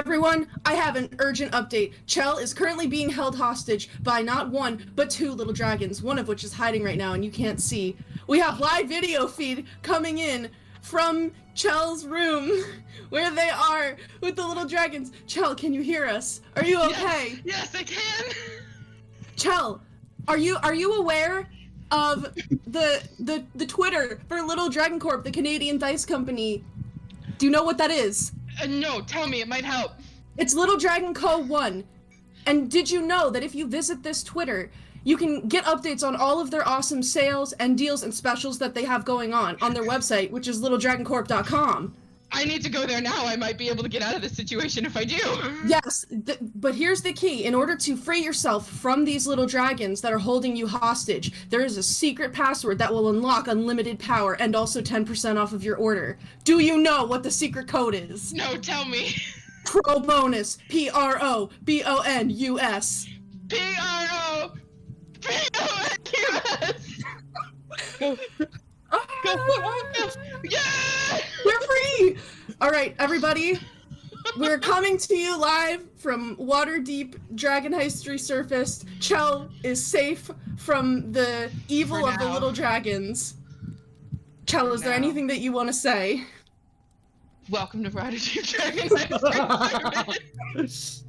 everyone, I have an urgent update. Chel is currently being held hostage by not one, but two little dragons, one of which is hiding right now and you can't see. We have live video feed coming in from Chel's room, where they are with the little dragons. Chel, can you hear us? Are you okay? Yes, I can! Chel, are you aware of the Twitter for Little Dragon Corp, the Canadian dice company? Do you know what that is? No, tell me, it might help. It's Little Dragon Co. 1. And did you know that if you visit this Twitter, you can get updates on all of their awesome sales and deals and specials that they have going on their website, which is littledragoncorp.com. I need to go there now. I might be able to get out of this situation if I do. Yes, but here's the key. In order to free yourself from these little dragons that are holding you hostage, there is a secret password that will unlock unlimited power and also 10% off of your order. Do you know what the secret code is? No, tell me. Pro bonus. PROBONUS. PROBONUS. Go. Yeah! We're free! Alright, everybody. We're coming to you live from Waterdeep Resurfaced. Chel is safe from the evil of the little dragons. Chel, is there anything that you want to say? Welcome to Waterdeep Resurfaced.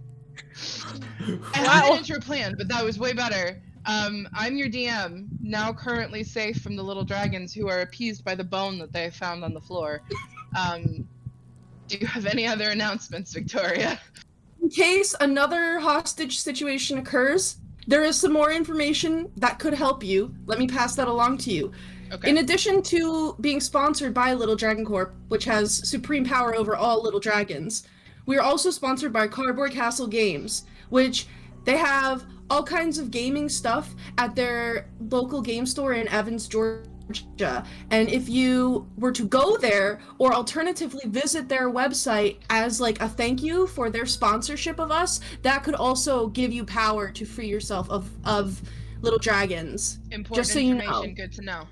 I had an intro planned, but that was way better. I'm your DM, now currently safe from the little dragons who are appeased by the bone that they found on the floor. Do you have any other announcements, Victoria? In case another hostage situation occurs, there is some more information that could help you. Let me pass that along to you. Okay. In addition to being sponsored by Little Dragon Corp, which has supreme power over all little dragons, we are also sponsored by Cardboard Castle Games, which they have all kinds of gaming stuff at their local game store in Evans, Georgia. And if you were to go there, or alternatively visit their website as like a thank you for their sponsorship of us, that could also give you power to free yourself of little dragons. Important just so you information, know. good to know.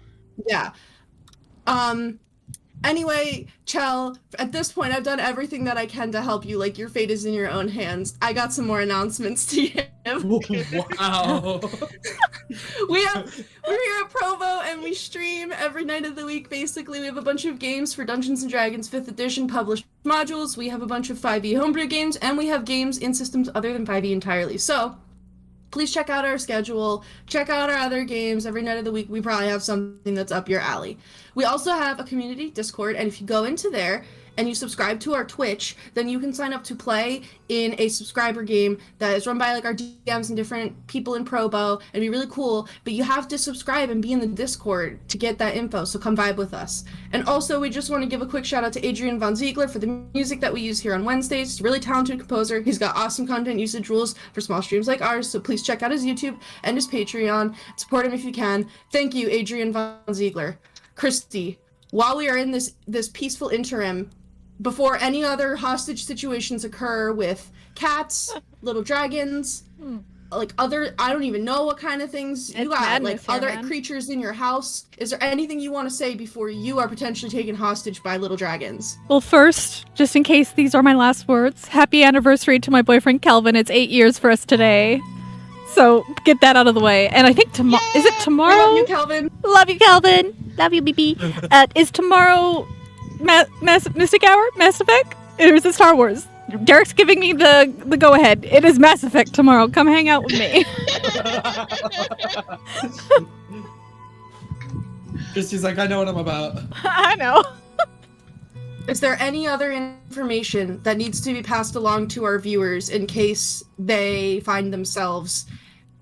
Yeah. Anyway, Chel, at this point, I've done everything that I can to help you. Like, your fate is in your own hands. I got some more announcements to give. Wow. We're here at Provo, and we stream every night of the week, basically. We have a bunch of games for Dungeons & Dragons 5th edition published modules. We have a bunch of 5e homebrew games, and we have games in systems other than 5e entirely. So, please check out our schedule, check out our other games. Every night of the week, we probably have something that's up your alley. We also have a community Discord, and if you go into there and you subscribe to our Twitch, then you can sign up to play in a subscriber game that is run by like our DMs and different people in Probo. It'd be really cool, but you have to subscribe and be in the Discord to get that info, so come vibe with us. And also, we just want to give a quick shout out to Adrian Von Ziegler for the music that we use here on Wednesdays. He's a really talented composer. He's got awesome content usage rules for small streams like ours, so please check out his YouTube and his Patreon. Support him if you can. Thank you, Adrian Von Ziegler. Kristy, while we are in this peaceful interim, before any other hostage situations occur with cats, little dragons, like other, I don't even know what kind of things you got, like other creatures in your house, is there anything you want to say before you are potentially taken hostage by little dragons? Well, first, just in case these are my last words, happy anniversary to my boyfriend Kelvin. It's 8 years for us today. So get that out of the way. And I think tomorrow, is it tomorrow? I love you, Kelvin. Love you, Kelvin. Love you, BB. Is tomorrow MysticHour? Mass Effect? Or is it Star Wars? Derek's giving me the go-ahead. It is Mass Effect tomorrow. Come hang out with me. Kristy's like, I know what I'm about. I know. Is there any other information that needs to be passed along to our viewers in case they find themselves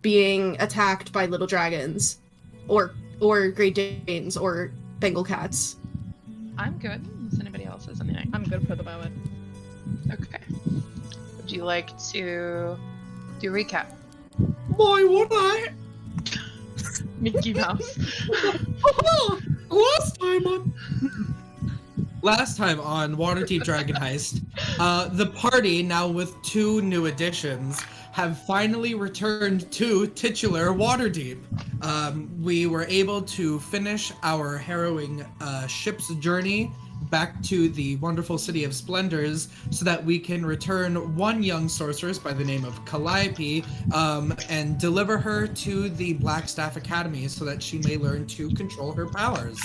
being attacked by little dragons or Great Danes or Bengal cats? I'm good. Unless anybody else has anything. I'm good for the moment. Okay. Would you like to do a recap? Boy, would I? Mickey Mouse. Last time on Waterdeep Dragon Heist, the party, now with 2 new additions, have finally returned to titular Waterdeep. We were able to finish our harrowing ship's journey back to the wonderful City of Splendors so that we can return one young sorceress by the name of Calliope and deliver her to the Blackstaff Academy so that she may learn to control her powers.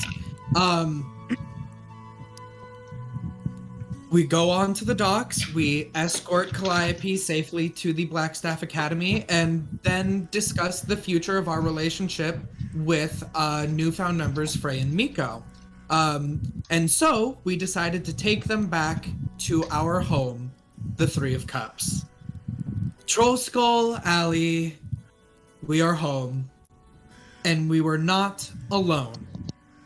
We go on to the docks, we escort Calliope safely to the Blackstaff Academy, and then discuss the future of our relationship with newfound members Frey and Mico. And so we decided to take them back to our home, the Three of Cups. Troll Skull Alley, we are home, and we were not alone,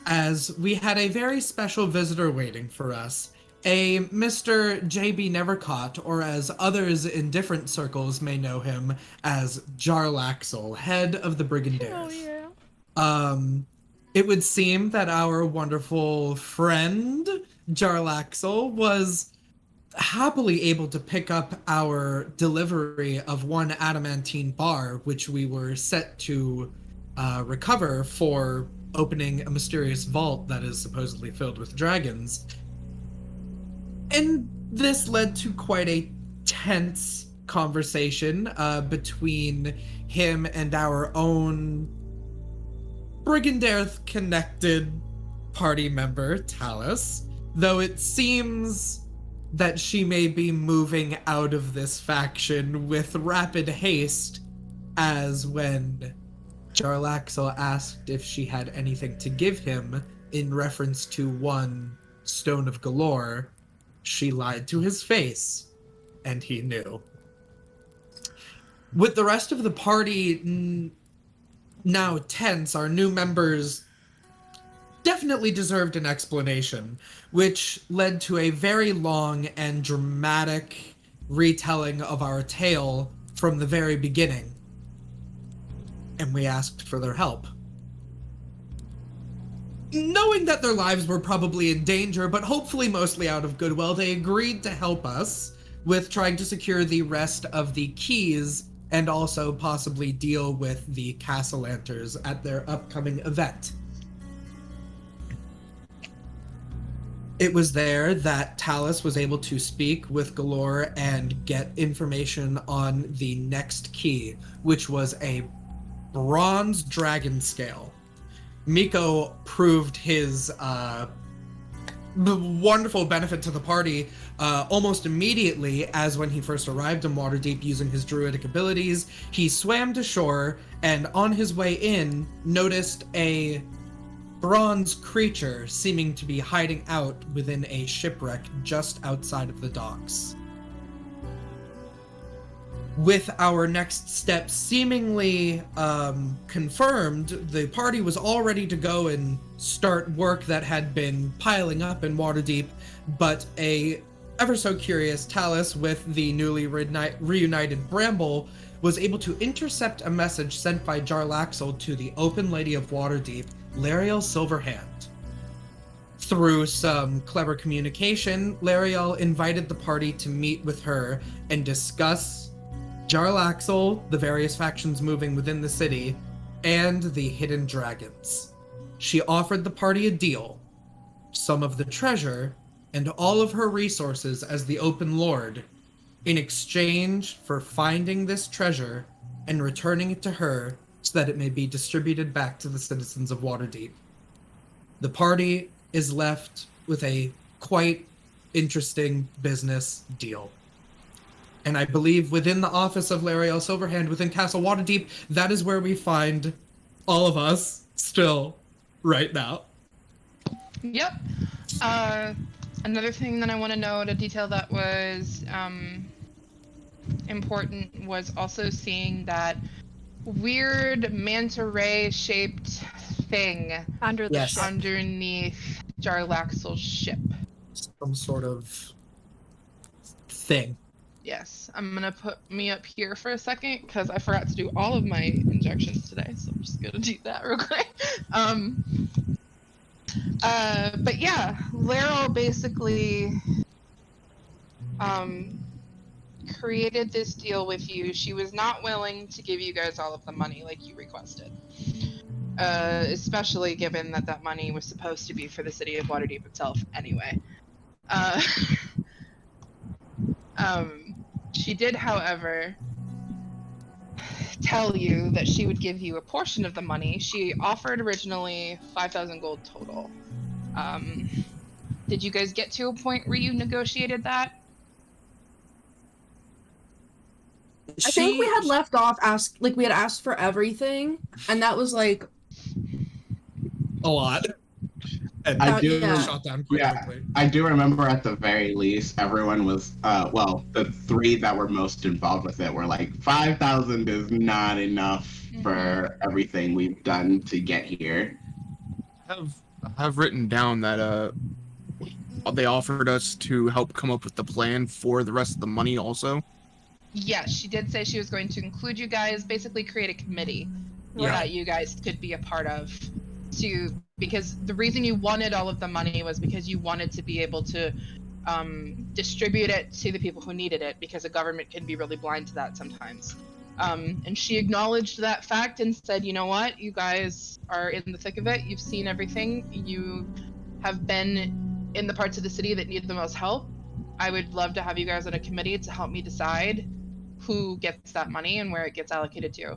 as we had a very special visitor waiting for us. A Mr. J.B. Nevercaught, or as others in different circles may know him as Jarlaxle, head of the Brigandaires. Oh, yeah. It would seem that our wonderful friend, Jarlaxle, was happily able to pick up our delivery of one adamantine bar, which we were set to recover for opening a mysterious vault that is supposedly filled with dragons. And this led to quite a tense conversation between him and our own Brigandaire-connected party member, Tallice, though it seems that she may be moving out of this faction with rapid haste, as when Jarlaxle asked if she had anything to give him in reference to one Stone of Galore, she lied to his face, and he knew. With the rest of the party now tense, our new members definitely deserved an explanation, which led to a very long and dramatic retelling of our tale from the very beginning. And we asked for their help. Knowing that their lives were probably in danger, but hopefully mostly out of goodwill, they agreed to help us with trying to secure the rest of the keys and also possibly deal with the Castellanters at their upcoming event. It was there that Tallice was able to speak with Galore and get information on the next key, which was a bronze dragon scale. Mico proved his wonderful benefit to the party almost immediately, as when he first arrived in Waterdeep using his druidic abilities, he swam to shore and on his way in noticed a bronze creature seeming to be hiding out within a shipwreck just outside of the docks. With our next step seemingly confirmed, the party was all ready to go and start work that had been piling up in Waterdeep, but a ever so curious Tallice with the newly reunited Bramble was able to intercept a message sent by Jarlaxle to the Open Lady of Waterdeep, Lariel Silverhand. Through some clever communication, Lariel invited the party to meet with her and discuss Jarlaxle, the various factions moving within the city, and the hidden dragons. She offered the party a deal: some of the treasure and all of her resources as the Open Lord, in exchange for finding this treasure and returning it to her so that it may be distributed back to the citizens of Waterdeep. The party is left with a quite interesting business deal. And I believe within the office of Lariel Silverhand within Castle Waterdeep, that is where we find all of us still right now. Yep. Another thing that I want to note, a detail that was important, was also seeing that weird manta ray shaped thing Under the ship. underneath Jarlaxle's ship. Some sort of thing. Yes, I'm gonna put me up here for a second because I forgot to do all of my injections today, so I'm just gonna do that real quick. But yeah, Laryl basically created this deal with you. She was not willing to give you guys all of the money like you requested. especially given that that money was supposed to be for the city of Waterdeep itself anyway. She did, however, tell you that she would give you a portion of the money. She offered originally 5,000 gold total. Did you guys get to a point where you negotiated that? I think we had left off we had asked for everything, and that was like a lot. And I do, shot down quite quickly. I do remember at the very least, everyone was, the three that were most involved with it were like, 5,000 is not enough for everything we've done to get here. I have written down that they offered us to help come up with the plan for the rest of the money also. Yes, she did say she was going to include you guys, basically create a committee that you guys could be a part of. Because the reason you wanted all of the money was because you wanted to be able to distribute it to the people who needed it, because the government can be really blind to that sometimes. And she acknowledged that fact and said, you know what, you guys are in the thick of it, you've seen everything, you have been in the parts of the city that need the most help. I would love to have you guys on a committee to help me decide who gets that money and where it gets allocated to.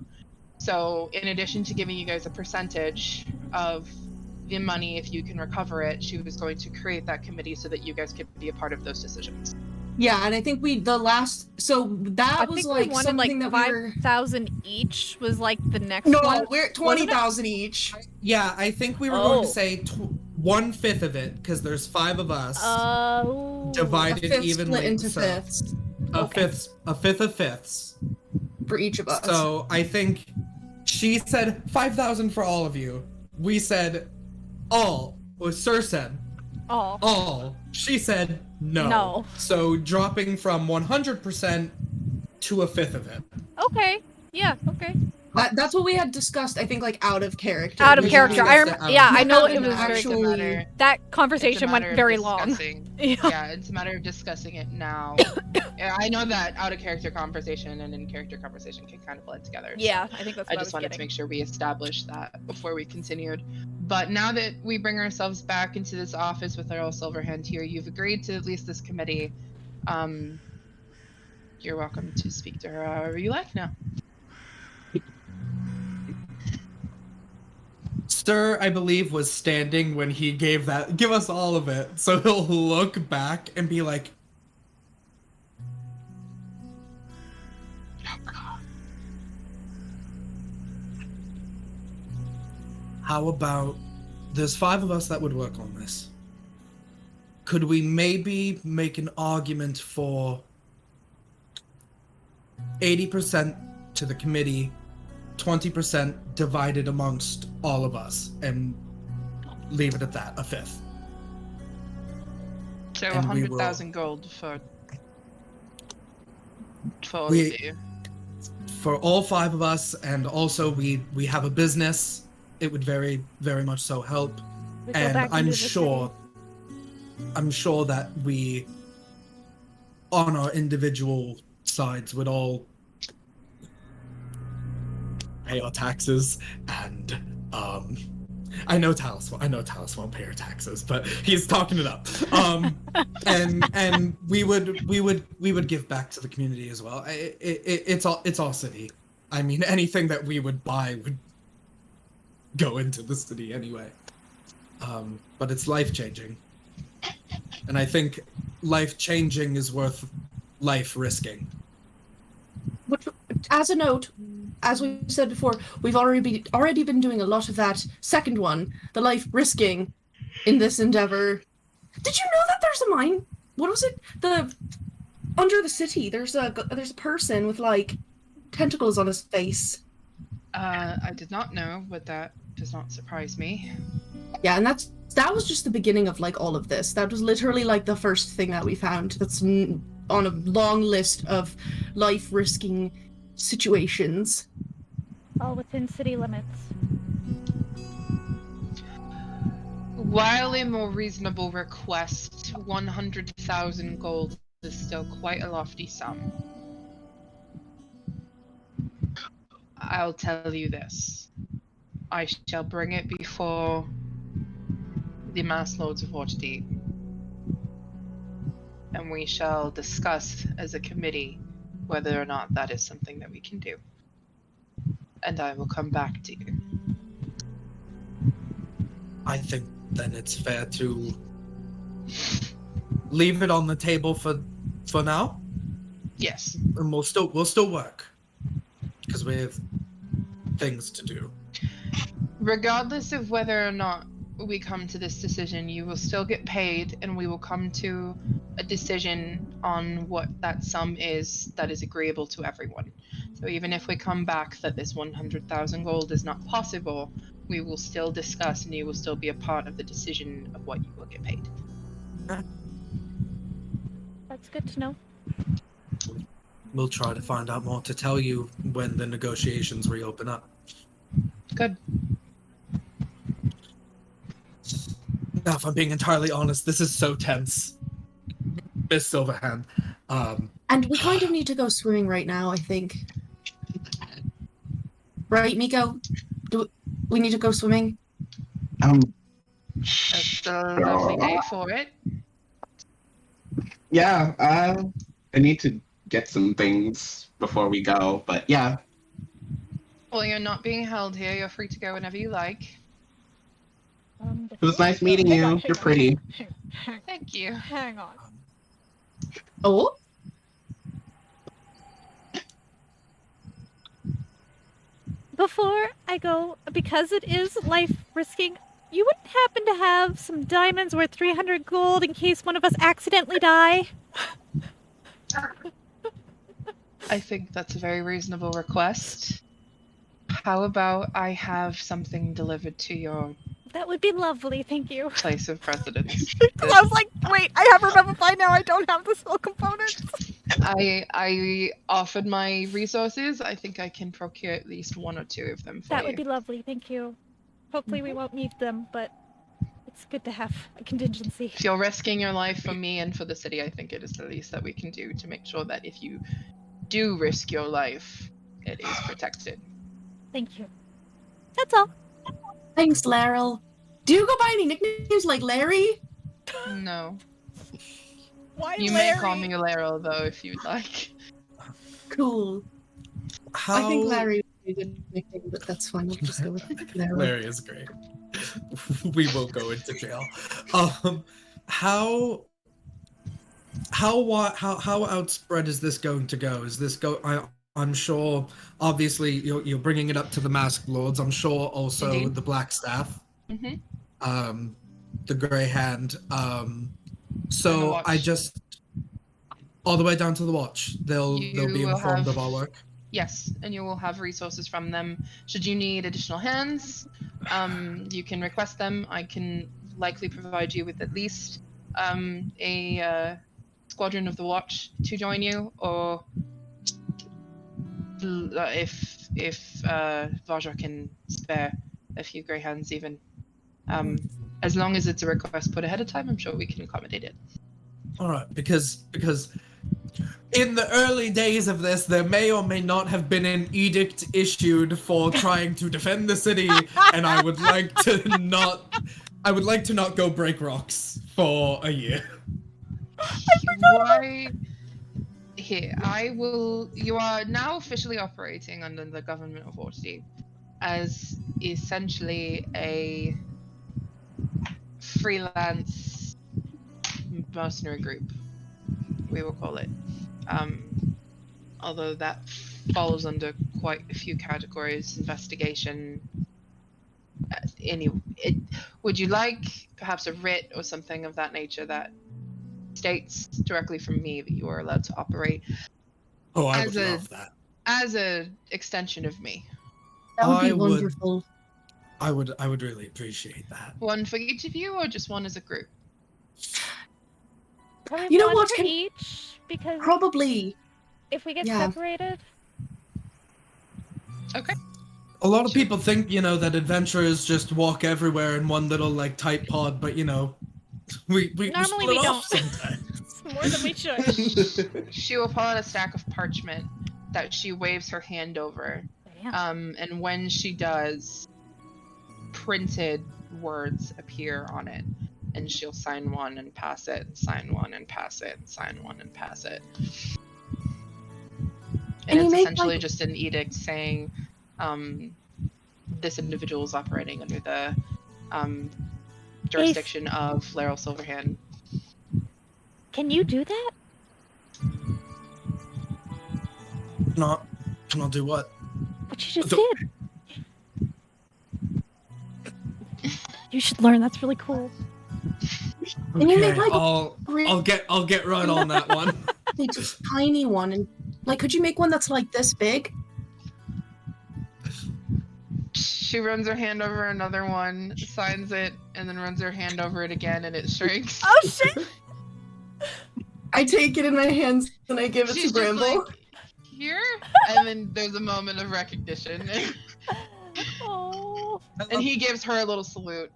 So in addition to giving you guys a percentage of the money if you can recover it, she was going to create that committee so that you guys could be a part of those decisions. Yeah, and I think we was like something that 5,000 each was like the next No, one. we're 20,000 each. Yeah, I think we were going to say 1/5 of it, because there's 5 of us. Divided evenly. Split into fifths. A fifth of fifths. For each of us. So I think she said 5,000 for all of you. We said all. Well, Sir said all. She said no. So dropping from 100% to a fifth of it. Okay. Yeah. Okay. That's what we had discussed. I think, like, out of character. Out of character. I know it was actually. That conversation went very long. Yeah, it's a matter of discussing it now. I know that out of character conversation and in character conversation can kind of blend together. Yeah, I think that's what I just wanted to make sure we established that before we continued. But now that we bring ourselves back into this office with Earl Silverhand here, you've agreed to at least this committee. You're welcome to speak to her however you like now. Sir, I believe, was standing when he give us all of it. So he'll look back and be like, oh God. How about, there's 5 of us that would work on this. Could we maybe make an argument for 80% to the committee, 20% divided amongst all of us, and leave it at that, a fifth? So 100,000 gold for all of you. For all 5 of us, and also we have a business. It would very, very much so help. And I'm sure that we, on our individual sides, would all pay our taxes, and I know Tallice won't pay her taxes, but he's talking it up. And we would give back to the community as well. It's all city. I mean, anything that we would buy would go into the city anyway. But it's life-changing, and I think life-changing is worth life risking. Which, as a note, as we said before, we've already been doing a lot of that second one, the life risking, in this endeavor. Did you know that there's a mine? What was it? Under the city, there's a person with like tentacles on his face. I did not know, but that does not surprise me. Yeah, and that was just the beginning of like all of this. That was literally like the first thing that we found. That's on a long list of life-risking situations. All within city limits. While a more reasonable request, 100,000 gold is still quite a lofty sum. I'll tell you this. I shall bring it before the Mass Lords of Waterdeep. And we shall discuss as a committee whether or not that is something that we can do. And I will come back to you. I think then it's fair to leave it on the table for now, Yes. and we'll still work because we have things to do. Regardless of whether or not we come to this decision, you will still get paid, and we will come to a decision on what that sum is that is agreeable to everyone. So even if we come back that this 100,000 gold is not possible, we will still discuss, and you will still be a part of the decision of what you will get paid. That's good to know. We'll try to find out more to tell you when the negotiations reopen up. Good. Now, if I'm being entirely honest, this is so tense. Miss Silverhand. And we kind of need to go swimming right now, I think. Right, Mico? We need to go swimming? It's a lovely day for it. Yeah, I need to get some things before we go, but yeah. Well, you're not being held here. You're free to go whenever you like. It was nice meeting you. You're pretty. Thank you. Hang on. Oh? Before I go, because it is life risking, you wouldn't happen to have some diamonds worth 300 gold in case one of us accidentally die? I think that's a very reasonable request. How about I have something delivered to your That would be lovely, thank you. place of residence? I was like, wait, I have Revivify now, I don't have the spell components. I offered my resources. I think I can procure at least one or two of them for That you. would be lovely, thank you. Hopefully we won't need them, but it's good to have a contingency. If you're risking your life for me and for the city, I think it is the least that we can do to make sure that if you do risk your life, it is protected. Thank you. That's all. Thanks, Laryl. Do you go by any nicknames like Larry? No. Why You may call me Laryl, though, if you'd like. Cool. How... I think Larry would be a good nickname, but that's fine. We'll just go with Larry. Larry is great. We will go into jail. How outspread is this going to go? Is this I'm sure, obviously, you're bringing it up to the Masked Lords. I'm sure also Indeed. the Black Staff, Mm-hmm. the Grey Hand. And the So Watch. I just all the way down to the Watch. They'll be will informed have- of our work. Yes, and you will have resources from them. Should you need additional hands, you can request them. I can likely provide you with at least a squadron of the Watch to join you, or if Vajra can spare a few grey hands even. As long as it's a request put ahead of time, I'm sure we can accommodate it. All right, because in the early days of this, there may or may not have been an edict issued for trying to defend the city, and I would like to not go break rocks for a year. Why? Here, you are now officially operating under the government of Waterdeep as essentially a freelance mercenary group, we will call it. Although that falls under quite a few categories: investigation. Would you like perhaps a writ or something of that nature that states directly from me that you are allowed to operate? Oh, I As would a- love that. As a extension of me. That would be I would- wonderful. I would really appreciate that. One for each of you, or just one as a group? Probably You know one what, for can- each, because Probably. if we get Yeah. separated, Okay. A lot of Sure. people think, that adventurers just walk everywhere in one little tight pod, but we Normally split we off don't. sometimes. it's more than we should. She will pull out a stack of parchment that she waves her hand over. Damn. And when she does, printed words appear on it, and she'll sign one and pass it, sign one and pass it, sign one and pass it. And it's essentially just an edict saying this individual is operating under the jurisdiction of Laryl Silverhand. Can you do that? Cannot do what? What you just did. You should learn. That's really cool. And you make Okay, like I'll get right on that one. like a tiny one, and like, could you make one that's like this big? She runs her hand over another one, signs it, and then runs her hand over it again, and it shrinks. Oh shit! I take it in my hands and I give it She's to just Bramble. like, here, and then there's a moment of recognition, Oh. and he gives her a little salute.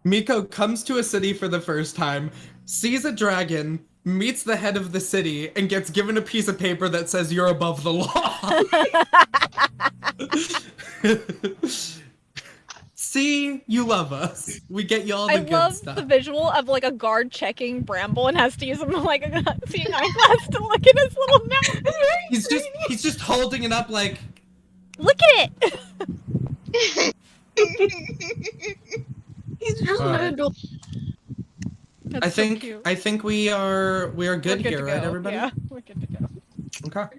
Mico comes to a city for the first time, sees a dragon, meets the head of the city, and gets given a piece of paper that says you're above the law. See, you love us. We get you all the I good love stuff. the visual of like a guard checking Bramble and has to use him like a seeing eyeglass to look at his little mouth. He's just holding it up like, Look at it. He's just All an right. adult. That's I so think cute. I think we are We're good to here, right, go. everybody? Yeah, we're good to go. Okay.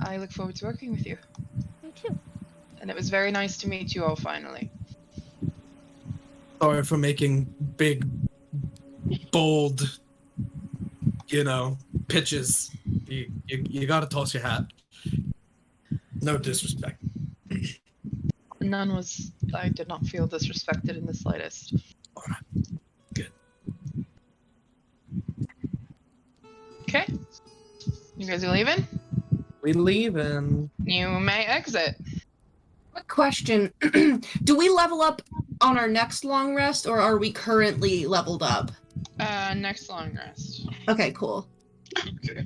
I look forward to working with you, Me too. and it was very nice to meet you all finally. Sorry for making big, bold, pitches. You gotta toss your hat. No disrespect. None was. I did not feel disrespected in the slightest. Alright. Good. Okay. You guys are leaving? We leaving. You may exit. Quick question. Do we level up on our next long rest, or are we currently leveled up? Next long rest. Okay, cool. Okay.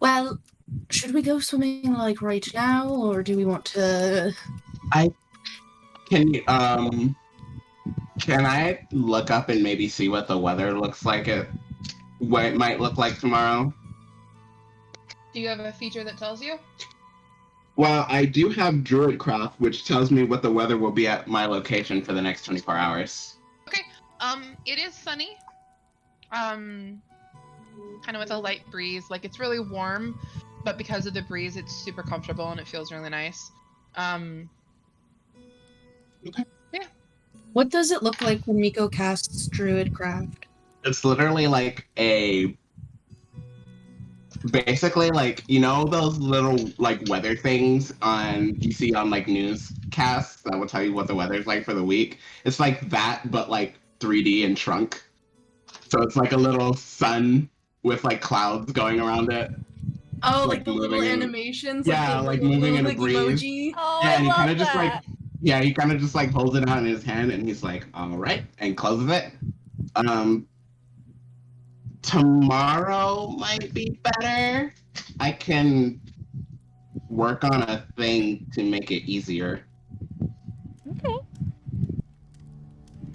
Well, should we go swimming like right now, or do we want to? Can I look up and maybe see what the weather looks like what it might look like tomorrow? Do you have a feature that tells you? Well, I do have Druidcraft, which tells me what the weather will be at my location for the next 24 hours. It is sunny. Kind of with a light breeze. Like, it's really warm, but because of the breeze, it's super comfortable and it feels really nice. What does it look like when Mico casts Druidcraft? It's literally like basically like, those little like weather things you see on like newscasts that will tell you what the weather's like for the week. It's like that, but like 3D and shrunk. So it's like a little sun with like clouds going around it. Oh, Like like the little moving in- animations? Yeah, the like little, moving in a like, breeze. emoji? Oh, Yeah, I and he love kind of just that. he kind of just like holds it out in his hand and he's like, all right, and closes it. Tomorrow might be better. I can work on a thing to make it easier. Okay.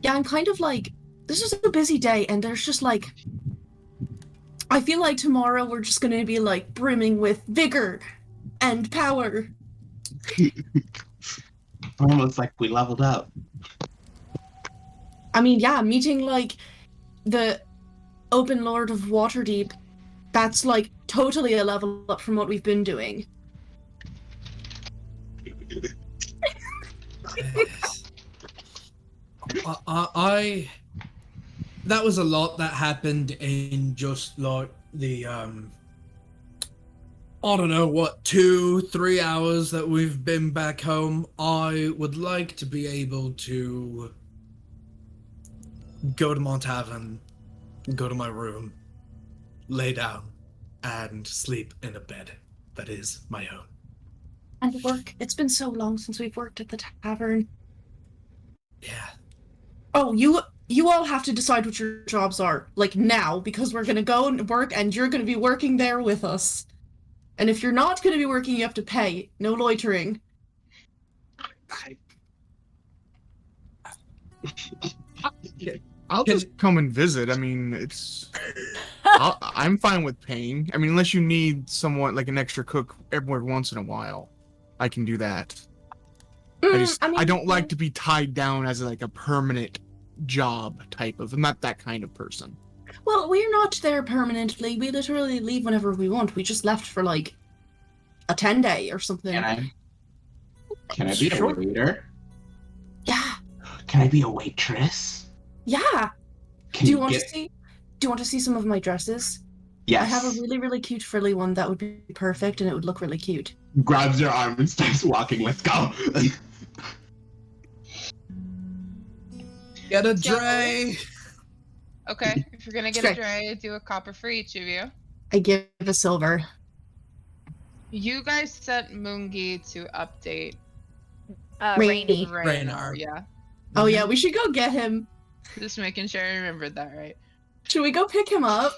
Yeah, I'm kind of like, this is a busy day, and there's just like, I feel like tomorrow we're just gonna be like brimming with vigor and power. Almost like we leveled up. I mean, yeah, meeting like the Open Lord of Waterdeep, that's like totally a level up from what we've been doing. That was a lot that happened in just like the I don't know what 2-3 hours that we've been back home. I would like to be able to go to my tavern, go to my room, lay down, and sleep in a bed that is my own. And work. It's been so long since we've worked at the tavern. Yeah. Oh, you all have to decide what your jobs are, like now, because we're gonna go and work, and you're gonna be working there with us. And if you're not going to be working, you have to pay. No loitering. I'll just come and visit. I mean, I'm fine with paying. I mean, unless you need someone like an extra cook every once in a while, I can do that. I don't like to be tied down as like a permanent job type of. I'm not that kind of person. Well, we're not there permanently. We literally leave whenever we want. We just left for like a 10-day or something. Can I be a waiter? Yeah. Can I be a waitress? Yeah. Do you want to see some of my dresses? Yes. I have a really, really cute frilly one that would be perfect and it would look really cute. Grabs your arm and starts walking. Let's go. Get a dray. Okay, if you're gonna get a dray, do a copper for each of you. I give a silver. You guys sent Moongi to update. Rainy. Raynar. Yeah. Oh yeah, we should go get him. Just making sure I remembered that right. Should we go pick him up?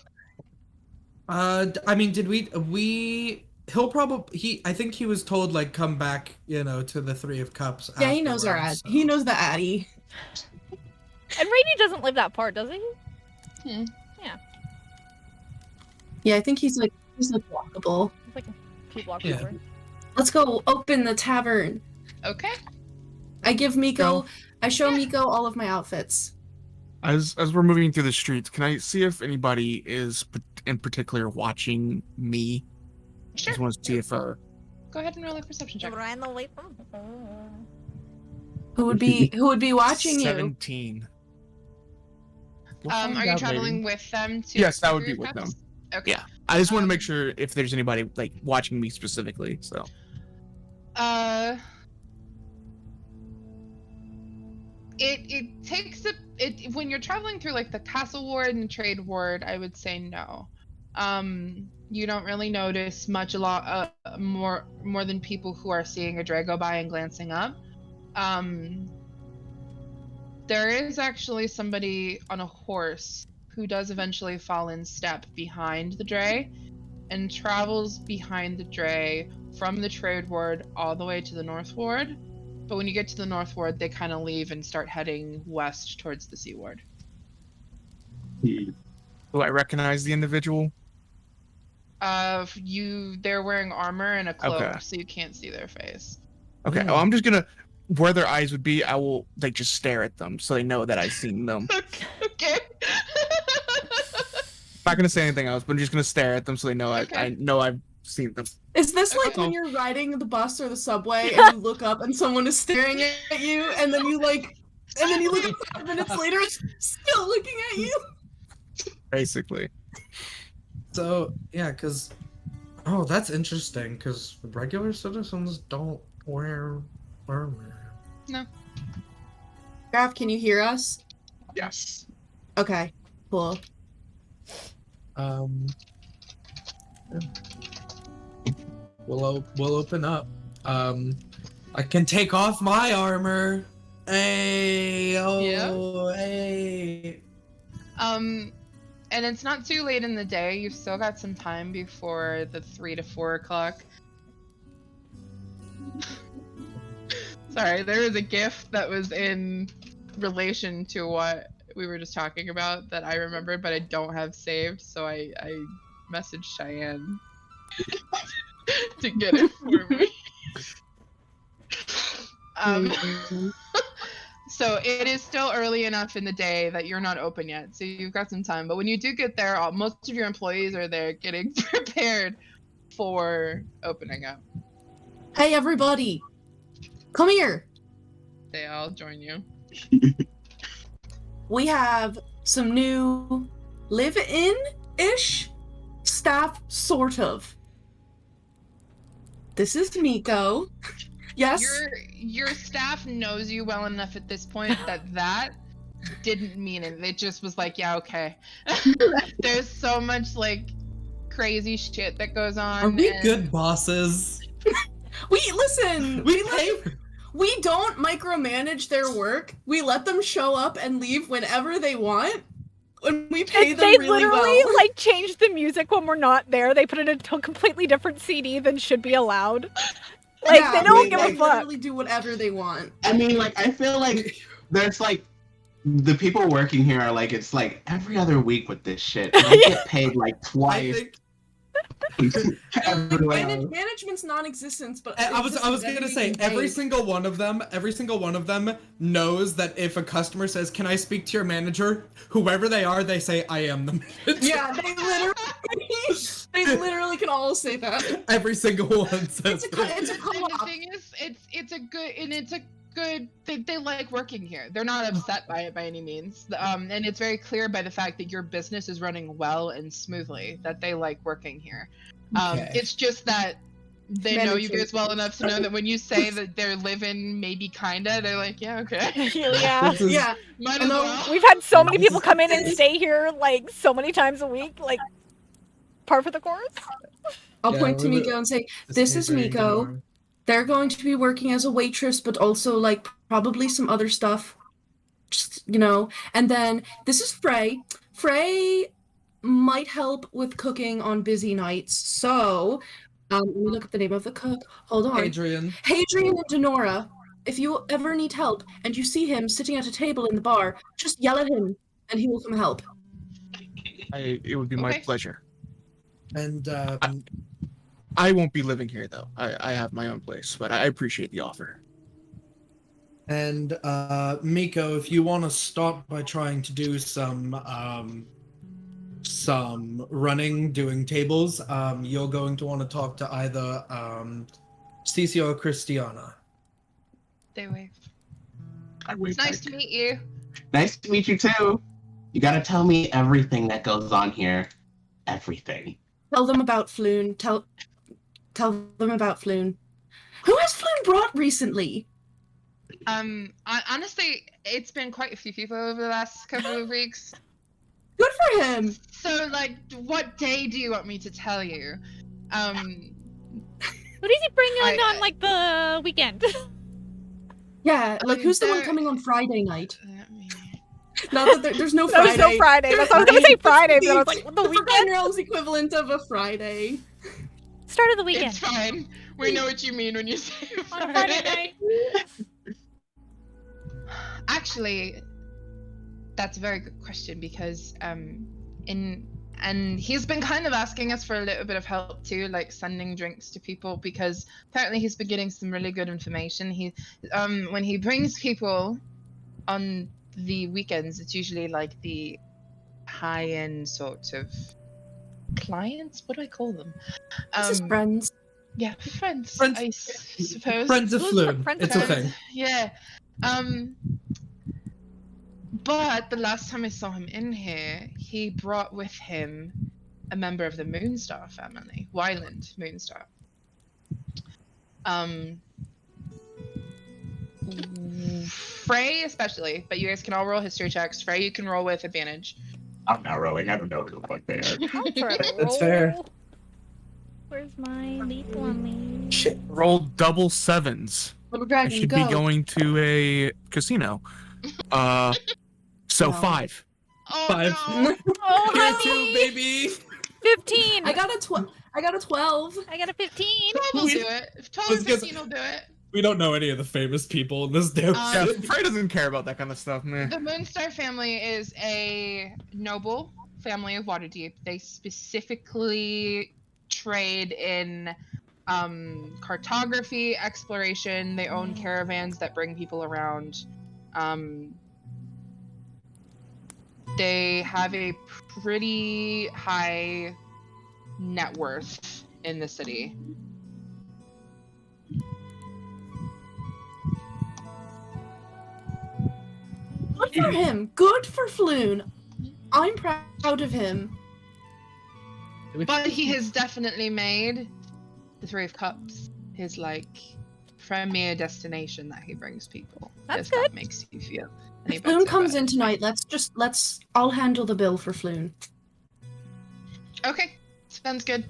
I mean, did he'll probably, I think he was told, like, come back, to the Three of Cups. Yeah, he knows our ad. So. He knows the Addy. And Rainy doesn't live that far, does he? Hmm. Yeah. Yeah, I think he's walkable. It's like a few blocks Yeah. over. Let's go open the tavern. Okay. I show Mico all of my outfits. As we're moving through the streets, can I see if anybody is in particular watching me? Sure. Just want to see if Go ahead and roll a perception check. Ran away from Who would be watching you? 17. We'll find Are you out traveling later. with them to? Yes, that would Three be with Cups? them. Okay. Yeah, I just want to make sure if there's anybody like watching me specifically. So. It takes when you're traveling through like the castle ward and trade ward, I would say no. You don't really notice much more than people who are seeing a dray go by and glancing up. There is actually somebody on a horse who does eventually fall in step behind the dray and travels behind the dray from the trade ward all the way to the north ward. But when you get to the north ward, they kind of leave and start heading west towards the sea ward. Do I recognize the individual? They're wearing armor and a cloak, Okay. so you can't see their face. Okay, well, I'm just gonna, where their eyes would be, I will like just stare at them so they know that I've seen them. Okay. Not gonna say anything else, but I'm just gonna stare at them so they know Okay. I know I've seen them. Is this like when you're riding the bus or the subway and you look up and someone is staring at you and then you look up 5 minutes later it's still looking at you? Basically. So, yeah, because... Oh, that's interesting, because regular citizens don't wear armor. No. Graf, can you hear us? Yes. Okay, cool. We'll open up. I can take off my armor. Hey, hey. And it's not too late in the day. You've still got some time before the 3 to 4 o'clock. Sorry, there was a GIF that was in relation to what we were just talking about that I remembered, but I don't have saved, so I messaged Cheyenne to get it for me. So it is still early enough in the day that you're not open yet, so you've got some time. But when you do get there, most of your employees are there getting prepared for opening up. Hey everybody! Come here! They all join you. We have some new live-in-ish staff, sort of. This is Mico. Yes? Your staff knows you well enough at this point that didn't mean it. It just was like, yeah, okay. There's so much like crazy shit that goes on. Are we good bosses? We listen. We pay. We don't micromanage their work. We let them show up and leave whenever they want. when we pay them They really literally well. like change the music when we're not there. They put it into a completely different CD than should be allowed. Like Yeah, they don't we, give they a fuck. literally do whatever they want. I mean, like, I feel like there's like the people working here are like, it's like every other week with this shit. And I get paid like I twice. think everywhere else. Management's non-existence, but I was gonna say every single one of them knows that if a customer says, "Can I speak to your manager?" whoever they are, they say, "I am the manager." Yeah, they literally can all say that. Every single one says. It's a And the co-op. thing is, it's a good. They like working here. They're not upset by it by any means. And it's very clear by the fact that your business is running well and smoothly that they like working here. Okay. It's just that they know you Management. guys well enough to know that when you say that they're living maybe kinda, they're like, yeah, okay. Yeah. This is- Yeah, Might I as know. well. We've had so many people come in and stay here like so many times a week, like par for the course. I'll Yeah, point to we- Mico and say, "This is very Mico. good. They're going to be working as a waitress, but also like probably some other stuff. Just, And then this is Frey. Frey might help with cooking on busy nights. So, let me look up the name of the cook. Hold on. Adrian. Hadrian and Denora. If you ever need help and you see him sitting at a table in the bar, just yell at him and he will come help. It would be my Okay. pleasure. And I won't be living here though. I have my own place, but I appreciate the offer. And Mico, if you want to start by trying to do some running, doing tables, you're going to want to talk to either Cece or Christiana. They wave. I wave It's nice back. to meet you. Nice to meet you too. You gotta tell me everything that goes on here. Everything. Tell them about Floon. Tell them about Floon. Who has Floon brought recently? Honestly, it's been quite a few people over the last couple of weeks. Good for him. So, like, what day do you want me to tell you? What does he bring on like the weekend? Yeah, like who's the one there- coming on Friday night? Let me- Not that there's no Friday. There's no Friday. That's what I was gonna say Friday, but I was like, what, the The weekend? Forgotten Realms equivalent of a Friday. Start of the weekend. It's fine. We know what you mean when you say On Friday night. Actually, that's a very good question because and he's been kind of asking us for a little bit of help too, like sending drinks to people because apparently he's been getting some really good information. He when he brings people on the weekends, it's usually like the high-end sort of clients. What do I call them? This is friends. Yeah, friends. Friends- I suppose. Friends of Those Floon. friends It's of a thing. Yeah. But the last time I saw him in here, he brought with him a member of the Moonstar family, Wyland Moonstar. Frey especially, but you guys can all roll history checks. Frey, you can roll with advantage. I'm not rowing. I don't know who the fuck they are. I'll try to That's fair. roll. Where's my D20? Shit, roll double sevens. Little I dragon, should go. be going to a casino. So No. 5. Oh 5. no! Oh, Here honey! too, baby. 15. I got a 12. I got a 15. 12 will do it. 12 or Let's get- 15 will do it. We don't know any of the famous people in this damn Yeah, shit. Frey doesn't care about that kind of stuff, man. The Moonstar family is a noble family of Waterdeep. They specifically trade in cartography, exploration. They own caravans that bring people around. They have a pretty high net worth in the city. Good for him. Good for Floon. I'm proud of him. But he has definitely made the Three of Cups his like premier destination that he brings people. That's if good. that makes you feel any If Floon better comes about in it. tonight, I'll handle the bill for Floon. Okay, sounds good.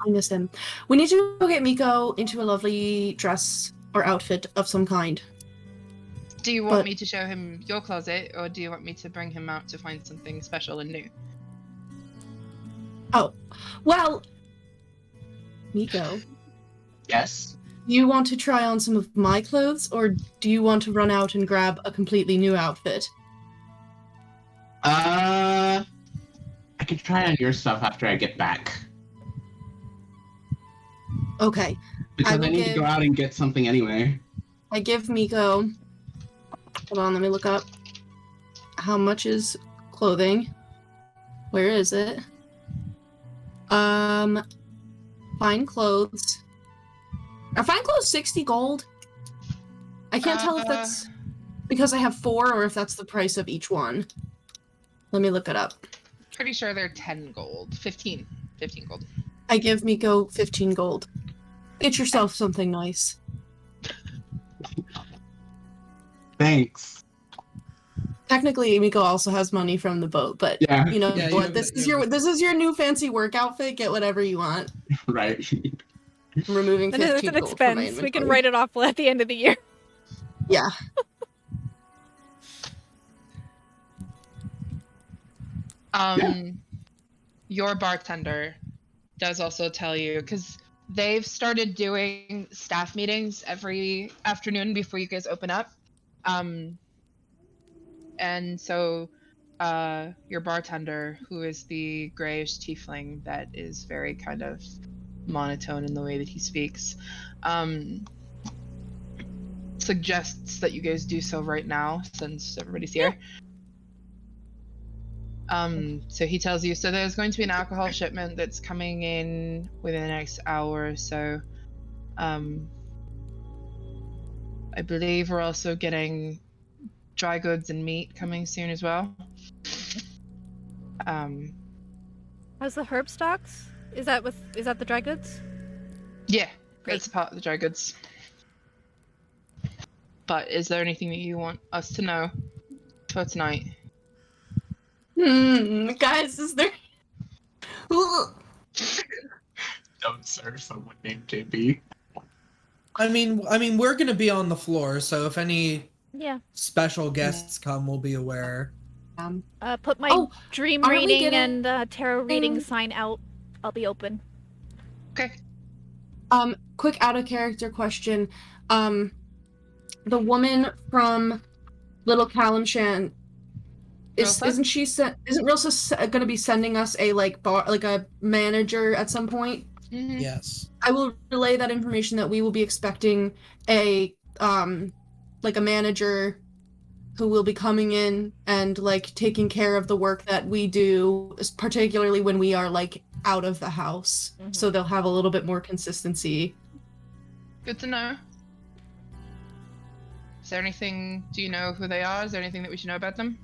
I miss him. We need to go get Mico into a lovely dress or outfit of some kind. Do you want me to show him your closet, or do you want me to bring him out to find something special and new? Oh, well, Mico, Yes. do you want to try on some of my clothes, or do you want to run out and grab a completely new outfit? I can try on your stuff after I get back. Okay. Because will I need to go out and get something anyway. I give Mico... Hold on, let me look up. How much is clothing? Where is it? Fine clothes. Are fine clothes 60 gold? I can't tell if that's because I have 4 or if that's the price of each one. Let me look it up. Pretty sure they're 10 gold. 15 gold. I give Mico 15 gold. Get yourself something nice. Thanks. Technically, Mico also has money from the boat, but Yeah. you know Yeah, you what? have This it, is you have this is your new fancy work outfit. Get whatever you want. Right. I'm removing That 15 is an gold from my expense. We can inventory. write it off at the end of the year. Yeah. Your bartender does also tell you, because they've started doing staff meetings every afternoon before you guys open up. And so your bartender, who is the grayish tiefling that is very kind of monotone in the way that he speaks, suggests that you guys do so right now since everybody's here. So he tells you, so there's going to be an alcohol shipment that's coming in within the next hour or so. I believe we're also getting dry goods and meat coming soon as well. How's the herb stocks? Is that the dry goods? Yeah, Great. it's part of the dry goods. But is there anything that you want us to know for tonight? Guys, is there... Don't serve someone named JB. I mean, we're gonna be on the floor, so if any Yeah. special guests come, we'll be aware. Put my Oh, dream aren't we reading getting- and tarot reading sign out. I'll be open. Okay. Quick out of character question. The woman from Little Kalimshan, Rilsa? isn't Rilsa gonna be sending us a a manager at some point? Mm-hmm. Yes. I will relay that information that we will be expecting a manager who will be coming in and taking care of the work that we do, particularly when we are out of the house. Mhm. So they'll have a little bit more consistency. Good to know. Is there anything, do you know who they are? Is there anything that we should know about them?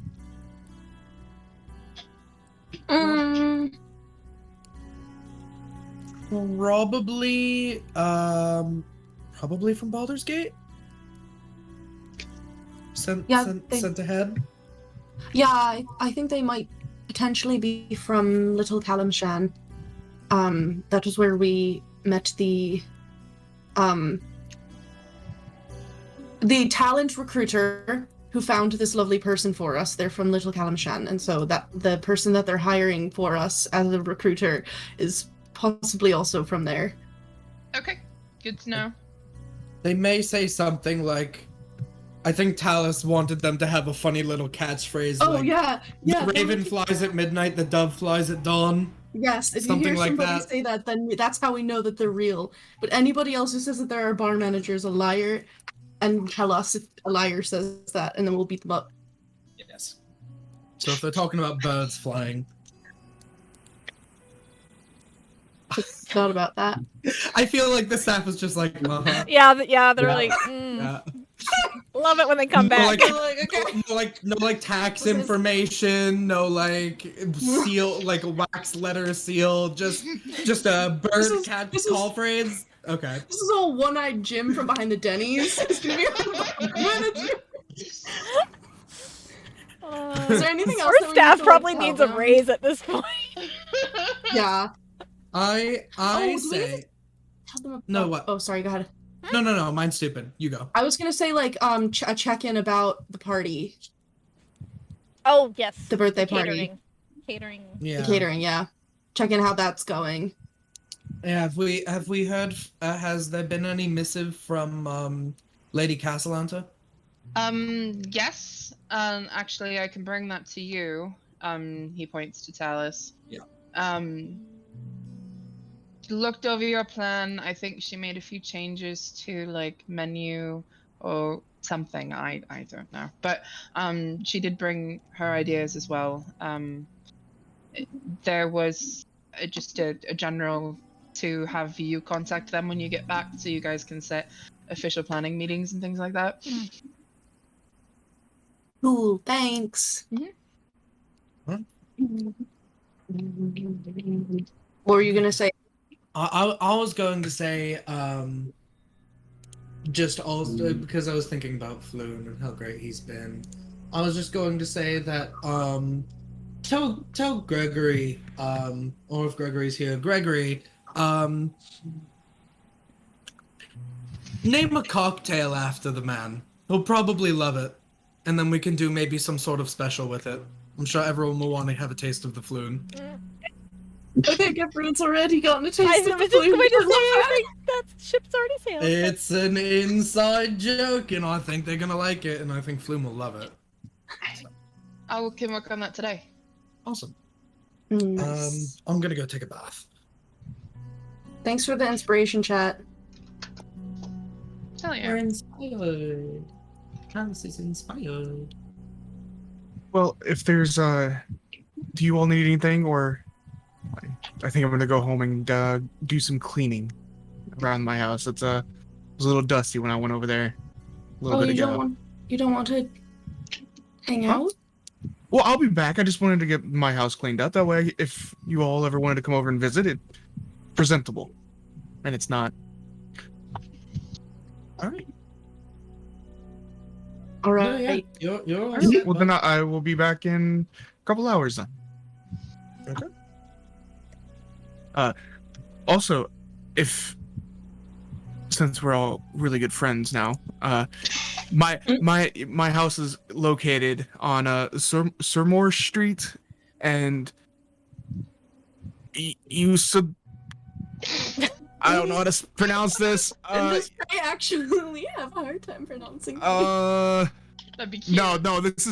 Probably from Baldur's Gate. Sent ahead. Yeah, I think they might potentially be from Little Kalimshan. That was where we met the talent recruiter who found this lovely person for us. They're from Little Kalimshan, and so that the person that they're hiring for us as a recruiter is possibly also from there. Okay, good to know. They may say something like, I think Tallice wanted them to have a funny little catchphrase. Oh like, yeah. The raven flies at midnight, the dove flies at dawn. Yes, if Something you hear like somebody that. say that, then that's how we know that they're real. But anybody else who says that they're our bar manager is a liar, and tell us if a liar says that, and then we'll beat them up. Yes. So if they're talking about birds flying. Thought about that. I feel like the staff is just like, uh-huh. Yeah, they're Yeah. like, Yeah. love it when they come back. No tax information, no seal, wax letter seal, just a bird catch call phrase. Okay. This is all one-eyed Jim from behind the Denny's. It's gonna be our manager. Is there anything else Our that we staff need to, probably tell needs a them? raise at this point. Yeah. I do we need say Tell them about... No, what? Oh, sorry, go ahead. No, mine's stupid. You go. I was gonna say like a check-in about the party, Oh yes. the birthday party, Catering. Yeah. the catering. Yeah, check in how that's going. Yeah, have we heard? Has there been any missive from Lady Castellanta? Yes. Actually, I can bring that to you. He points to Tallice. Yeah. Looked over your plan. I think she made a few changes to like menu or something. I don't know. But she did bring her ideas as well. There was just a general to have you contact them when you get back so you guys can set official planning meetings and things like that. Cool, thanks. Huh? What were you gonna say? I was going to say, just also because I was thinking about Floon and how great he's been. I was just going to say that, tell Gregory, or if Gregory's here, Gregory, name a cocktail after the man. He'll probably love it, and then we can do maybe some sort of special with it. I'm sure everyone will want to have a taste of the Floon. I think everyone's already gotten a taste I of the was just food. going to say, I think that ship's already sailed. It's an inside joke, and I think they're gonna like it, and I think Flume will love it. I can work on that today. Awesome. Nice. I'm gonna go take a bath. Thanks for the inspiration, chat. Hell yeah. We're inspired. Hans is inspired. Well, if there's do you all need anything, or I think I'm gonna go home and do some cleaning around my house. It was a little dusty when I went over there a little bit ago. You don't want to hang out? Well, I'll be back. I just wanted to get my house cleaned up. That way, if you all ever wanted to come over and visit, it's presentable, and it's not. All right. All right. Yeah. You're all Well, set, then bud. I will be back in a couple hours then. Okay. Also, since we're all really good friends now, my house is located on Surmore Street, and you sub. I don't know how to pronounce this. I actually have a hard time pronouncing things. That'd be cute. No. This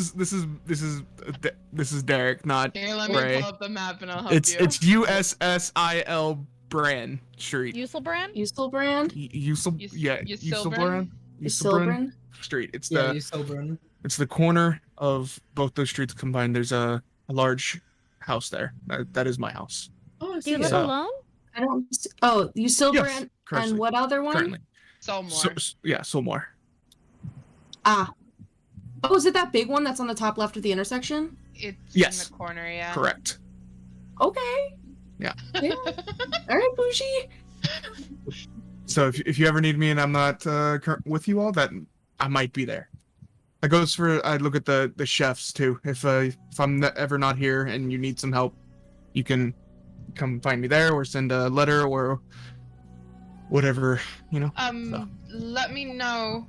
is Derek, not Here, let me Frey. pull up the map and I'll help It's you. it's USSIL Brand Street. Uselbrand? Useful brand? Usilbrand Usilbrand? Street. It's Yeah, the you Silverin. it's the corner of both those streets combined. There's a large house there. That is my house. Oh, I Do see. you live So- alone? I don't. Oh, Usilbrand currently. and what other one? Currently. Solmore. Solmore. Ah. Oh, is it that big one that's on the top left of the intersection? It's Yes. in the corner, yeah. Correct. Okay. Yeah. Yeah. All right, Bougie. So if you ever need me and I'm not with you all, that I might be there. That goes for I look at the chefs too. If I'm ever not here and you need some help, you can come find me there or send a letter or whatever, So. Let me know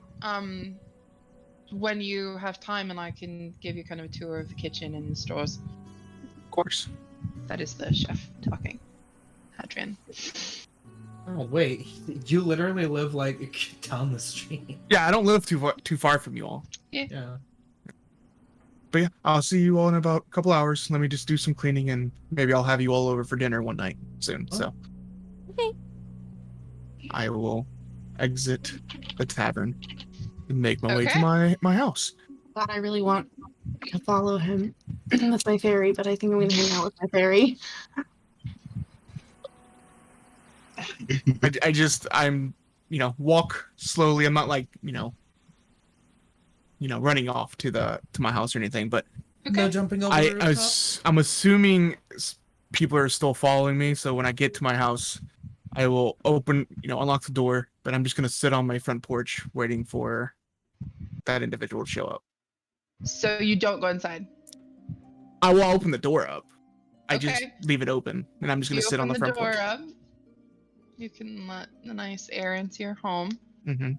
when you have time and I can give you kind of a tour of the kitchen and the stores. Of course. That is the chef talking. Hadrian. Oh wait, you literally live like down the street. Yeah, I don't live too far from you all. Yeah. But yeah, I'll see you all in about a couple hours. Let me just do some cleaning and maybe I'll have you all over for dinner one night soon. So. Okay. I will exit the tavern and make my way to Okay. my house. God, I really want to follow him with my fairy, but I think I'm gonna hang out with my fairy. I'm walk slowly. I'm not like running off to my house or anything, but No jumping over the rooftop? I'm assuming people are still following me, so when I get to my house, I will unlock the door, but I'm just gonna sit on my front porch waiting for that individual to show up. So you don't go inside. I will open the door up. I just Okay. leave it open, and I'm just gonna You sit on open the front door porch. up. You can let the nice air into your home. Mm-hmm.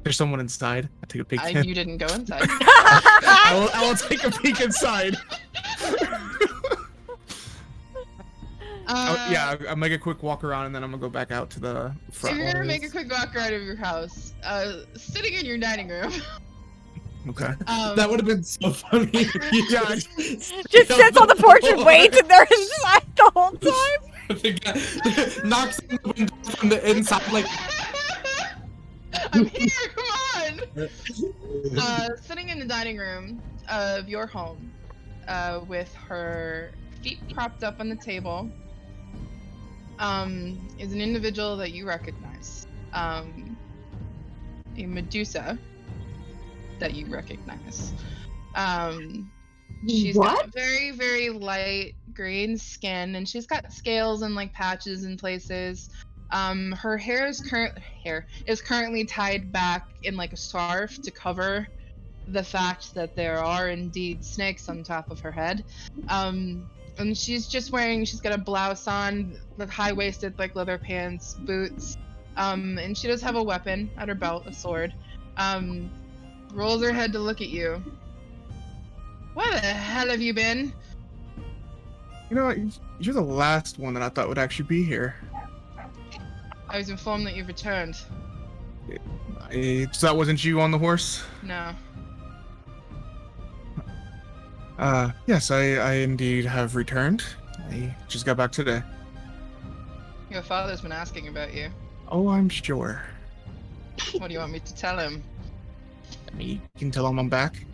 There's someone inside. I take a peek. You didn't go inside. I will take a peek inside. I'll make a quick walk around and then I'm gonna go back out to the front. If you're gonna make a quick walk around of your house, sitting in your dining room. Okay. That would have been so funny. Yeah. Just sits on the porch and waits, and they're inside the whole time. The guy knocks on the window from the inside, like. I'm here, come on! Sitting in the dining room of your home, with her feet propped up on the table, is an individual that you recognize. A Medusa that you recognize. She's got very, very light green skin, and she's got scales and like patches in places. Her hair is currently tied back in like a scarf to cover the fact that there are indeed snakes on top of her head. And she's got a blouse on, with high-waisted like leather pants, boots. And she does have a weapon at her belt, a sword. Rolls her head to look at you. Where the hell have you been? You know what? You're the last one that I thought would actually be here. I was informed that you've returned. So that wasn't you on the horse? No. Yes, I indeed have returned. I just got back today. Your father's been asking about you. Oh, I'm sure. What do you want me to tell him? You can tell him I'm back.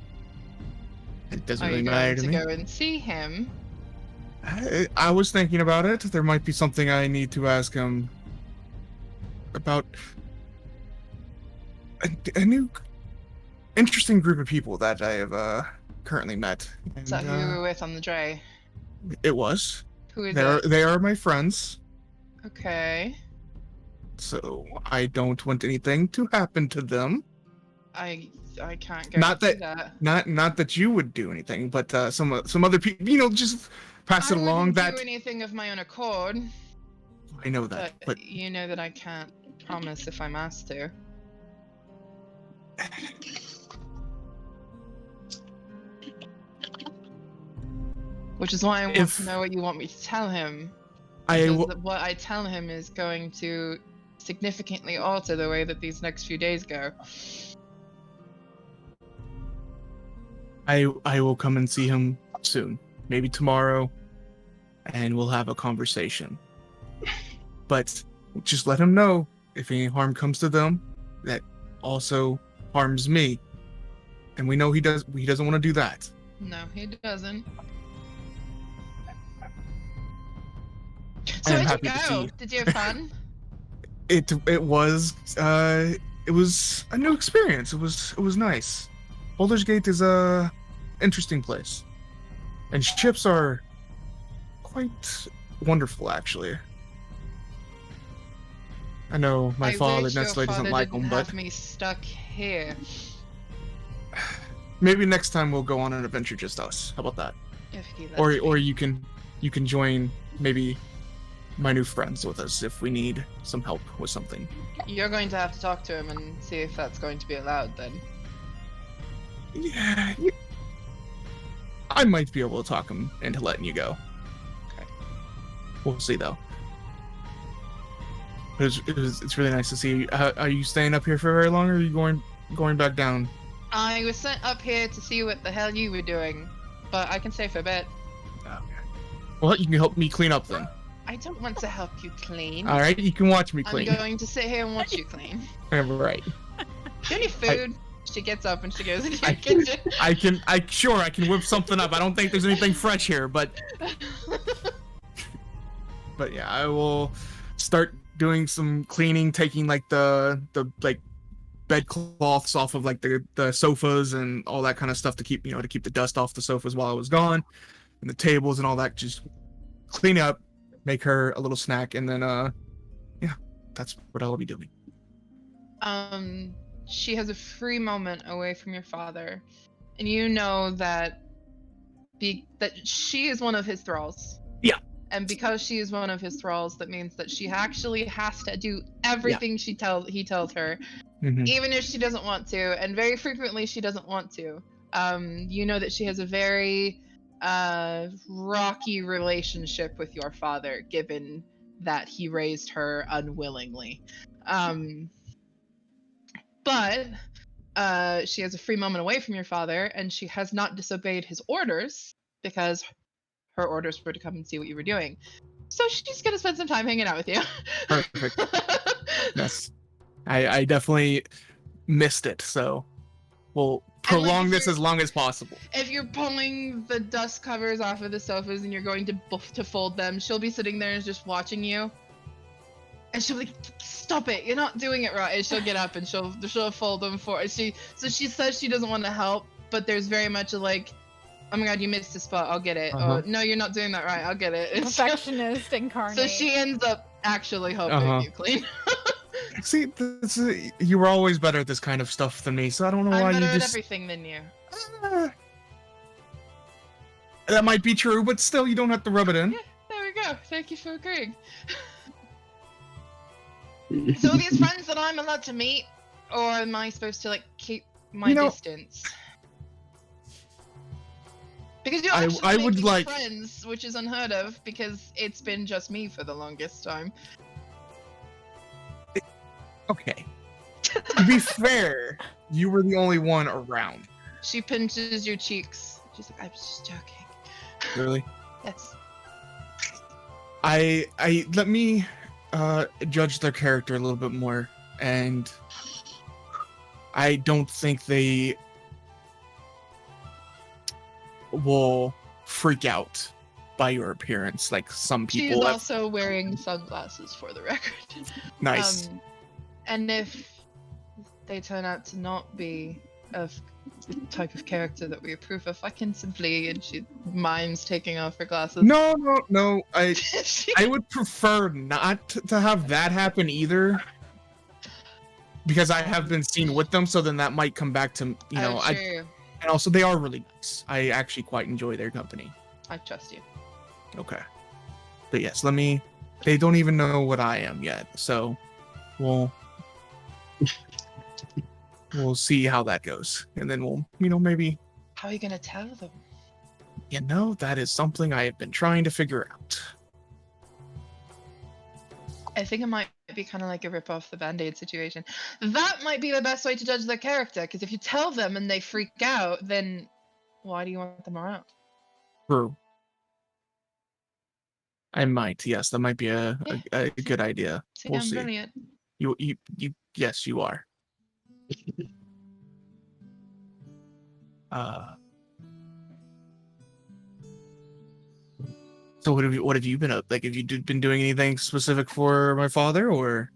It doesn't really matter to me. Are you going to go and see him? I was thinking about it. There might be something I need to ask him about a new interesting group of people that I have currently met. And, is that who you were with on the dray? It was. Who is it? They are my friends. Okay. So I don't want anything to happen to them. I can't guarantee that. Not that you would do anything, but some other people, just pass it along. I wouldn't do anything of my own accord. I know that, but you know that I can't promise if I'm asked to. Which is why I want to know what you want me to tell him. What I tell him is going to significantly alter the way that these next few days go. I will come and see him soon, maybe tomorrow, and we'll have a conversation. But just let him know if any harm comes to them, that also harms me. And we know he doesn't want to do that. No, he doesn't. I So am where'd you happy to go? see you. Did you have fun? It was a new experience. It was nice. Baldur's Gate is a interesting place, and ships are quite wonderful, actually. I know my father necessarily doesn't like them, but have me stuck here. maybe next time we'll go on an adventure, just us. How about that? If he lets Or me. you can join maybe my new friends with us if we need some help with something. You're going to have to talk to him and see if that's going to be allowed then. Yeah, I might be able to talk him into letting you go. Okay. We'll see though. It's really nice to see you. Are you staying up here for very long, or are you going back down? I was sent up here to see what the hell you were doing, but I can stay for a bit. Okay. Well, you can help me clean up then. I don't want to help you clean. All right, you can watch me clean. I'm going to sit here and watch you clean. Right. Do you need food? She gets up and she goes into the kitchen. I can whip something up. I don't think there's anything fresh here, but yeah, I will start doing some cleaning, taking like the like bedcloths off of like the sofas and all that kind of stuff to keep the dust off the sofas while I was gone, and the tables and all that. Just clean up, make her a little snack, and then yeah, that's what I'll be doing. She has a free moment away from your father, and you know that that she is one of his thralls. Yeah. And because she is one of his thralls, that means that she actually has to do everything he tells her, even if she doesn't want to. And very frequently, she doesn't want to. You know that she has a very rocky relationship with your father, given that he raised her unwillingly. But she has a free moment away from your father, and she has not disobeyed his orders because her orders were to come and see what you were doing. So she's gonna spend some time hanging out with you. Perfect. Yes. I definitely missed it, so we'll prolong this as long as possible. If you're pulling the dust covers off of the sofas and you're going to fold them, she'll be sitting there and just watching you. And she'll be like, stop it, you're not doing it right. And she'll get up and she'll fold them for her. She says she doesn't want to help, but there's very much a like, oh my god, you missed a spot, I'll get it. Or no, you're not doing that right, I'll get it. Perfectionist incarnate. So she ends up actually helping you clean. See, you were always better at this kind of stuff than me, so I don't know why you just... I'm better at everything than you. That might be true, but still, you don't have to rub it in. Yeah, there we go. Thank you for agreeing. So are these friends that I'm allowed to meet, or am I supposed to, like, keep my distance? Because you're actually I would making like friends, which is unheard of, because it's been just me for the longest time. Okay. To be fair, you were the only one around. She pinches your cheeks. She's like, I'm just joking. Really? Yes. Let me judge their character a little bit more, and I don't think they will freak out by your appearance like some people. She's also wearing sunglasses, for the record. Nice. And if they turn out to not be of the type of character that we approve of, I can simply, and she mimes taking off her glasses. No. I would prefer not to have that happen either, because I have been seen with them. So then that might come back to and also they are really nice. I actually quite enjoy their company. I trust you. Okay, but yes, they don't even know what I am yet, so we'll see how that goes, and then we'll maybe. How are you gonna tell them? That is something I have been trying to figure out. I think it might be kind of like a rip off the Band-Aid situation. That might be the best way to judge their character, because if you tell them and they freak out, then why do you want them around? True. I might, yes, that might be a good idea. We'll see. Brilliant. You, yes, you are. So what have you been up? Like, have you been doing anything specific for my father, or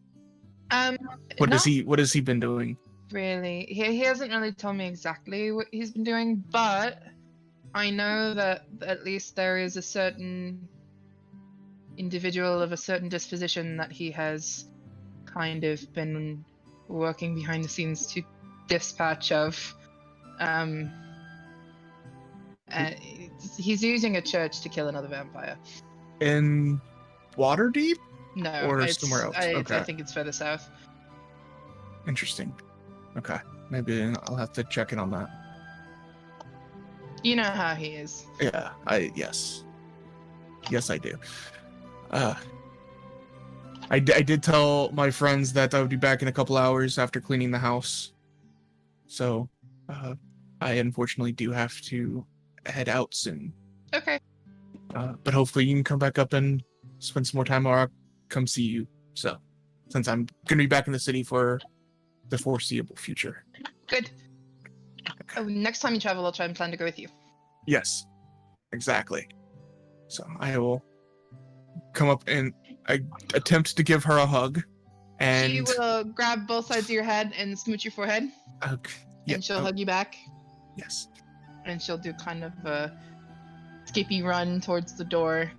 what has he been doing? Really, he hasn't really told me exactly what he's been doing, but I know that at least there is a certain individual of a certain disposition that he has kind of been working behind the scenes to dispatch of. He's using a church to kill another vampire. In Waterdeep? No, or it's somewhere else. Okay. I think it's further south. Interesting. Okay, maybe I'll have to check in on that. You know how he is. Yeah, yes, I do. I did tell my friends that I would be back in a couple hours after cleaning the house. So, I unfortunately do have to head out soon. Okay. But hopefully you can come back up and spend some more time, or I'll come see you. So, since I'm going to be back in the city for the foreseeable future. Good. Oh, next time you travel, I'll try and plan to go with you. Yes, exactly. So I will come up and I attempt to give her a hug, and she will grab both sides of your head and smooch your forehead. Okay. Yeah. And she'll hug you back. Yes. And she'll do kind of a skippy run towards the door.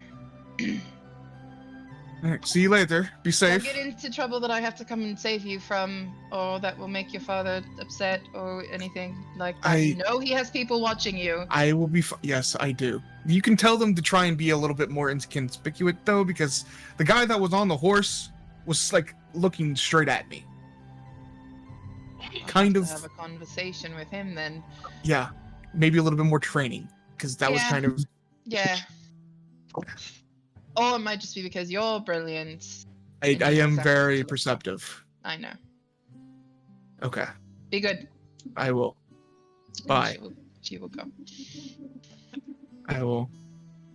All right, see you later. Be safe. Don't get into trouble that I have to come and save you from, or that will make your father upset, or anything like that. You know he has people watching you. I will be. Yes, I do. You can tell them to try and be a little bit more inconspicuous, though, because the guy that was on the horse was, like, looking straight at me. Kind of. Have a conversation with him, then. Yeah. Maybe a little bit more training, because that was kind of... Yeah. Or it might just be because you're brilliant. I am very perceptive. I know. Okay. Be good. I will. Bye. She will go. I will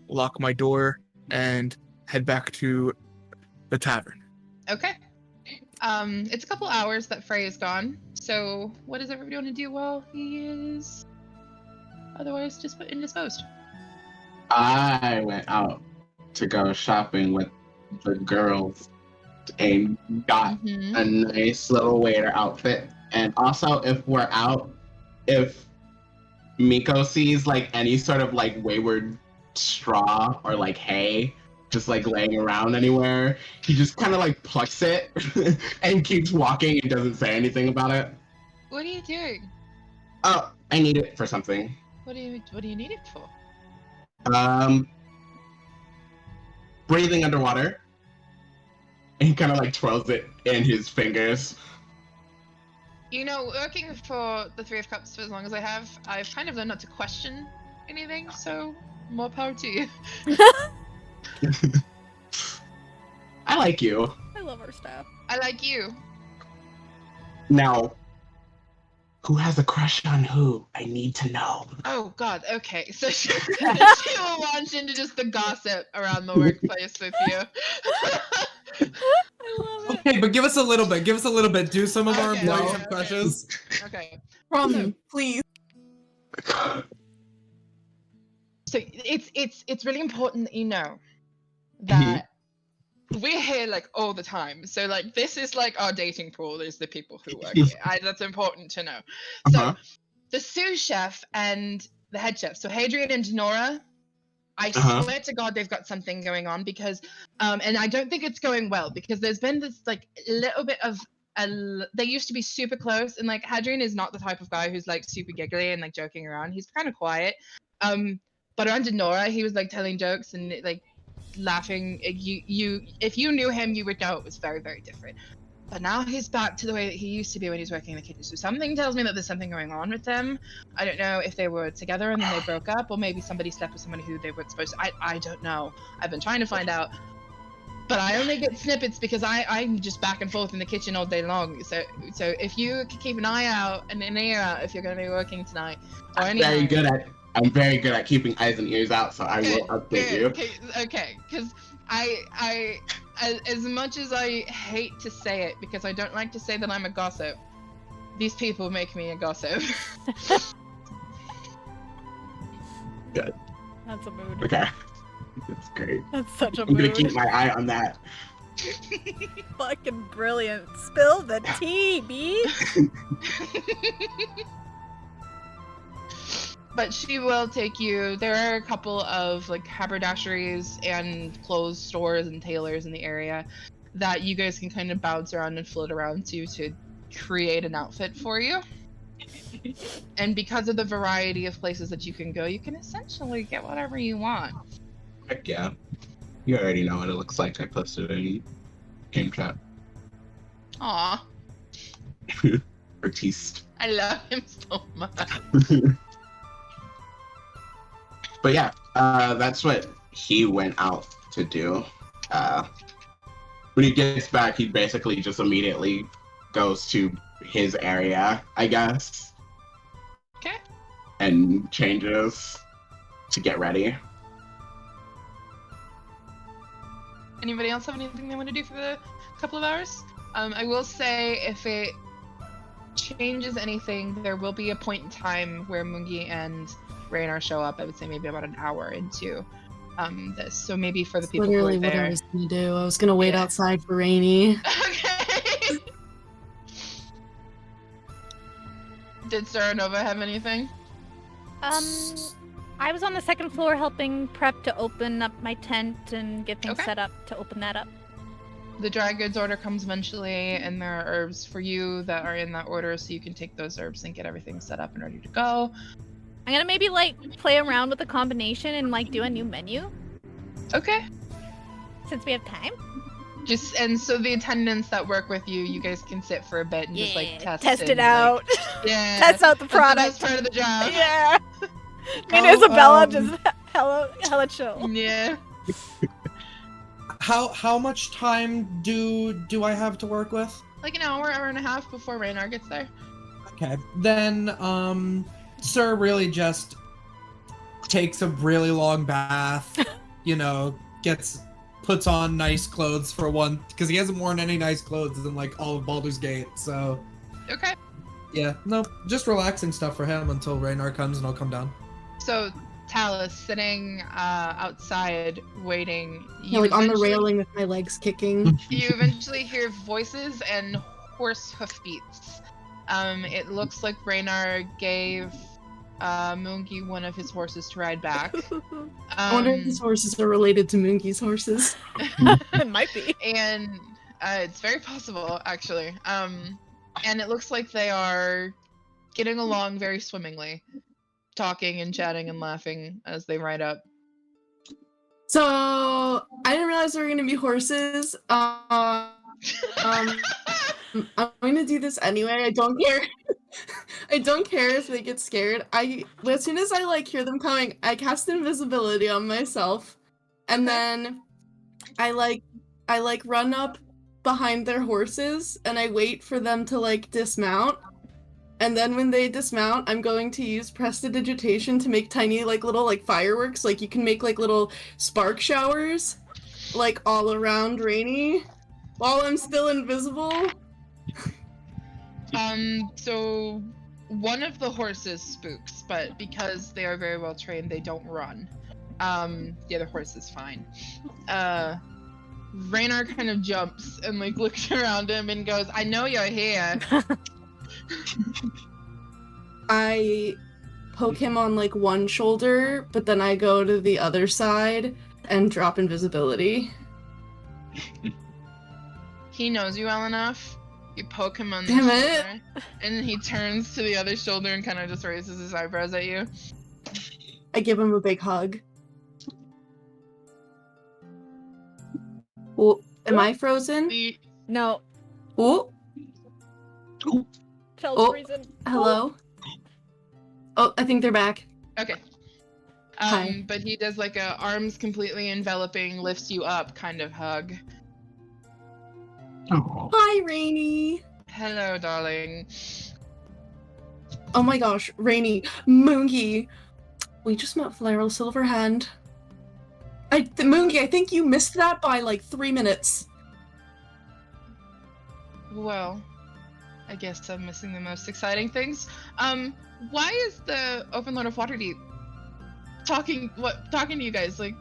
lock my door and head back to the tavern. Okay. It's a couple hours that Frey is gone. So what does everybody want to do while he is otherwise just indisposed? I went out to go shopping with the girls and got a nice little waiter outfit. And also, if we're out, if Mico sees like any sort of like wayward straw or like hay just like laying around anywhere, he just kind of like plucks it and keeps walking and doesn't say anything about it. What are you doing? Oh, I need it for something. What do you need it for? Breathing underwater. And he kind of like twirls it in his fingers. You know, working for the Three of Cups for as long as I have, I've kind of learned not to question anything, so more power to you. I like you. I love our staff. I like you. Now, who has a crush on who? I need to know. Oh god, okay. So she will launch into just the gossip around the workplace with you. I love it. Okay, but give us a little bit. Give us a little bit. Do some of our Okay, employees okay, have crushes? Okay. Please. So it's really important that you know that we're here like all the time. So like this is like our dating pool is the people who work here. That's important to know. So the sous chef and the head chef. So Hadrian and Denora, I swear to God they've got something going on because and I don't think it's going well because there's been this like little bit of they used to be super close and like Hadrian is not the type of guy who's like super giggly and like joking around. He's kind of quiet. But around Denora, he was like telling jokes and like laughing. If you knew him, you would know it was very, very different. But now he's back to the way that he used to be when he was working in the kitchen. So something tells me that there's something going on with them. I don't know if they were together and then they broke up, or maybe somebody slept with somebody who they weren't supposed to. I don't know. I've been trying to find out. But I only get snippets because I'm just back and forth in the kitchen all day long. So if you could keep an eye out and an ear out if you're going to be working tonight. Or I'm very good at keeping eyes and ears out, so I will update you. Okay, because I as much as I hate to say it, because I don't like to say that I'm a gossip, these people make me a gossip. Good. That's a mood. Okay. That's great. That's such a I'm gonna mood. keep my eye on that. Fucking brilliant. Spill the tea, B. But she will take you. There are a couple of like haberdasheries and clothes stores and tailors in the area that you guys can kind of bounce around and float around to create an outfit for you. And because of the variety of places that you can go, you can essentially get whatever you want. Heck yeah. You already know what it looks like. I posted it in game chat. Aw, Artiste. I love him so much. But yeah, that's what he went out to do. When he gets back, he basically just immediately goes to his area, I guess. Okay. And changes to get ready. Anybody else have anything they want to do for the couple of hours? I will say if it changes anything, there will be a point in time where Mungi and Raynar show up. I would say maybe about an hour into this. So maybe for the people Literally who are what there. I was gonna do. I was gonna wait outside for Rainy. Okay. Did Saranova have anything? I was on the second floor helping prep to open up my tent and get things set up to open that up. The dry goods order comes eventually, and there are herbs for you that are in that order, so you can take those herbs and get everything set up and ready to go. I'm gonna maybe like play around with the combination and like do a new menu Okay. since we have time. And so the attendants that work with you, you guys can sit for a bit and just like test it and, out. Like, yeah. Test out the That's product. the best part of the job. Yeah. Me and How, Isabella just hella chill. Yeah. How much time do I have to work with? Like an hour and a half before Raynar gets there. Okay, then Sir really just takes a really long bath, puts on nice clothes for one, because he hasn't worn any nice clothes in like all of Baldur's Gate, so Okay. yeah, no, just relaxing stuff for him until Raynar comes and I'll come down. So Tallice sitting outside waiting. Yeah, like on the railing with my legs kicking. You eventually hear voices and horse hoofbeats. It looks like Raynar gave Moongi one of his horses to ride back. I wonder if his horses are related to Moongi's horses. It might be. And it's very possible, actually. And it looks like they are getting along very swimmingly, talking and chatting and laughing as they ride up. So I didn't realize there were gonna be horses. I'm gonna do this anyway. I don't care. I don't care if they get scared. As soon as I like hear them coming, I cast invisibility on myself, and then I run up behind their horses and I wait for them to like dismount. And then when they dismount, I'm going to use prestidigitation to make tiny like little like fireworks. Like you can make like little spark showers like all around Rainy while I'm still invisible. So one of the horses spooks, but because they are very well trained, they don't run. The other horse is fine. Raynar kind of jumps and like looks around him and goes, "I know you're here." I poke him on like one shoulder, but then I go to the other side and drop invisibility. He knows you well enough. You poke him on the Damn shoulder, and he turns to the other shoulder and kind of just raises his eyebrows at you. I give him a big hug. Oh, am I frozen? No. Oh, Chel's Oh. freezing. hello. Oh, I think they're back. Okay. Hi. But he does like a arms completely enveloping, lifts you up kind of hug. Oh. Hi, Rainy. Hello, darling. Oh my gosh, Rainy, Moongi. We just met Flareal Silverhand. Moongi, I think you missed that by like 3 minutes. Well, I guess I'm missing the most exciting things. Why is the Open Lord of Waterdeep talking to you guys? Like,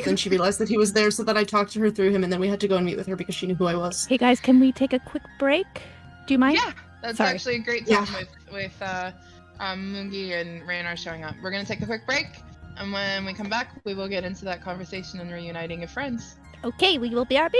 Then she realized that he was there, so that I talked to her through him, and then we had to go and meet with her because she knew who I was. Hey guys, can we take a quick break? Do you mind? yeah, that's Sorry. actually a great time with Moongi and Raynar showing up. We're gonna take a quick break, and when we come back, we will get into that conversation and reuniting of friends. Okay, we will be RB.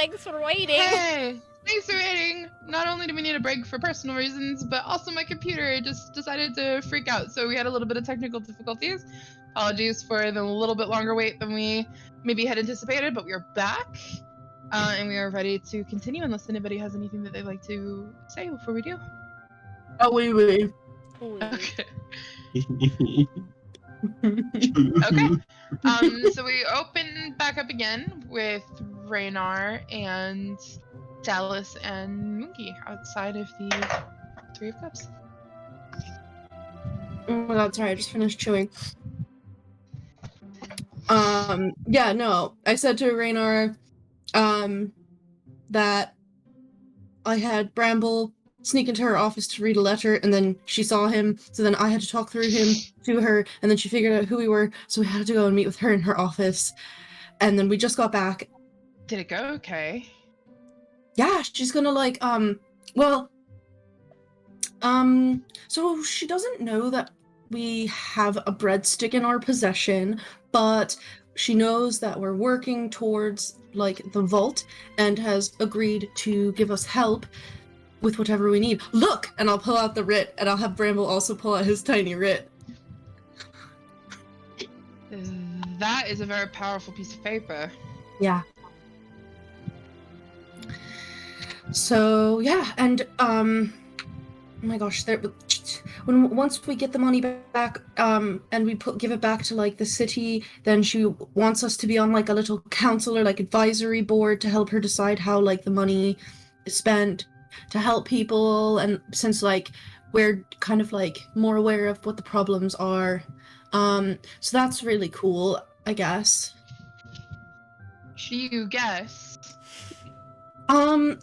Thanks for waiting. Hey, thanks for waiting. Not only do we need a break for personal reasons, but also my computer just decided to freak out, so we had a little bit of technical difficulties. Apologies for the little bit longer wait than we maybe had anticipated, but we are back, and we are ready to continue unless anybody has anything that they'd like to say before we do. Oh, wait. Okay. Okay. So we open back up again with Raynar and Tallice and Moonky outside of the Three of Cups. Oh my god, sorry, I just finished chewing. Yeah, no. I said to Raynar, that I had Bramble sneak into her office to read a letter, and then she saw him, so then I had to talk through him to her, and then she figured out who we were, so we had to go and meet with her in her office. And then we just got back. Did it go okay? Yeah, she's gonna so she doesn't know that we have a breadstick in our possession, but she knows that we're working towards, the vault, and has agreed to give us help with whatever we need. Look! And I'll pull out the writ, and I'll have Bramble also pull out his tiny writ. That is a very powerful piece of paper. Yeah. So, yeah, and, oh my gosh, once we get the money back, and we give it back to, the city, then she wants us to be on, a little council or, advisory board to help her decide how, the money is spent to help people, and since, we're kind of, more aware of what the problems are. So that's really cool, I guess. You guess?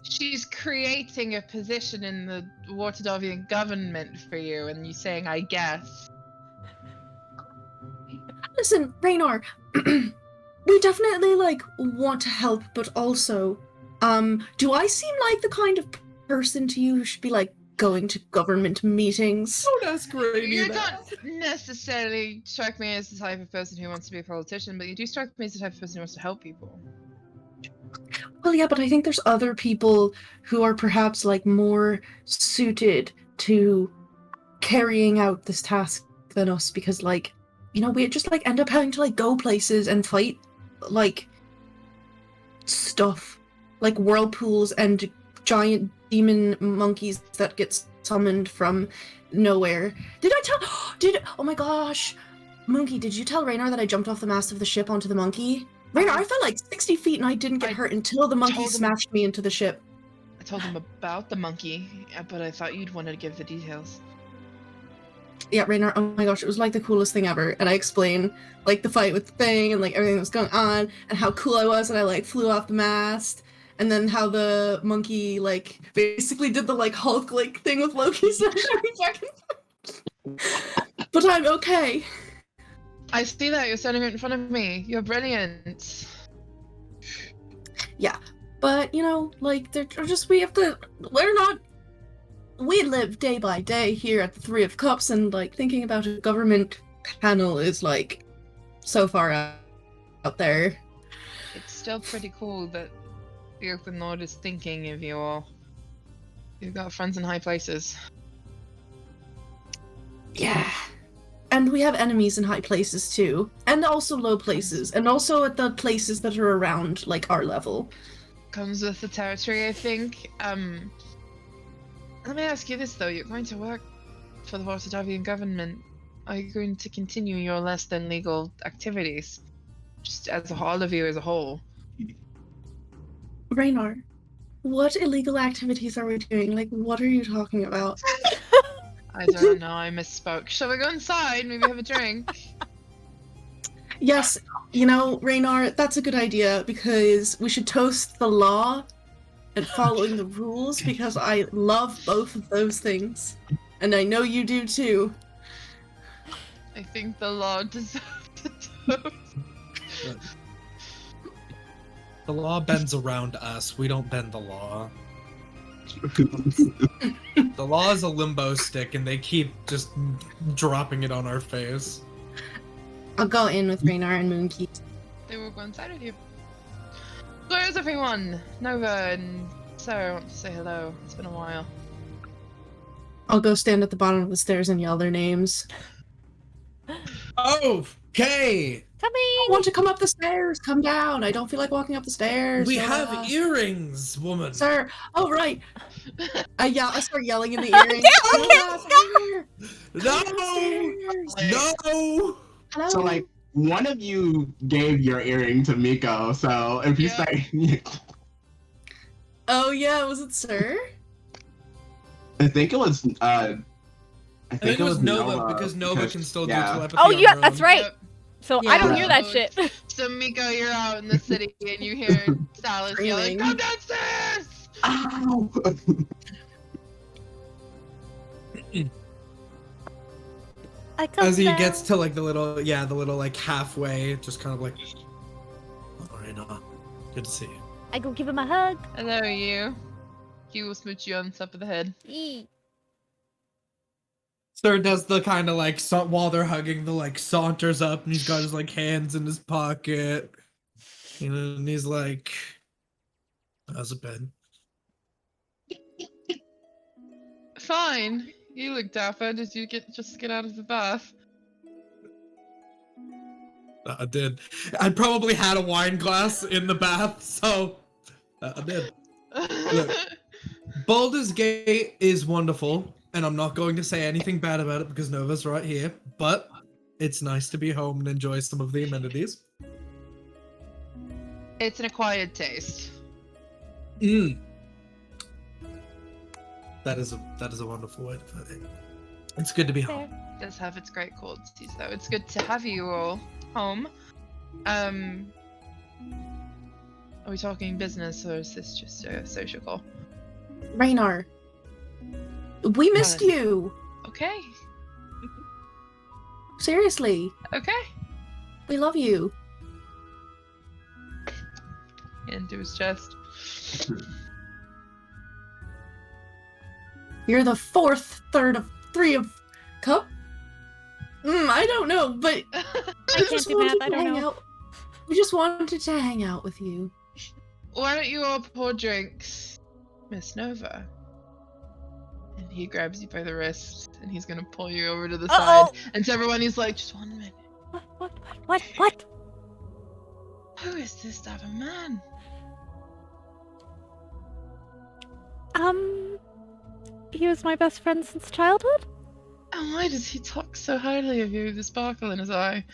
She's creating a position in the Waterdeep government for you, and you saying, I guess. Listen, Raynar, we definitely, want to help, but also, do I seem like the kind of person to you who should be, going to government meetings? Don't ask Rainy You that. don't necessarily strike me as the type of person who wants to be a politician, but you do strike me as the type of person who wants to help people. Well, yeah, but I think there's other people who are perhaps, more suited to carrying out this task than us, because, we just, end up having to, go places and fight, stuff. Whirlpools and giant demon monkeys that get summoned from nowhere. Oh my gosh! Monkey, did you tell Raynar that I jumped off the mast of the ship onto the monkey? Raynar, I fell 60 feet and I didn't get hurt until the monkey smashed me into the ship. I told him about the monkey, but I thought you'd want to give the details. Yeah, Raynar, oh my gosh, it was the coolest thing ever. And I explained, the fight with the thing and, everything that was going on, and how cool I was, and I, flew off the mast. And then how the monkey, basically did the, Hulk, thing with Loki. But I'm okay. I see that. You're standing right in front of me. You're brilliant. Yeah. But, they're just, we live day by day here at the Three of Cups, and, thinking about a government panel is, so far out there. It's still pretty cool that the Open Lord is thinking of you all. You've got friends in high places. Yeah. And we have enemies in high places too. And also low places. And also at the places that are around, our level. Comes with the territory, I think. Let me ask you this though. You're going to work for the Waterdeep government. Are you going to continue your less than legal activities? Just as all of you as a whole. Raynar, what illegal activities are we doing? What are you talking about? I don't know, I misspoke. Shall we go inside? Maybe have a drink? Yes, Raynar, that's a good idea, because we should toast the law and following the rules, because I love both of those things. And I know you do too. I think the law deserves a toast. The law bends around us. We don't bend the law. The law is a limbo stick, and they keep just dropping it on our face. I'll go in with Raynar and Moonkeep. They will go inside with you. Where's everyone? Nova and Sarah want to say hello. It's been a while. I'll go stand at the bottom of the stairs and yell their names. Okay. I want to come up the stairs. Come down. I don't feel like walking up the stairs. We have earrings, woman. Sir. Oh, right. I start yelling in the earrings. No! No! Hello? So, like, one of you gave your earring to Mico, so if you say... Oh, yeah, was it Sir? I think it was, I think it was Nova, because Nova can still do telepathy. Oh, on yeah, her that's own. right. Yep. So Yeah. I don't hear that shit. So Mico, you're out in the city and you hear Tallice yelling, "Come downstairs!" Ow! As he gets to like the little like halfway, just kind of like, alright, good to see you. I go give him a hug. Hello, you. He will smooch you on the top of the head. Sir does the kind of like, while they're hugging, the like saunters up and he's got his like hands in his pocket. You know, and he's like, how's it been? Fine. You look dapper. Did you just get out of the bath? I did. I probably had a wine glass in the bath, so I did. Look, Baldur's Gate is wonderful, and I'm not going to say anything bad about it because Nova's right here, but it's nice to be home and enjoy some of the amenities. It's an acquired taste. That is a wonderful way to put it. It's good to be home. It does have its great qualities, though. It's good to have you all home. Are we talking business or is this just a social call? Raynar. We missed you. Okay. Seriously. Okay. We love you. Into his chest. You're the third of three of cup? I don't know, but I can't do math, I don't know. We just wanted to hang out with you. Why don't you all pour drinks, Miss Nova? And he grabs you by the wrist, and he's gonna pull you over to the side. And to everyone, he's like, "Just 1 minute. What? Who is this type of man?" He was my best friend since childhood. And why does he talk so highly of you with the sparkle in his eye?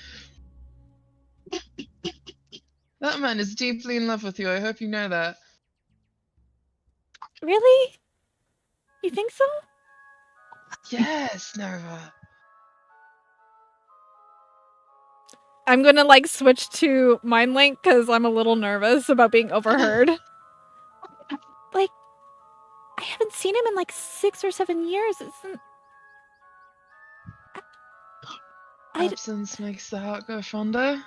That man is deeply in love with you. I hope you know that. Really? You think so? Yes, Nova. I'm gonna like switch to Mind Link because I'm a little nervous about being overheard. Like, I haven't seen him in like 6 or 7 years. Absence makes the heart go fonder.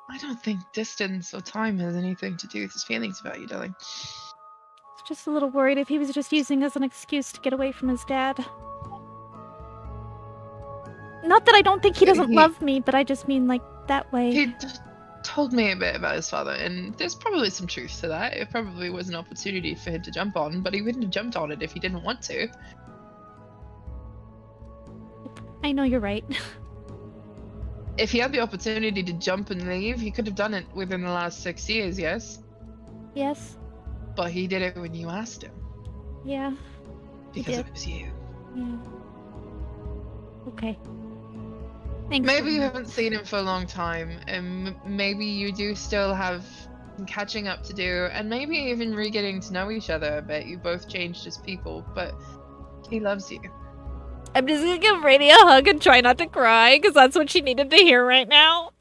I don't think distance or time has anything to do with his feelings about you, darling. Just a little worried if he was just using as an excuse to get away from his dad. Not that I don't think he doesn't love me, but I just mean like that way. He told me a bit about his father, and there's probably some truth to that. It probably was an opportunity for him to jump on, but he wouldn't have jumped on it if he didn't want to. I know you're right. If he had the opportunity to jump and leave, he could have done it within the last 6 years, yes? Yes. But he did it when you asked him. Yeah. Because it was you. Yeah. Okay. Thanks. Maybe you haven't seen him for a long time, and maybe you do still have some catching up to do, and maybe even re-getting to know each other a bit. You both changed as people, but he loves you. I'm just gonna give Brady a hug and try not to cry, because that's what she needed to hear right now.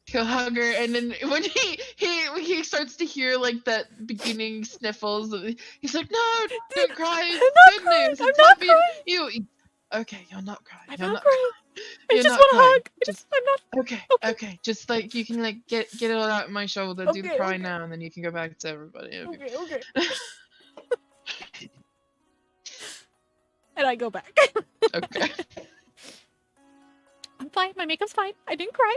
He'll hug her, and then when he starts to hear like that beginning sniffles, he's like, "No, don't cry. It's good news. It's happy. You." Okay, you're not crying. I'm You're not crying. I You're just not want a crying. hug. I'm not. Okay. Just like you can like get it all out of my shoulder. Do the cry now, and then you can go back to everybody. Okay. And I go back. Okay. I'm fine. My makeup's fine. I didn't cry.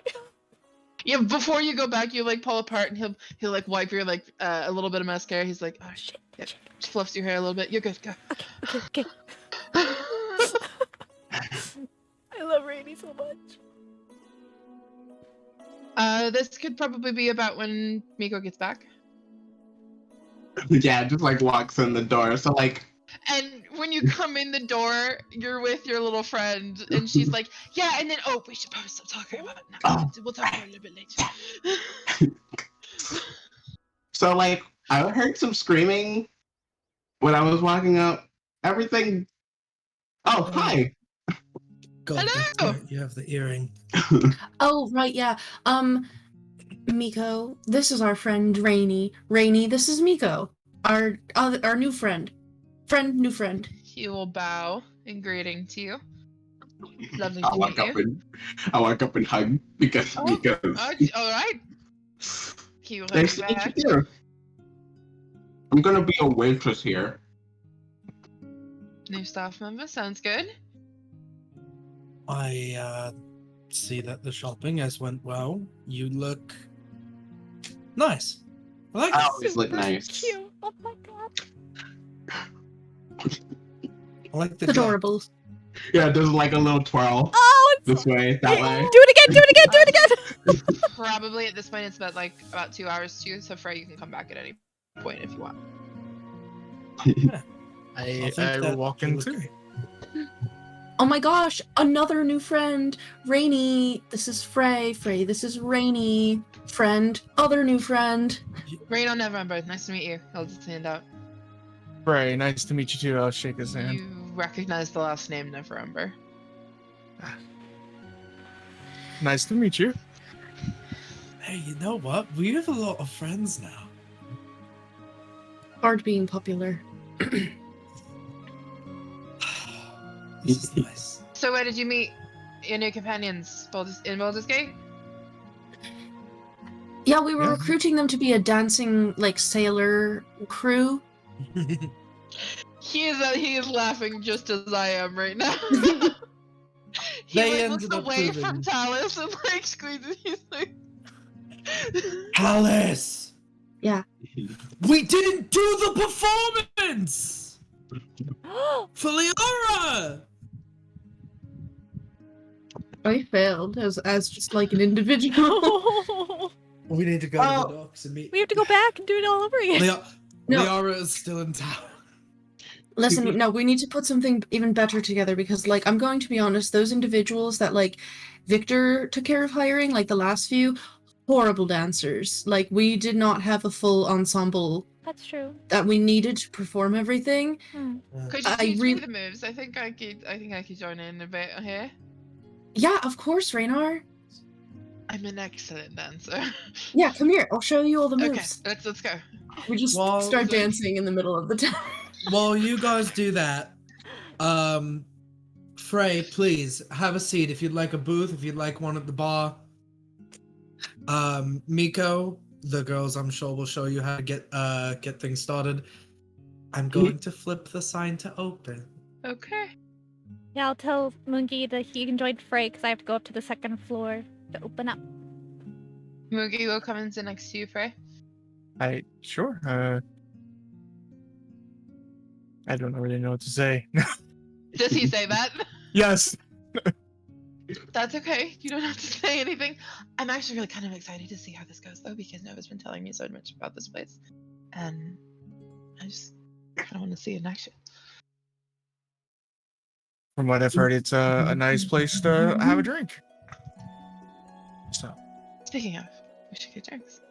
Yeah, before you go back, you like pull apart, and he'll like wipe your like a little bit of mascara. He's like, oh shit, yeah, just fluffs your hair a little bit. You're good. Go. Okay. I love Rainy so much. This could probably be about when Mico gets back. Yeah, just like walks in the door. So like, And when you come in the door, you're with your little friend, and she's like, yeah, and then, oh, we should probably stop talking about it now. Oh, We'll talk about it a little bit later. so like, I heard some screaming when I was walking up. Everything. Oh, hi. God, that's Hello! right, you have the earring. Oh, right, yeah. Mico, this is our friend Rainy. Rainy, this is Mico, our new friend. New friend. He will bow in greeting to you. Lovely I to walk meet up you. and I walk up and hug because Oh, all right. He will hug nice you to meet back. you too. I'm gonna be a waitress here. New staff member, sounds good. I see that the shopping has went well. You look nice. I like I it. always look nice. Cute. Oh my god. I like the It's adorable. Yeah, there's like a little twirl Oh, it's this way, that way. Do it again. Probably at this point it's about 2 hours too, so Frey, you can come back at any point if you want. I think I will that walk you in look too. great. Oh my gosh, another new friend. Rainy, this is Frey. Frey, this is Rainy. Friend, other new friend. Rain on November, nice to meet you. I'll just hand out. Frey, nice to meet you too. I'll shake his hand. You recognize the last name November. Nice to meet you. Hey, you know what? We have a lot of friends now. Hard being popular. This is nice. So where did you meet your new companions? In Baldur's Gate? Yeah, we were Yeah. recruiting them to be a dancing, like, sailor crew. He is laughing just as I am right now. He They like, looks ended up away proving- from Tallice and like squeezes. He's like, Tallice! Yeah. We didn't do the performance! For Liara! I failed as just like an individual. We need to go to the docks and meet. We have to go back and do it all over again. No. Liara is still in town. Listen, no, we need to put something even better together because, like, I'm going to be honest, those individuals that, like, Victor took care of hiring, like, the last few, horrible dancers. Like, we did not have a full ensemble That's true. that we needed to perform everything. could you I teach me really- the moves? I think I could join in a bit here. Yeah, of course, Raynar. I'm an excellent dancer. Yeah, come here. I'll show you all the Okay, moves. let's go. We just Well, start the- dancing in the middle of the time. While you guys do that, Frey, please have a seat if you'd like a booth, if you'd like one at the bar. Mico, the girls I'm sure will show you how to get things started. I'm going to flip the sign to open. Okay. Yeah, I'll tell Moongi that he can join Frey because I have to go up to the second floor to open up. Moogie will come and sit next to you, Frey. Sure. I don't really know what to say. Does he say that? Yes. That's okay. You don't have to say anything. I'm actually really kind of excited to see how this goes, though, because Nova's been telling me so much about this place. And I just kind of want to see it in action. From what I've heard, it's a nice place to have a drink. So Speaking of, we should get drinks.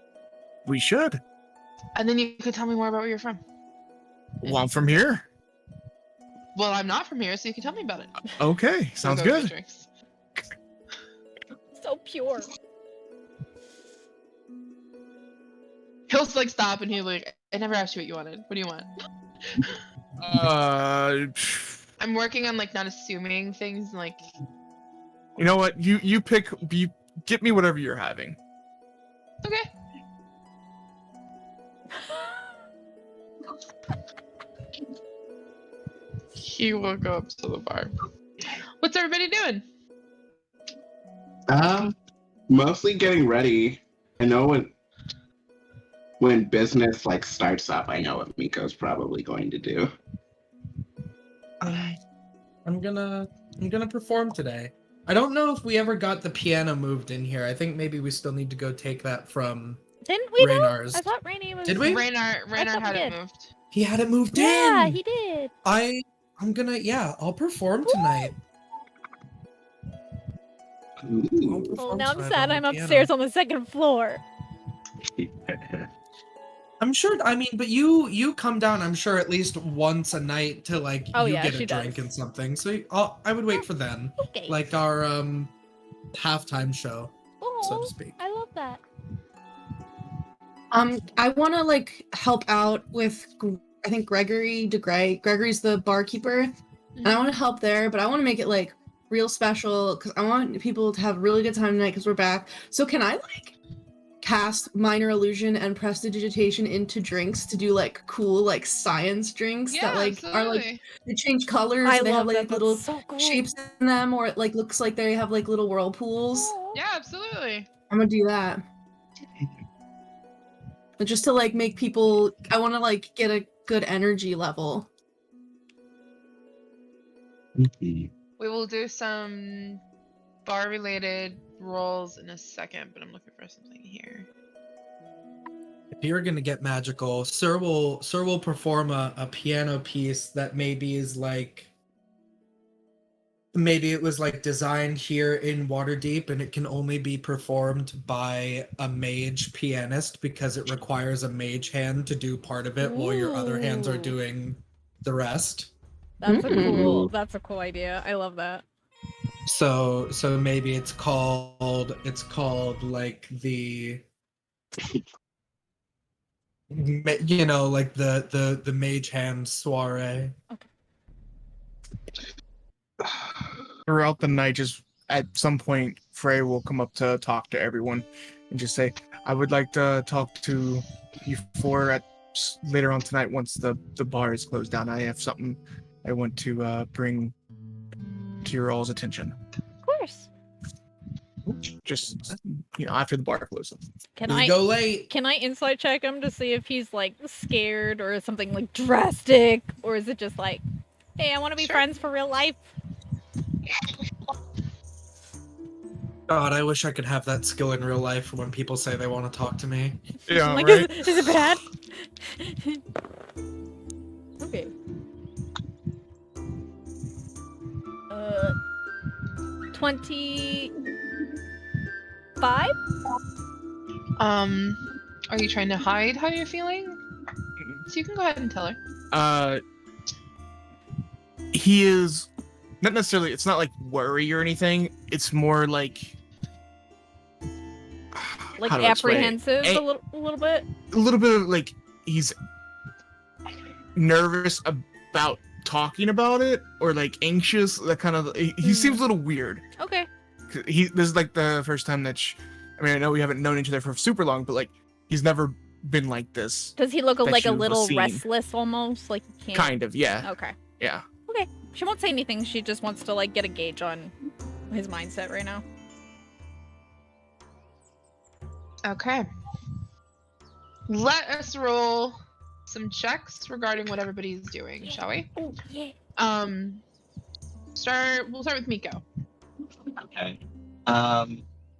we should. And then you could tell me more about where you're from. Well, I'm from here. Well, I'm not from here, so you can tell me about it. Okay, We'll sounds go get good. drinks. So pure. He'll like stop and he'll like, I never asked you what you wanted. What do you want? I'm working on like not assuming things like. You know what? You pick. You get me whatever you're having. Okay. He will go up to the bar. What's everybody doing? Mostly getting ready. I know when business like starts up, I know what Miko's probably going to do. I'm gonna perform today. I don't know if we ever got the piano moved in here. I think maybe we still need to go take that from Didn't we? Raynar's. I thought Rainy was. Did we? Raynar thought had we it did. moved. He had it moved Yeah, in. he did. I'm gonna I'll perform tonight. I'll Ooh. perform Well, now I'm tonight sad on I'm the piano. upstairs on the second floor. I'm sure. I mean, but you come down. I'm sure at least once a night to like Oh, you yeah, get she a drink does. and something. So I would wait for then, Okay. like our halftime show, so Oh, to speak. I love that. I want to like help out with. I think Gregory DeGray. Gregory's the barkeeper, and I want to help there, but I want to make it like real special because I want people to have a really good time tonight because we're back. So can I like cast minor illusion and prestidigitation into drinks to do like cool like science drinks Yeah, that like are like absolutely. they change colors. I They love have like that. little That's so cool. shapes in them, or it like looks like they have like little whirlpools. Aw. Yeah, absolutely. I'm gonna do that. But just to like make people, I want to like get a good energy level. We will do some bar-related rolls in a second, but I'm looking for something here. If you're gonna get magical, Sir will perform a piano piece that maybe is like. Maybe it was like designed here in Waterdeep and it can only be performed by a mage pianist because it requires a mage hand to do part of it while your other hands are Ooh. doing the rest. That's a cool. Ooh. That's a cool idea. I love that. So maybe it's called like the like the mage hand soiree. Throughout the night, just at some point, Frey will come up to talk to everyone and just say, I would like to talk to you four later on tonight once the bar is closed down. I have something I want to bring to your all's attention. Of course. Just, after the bar closes. Can We I go late. can I insight check him to see if he's like scared or something like drastic, or is it just like, hey, I want to be Sure. friends for real life? God, I wish I could have that skill in real life for when people say they want to talk to me. Yeah, Like, right? is it bad? Okay. 25? Are you trying to hide how you're feeling? So you can go ahead and tell her. He is not necessarily, it's not like worry or anything. It's more like Like how do I explain it? apprehensive a little bit? A little bit of like he's nervous about talking about it or like anxious. That kind of he seems a little weird. Okay. This is like the first time that I know we haven't known each other for super long, but like he's never been like this. Does he look that like a you've little seen. restless almost? Like he can't. Kind of, yeah. Okay. Yeah. Okay. She won't say anything. She just wants to like get a gauge on his mindset right now. Okay. Let us roll some checks regarding what everybody's doing, shall we? Oh yeah. We'll start with Mico. Okay.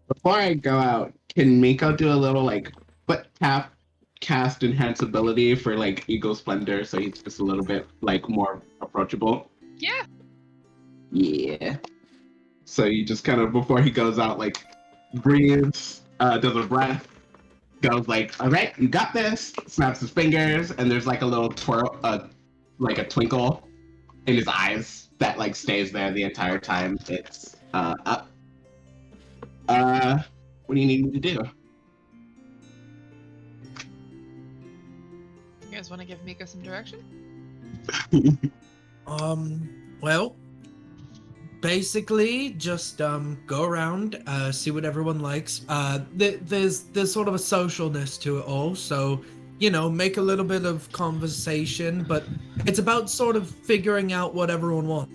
Before I go out, can Miko do a little like foot tap cast enhance ability for like Eagle Splendor so he's just a little bit like more approachable? Yeah. Yeah. So you just kind of before he goes out like breathes, does a breath, goes like, all right, you got this, snaps his fingers, and there's like a little twirl, like a twinkle in his eyes that like stays there the entire time it's up. What do you need me to do? You guys want to give Mico some direction? Well, basically just go around, see what everyone likes. There's sort of a socialness to it all, so make a little bit of conversation, but it's about sort of figuring out what everyone wants.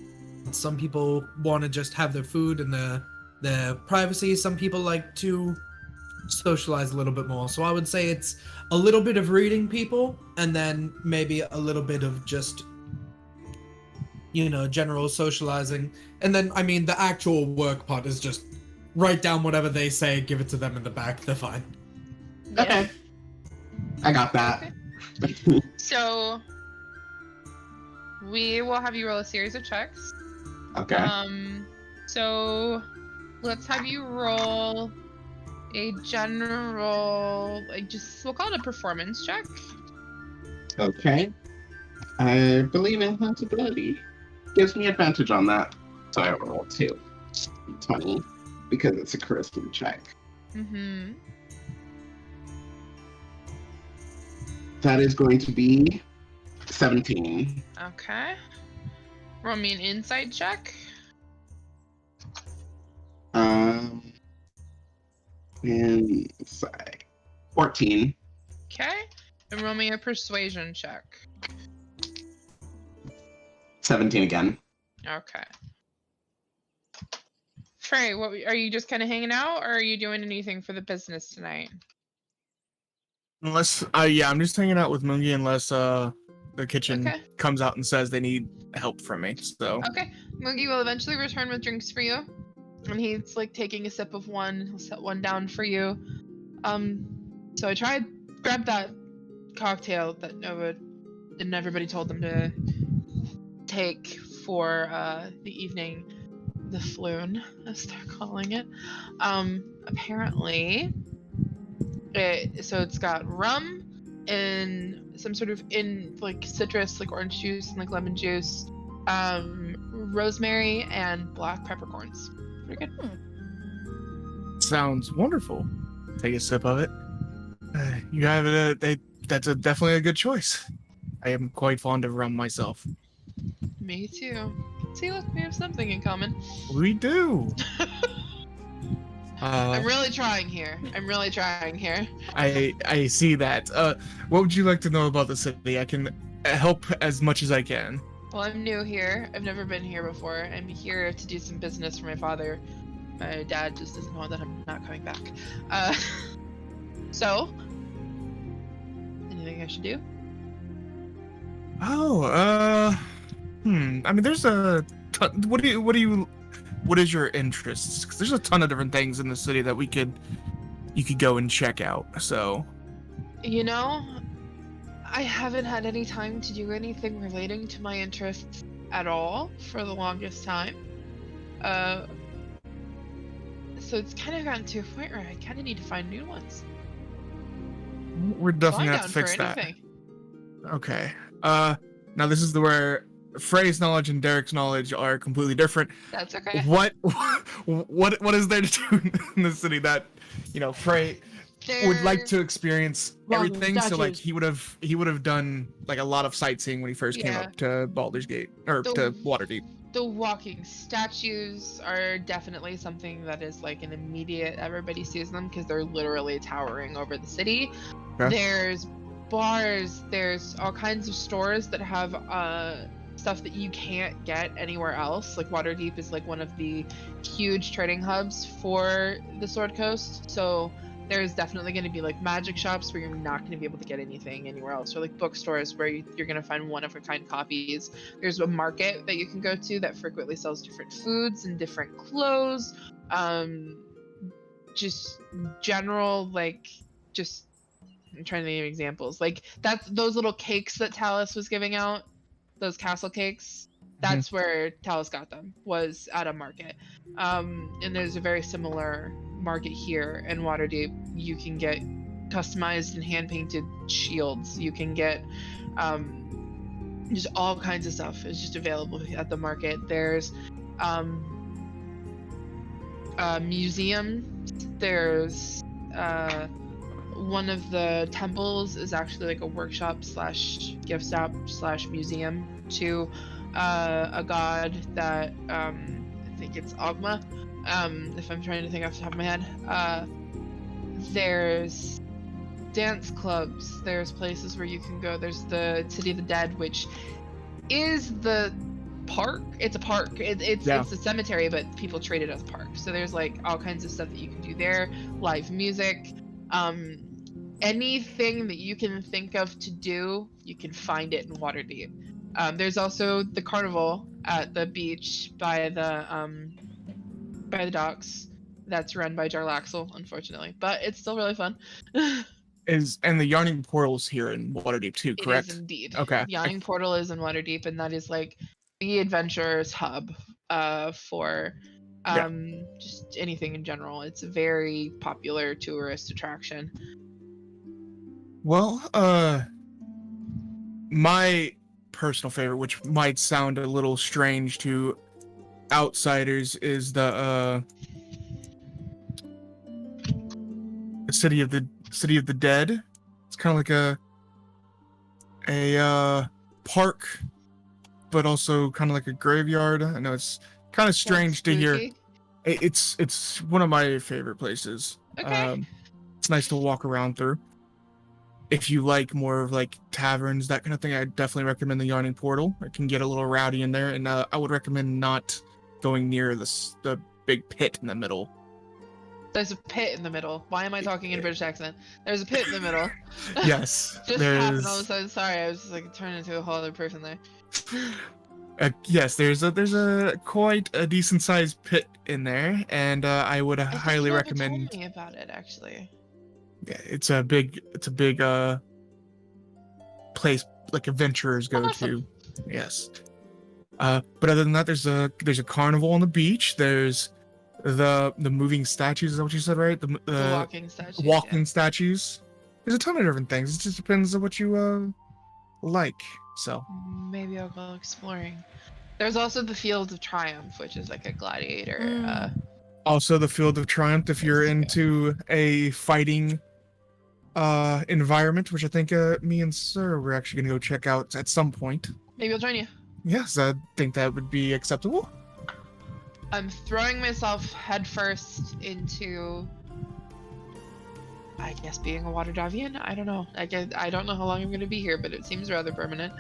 Some people want to just have their food and their privacy. Some people like to socialize a little bit more. So I would say it's a little bit of reading people, and then maybe a little bit of just, general socializing. And then, I mean, the actual work part is just write down whatever they say, give it to them in the back. They're fine. Okay. I got that. Okay. So we will have you roll a series of checks. Okay. So let's have you roll a general, we'll call it a performance check. Okay. I believe invincibility gives me advantage on that. So I roll 20 because it's a charisma check. Mm-hmm. That is going to be 17. Okay. Roll me an insight check. Insight. 14. Okay. And roll me a persuasion check. 17 again. Okay. Frey, what are you just kind of hanging out, or are you doing anything for the business tonight? Unless, I'm just hanging out with Mungi unless the kitchen comes out and says they need help from me. So. Okay, Mungi will eventually return with drinks for you, and he's like taking a sip of one. He'll set one down for you. So I grabbed that cocktail that Nova and everybody told them to take for the evening, the floon, as they're calling it. Apparently, it's got rum and some sort of citrus, like orange juice and like lemon juice, rosemary and black peppercorns. Pretty good. Sounds wonderful. Take a sip of it. You have it. That's definitely a good choice. I am quite fond of rum myself. Me too. See, look, we have something in common. We do. I'm really trying here. I see that. What would you like to know about the city? I can help as much as I can. Well, I'm new here. I've never been here before. I'm here to do some business for my father. My dad just doesn't know that I'm not coming back. So, anything I should do? I mean, there's a ton. What is your interests? Because there's a ton of different things in the city that you could go and check out. So, I haven't had any time to do anything relating to my interests at all for the longest time. So it's kind of gotten to a point where I kind of need to find new ones. We're definitely gonna have to fix that. Okay. Now this is where Frey's knowledge and Derek's knowledge are completely different. That's okay. What is there to do in the city that, Frey would like to experience everything? So like he would have done like a lot of sightseeing when he first came up to Baldur's Gate or to Waterdeep. The walking statues are definitely something that is like an immediate, everybody sees them because they're literally towering over the city. Okay. There's bars, there's all kinds of stores that have stuff that you can't get anywhere else. Like Waterdeep is like one of the huge trading hubs for the Sword Coast, so there's definitely going to be like magic shops where you're not going to be able to get anything anywhere else, or like bookstores where you're going to find one-of-a-kind copies. There's a market that you can go to that frequently sells different foods and different clothes. Just general, like, just I'm trying to think of examples. Like those little cakes that Tallice was giving out, those castle cakes. That's where Tallice got them, was at a market. And there's a very similar market here in Waterdeep. You can get customized and hand-painted shields. You can get just all kinds of stuff is just available at the market. There's a museum. There's one of the temples is actually like a workshop slash gift shop slash museum to a god that I think it's Ogma, if I'm trying to think off the top of my head. There's dance clubs, there's places where you can go. There's the City of the Dead, which is the park. It's a park. It's a cemetery, but people treat it as a park. So there's like all kinds of stuff that you can do there. Live music, anything that you can think of to do, you can find it in Waterdeep. There's also the carnival at the beach by the docks. That's run by Jarlaxle, unfortunately, but it's still really fun. And the Yarning Portal's here in Waterdeep too, correct? It is indeed. Okay. Yawning Portal is in Waterdeep, and that is like the adventurers hub for just anything in general. It's a very popular tourist attraction. Well, my personal favorite, which might sound a little strange to outsiders, is the City of the Dead. It's kind of like a park, but also kind of like a graveyard. I know it's kind of strange to hear. It's one of my favorite places. Okay. It's nice to walk around through. If you like more of like taverns, that kind of thing, I definitely recommend the Yawning Portal. It can get a little rowdy in there, and I would recommend not going near the big pit in the middle. There's a pit in the middle. Why am I talking in a British accent? There's a pit in the middle. Yes. Just happened all of a sudden. Sorry, I was just like turned into a whole other person there. Yes, there's a quite a decent sized pit in there, and I would highly recommend. Told me about it actually. Yeah, it's a big place like adventurers go to. Yes. But other than that, there's a carnival on the beach. There's the moving statues. Is that what you said, right? The walking statues. Walking statues. There's a ton of different things. It just depends on what you like. So maybe I'll go exploring. There's also the Field of Triumph, which is like a gladiator. Also, the Field of Triumph, if you're into a fighting environment, which I think me and Sir were actually gonna go check out at some point. Maybe I'll join you. Yes, I think that would be acceptable. I'm throwing myself headfirst into, I guess, being a Waterdavian. I don't know. I don't know how long I'm gonna be here, but it seems rather permanent.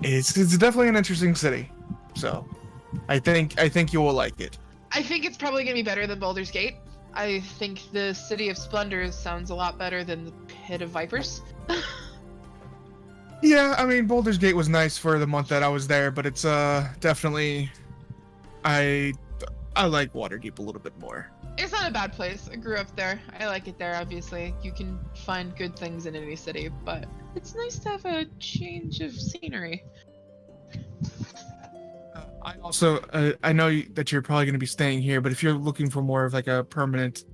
It's definitely an interesting city, so I think you will like it. I think it's probably gonna be better than Baldur's Gate. I think the City of Splendors sounds a lot better than the Pit of Vipers. Yeah, I mean, Baldur's Gate was nice for the month that I was there, but it's definitely I like Waterdeep a little bit more. It's not a bad place. I grew up there. I like it there, obviously. You can find good things in any city, but it's nice to have a change of scenery. I also, I know that you're probably going to be staying here, but if you're looking for more of like a permanent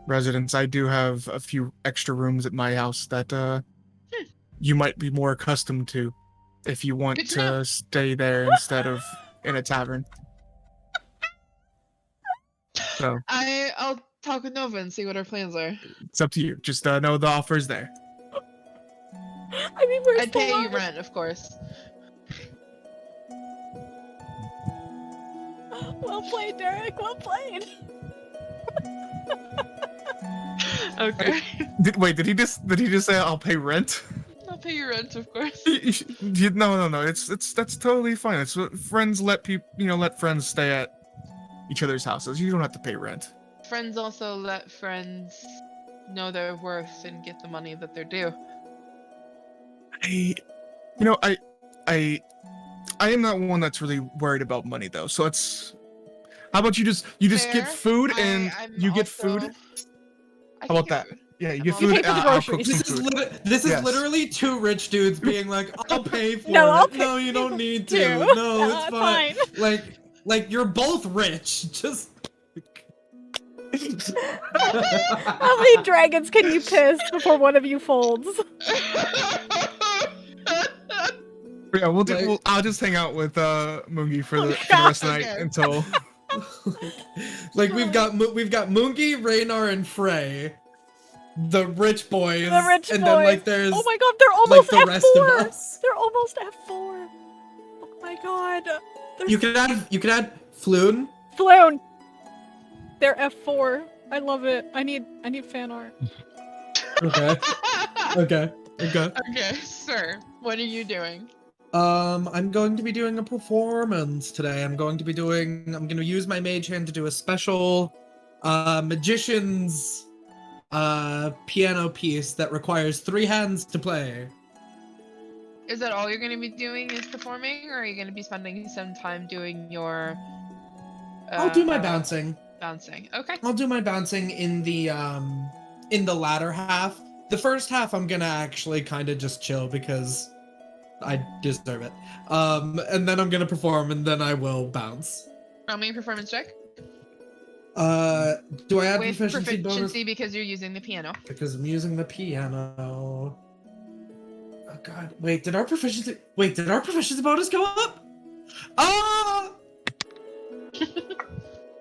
residence, I do have a few extra rooms at my house that you might be more accustomed to if you want to stay there instead of in a tavern. So I'll talk with Nova and see what our plans are. It's up to you. Just know the offer's there. I mean, I'd pay you rent, of course. Well played, Derek. Well played. Okay. Did he just say I'll pay rent? I'll pay your rent, of course. No. That's totally fine. It's what friends let people, let friends stay at each other's houses. You don't have to pay rent. Friends also let friends know their worth and get the money that they're due. I am not one that's really worried about money though. So how about you just get food and you get food? How about that? Yeah, you get food. I'll cook some food. This is literally two rich dudes being like, "I'll pay for it." No, you don't need to. too. No, it's fine. Like you're both rich. Just. How many dragons can you piss before one of you folds? Yeah, I'll just hang out with Moongi for the rest of the night until. We've got Moongi, Raynar, and Frey, the rich boys. Then there's. Oh my god, they're almost the F4. rest of us. They're almost F4. Oh my god. You could add Floon. Floon. They're F4. I love it. I need fan art. Okay. Okay, Okay, sir. What are you doing? I'm going to be doing a performance today. I'm going to use my mage hand to do a special magician's piano piece that requires 3 hands to play. Is that all you're going to be doing is performing, or are you going to be spending some time doing your... I'll do my bouncing. Bouncing, okay. I'll do my bouncing in the latter half. The first half I'm gonna actually kind of just chill because I deserve it. And then I'm gonna perform, and then I will bounce. Roll me a performance check. Do I add With proficiency bonus? because you're using the piano. Because I'm using the piano. Oh god, wait, did our proficiency bonus go up?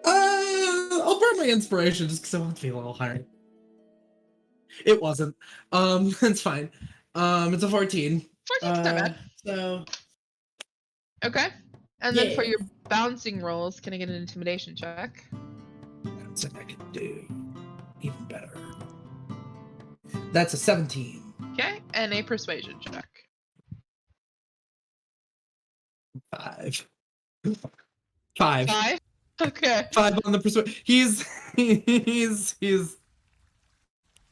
I'll burn my inspiration just because I want to be a little higher. It wasn't. It's fine. It's a 14. 14's not bad. So. Okay. And then for your bouncing rolls, can I get an intimidation check? That's what I can do. Even better. That's a 17. Okay, and a persuasion check. 5. 5? Okay. 5 on the persuasion. He's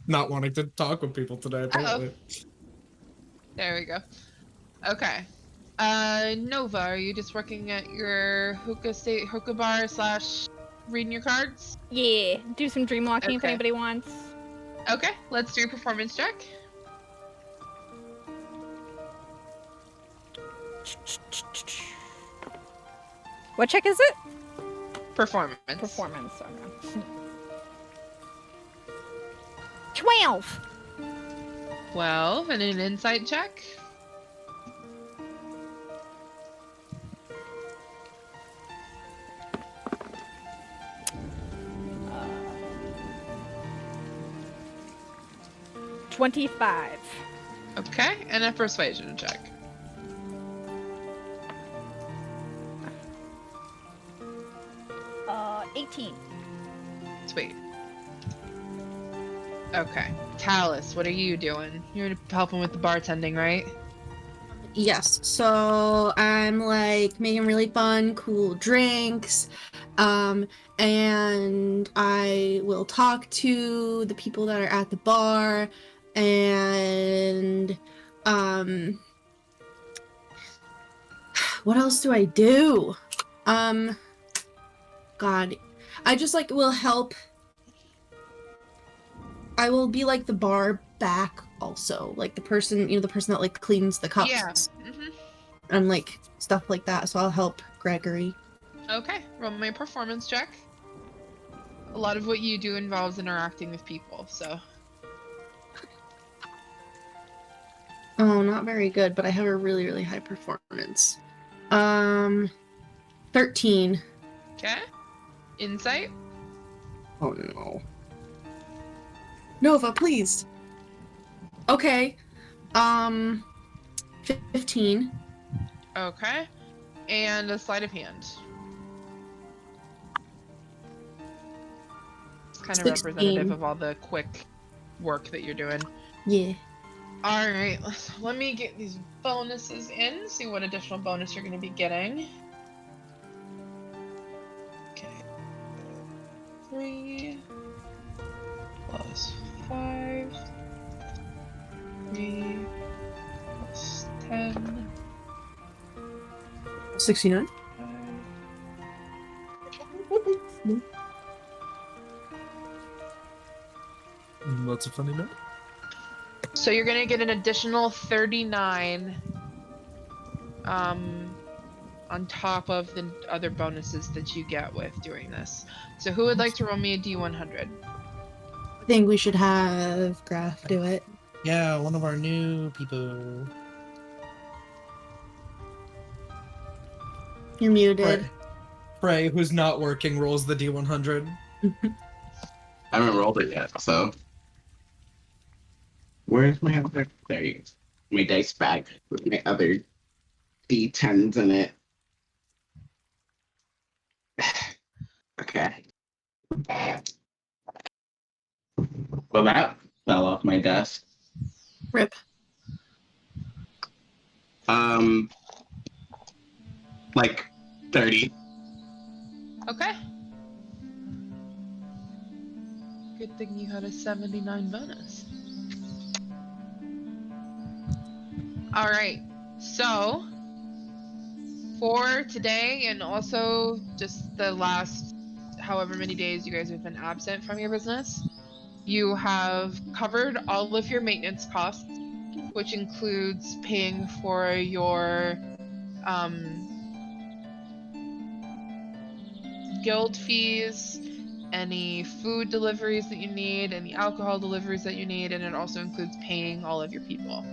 not wanting to talk with people today, apparently. There we go. Okay. Nova, are you just working at your hookah bar / reading your cards? Yeah, do some dream walking if Okay. anybody wants. Okay, let's do a performance check. What check is it? Performance. Performance. Okay. 12. 12, and an insight check. Uh, 25. Okay, and a persuasion check. 18. Sweet. Okay. Tallice, what are you doing? You're helping with the bartending, right? Yes, so I'm like making really fun, cool drinks, and I will talk to the people that are at the bar, and what else do I do? God, I just like will help. I will be like the bar back also, like the person that like cleans the cups. Yeah. Mm-hmm. And like stuff like that. So I'll help Gregory. Okay, roll my performance check. A lot of what you do involves interacting with people, so. Oh, not very good, but I have a really, really high performance. 13. Okay. Insight. Oh no. Nova, please. Okay. 15. Okay. And a sleight of hand. It's kind of 16. representative of all the quick work that you're doing. Yeah. Alright, let me get these bonuses in, see what additional bonus you're going to be getting. Okay. 3 plus 5. 3 plus 10. 69. 5. That's a funny note. So you're gonna get an additional 39 on top of the other bonuses that you get with doing this. So who would like to roll me a D100? I think we should have Graf do it. Yeah, one of our new people. You're muted. Frey, who's not working, rolls the D100. I haven't rolled it yet, so. Where's my other? There you go. My dice bag with my other D10s in it. Okay. Well, that fell off my desk. Rip. Like 30. Okay. Good thing you had a 79 bonus. Alright, so for today and also just the last however many days you guys have been absent from your business, you have covered all of your maintenance costs, which includes paying for your guild fees, any food deliveries that you need, any alcohol deliveries that you need, and it also includes paying all of your people.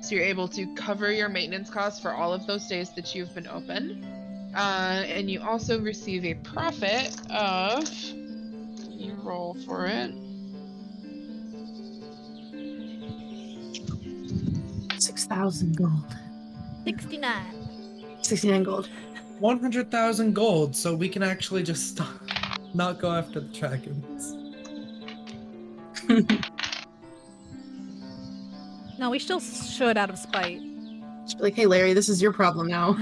So you're able to cover your maintenance costs for all of those days that you've been open. And you also receive a profit of, you roll for it. 6,000 gold. 69. 69 gold. 100,000 gold, so we can actually just not go after the dragons. No, we still should out of spite. Just be like, hey Larry, this is your problem now.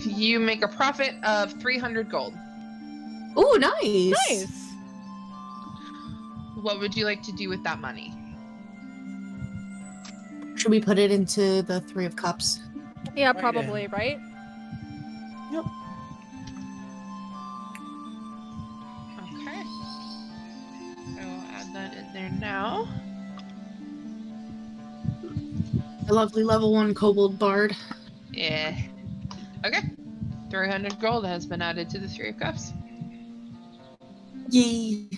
You make a profit of 300 gold. Ooh, nice. Nice. What would you like to do with that money? Should we put it into the Three of Cups? Yeah, Right probably, right? Okay. I will add that in there now. A lovely level 1 kobold bard. Yeah. Okay. 300 gold has been added to the Three of Cups. Yay.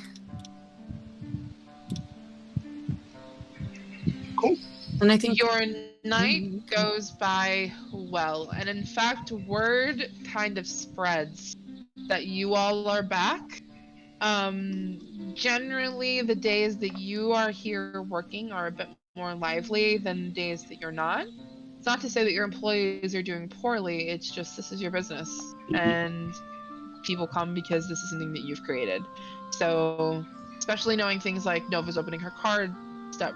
Cool. And I think Your night goes by well, and in fact, word kind of spreads that you all are back. Generally, the days that you are here working are a bit more lively than days that you're not. It's not to say that your employees are doing poorly, it's just this is your business, and people come because this is something that you've created. So, especially knowing things like Nova's opening her card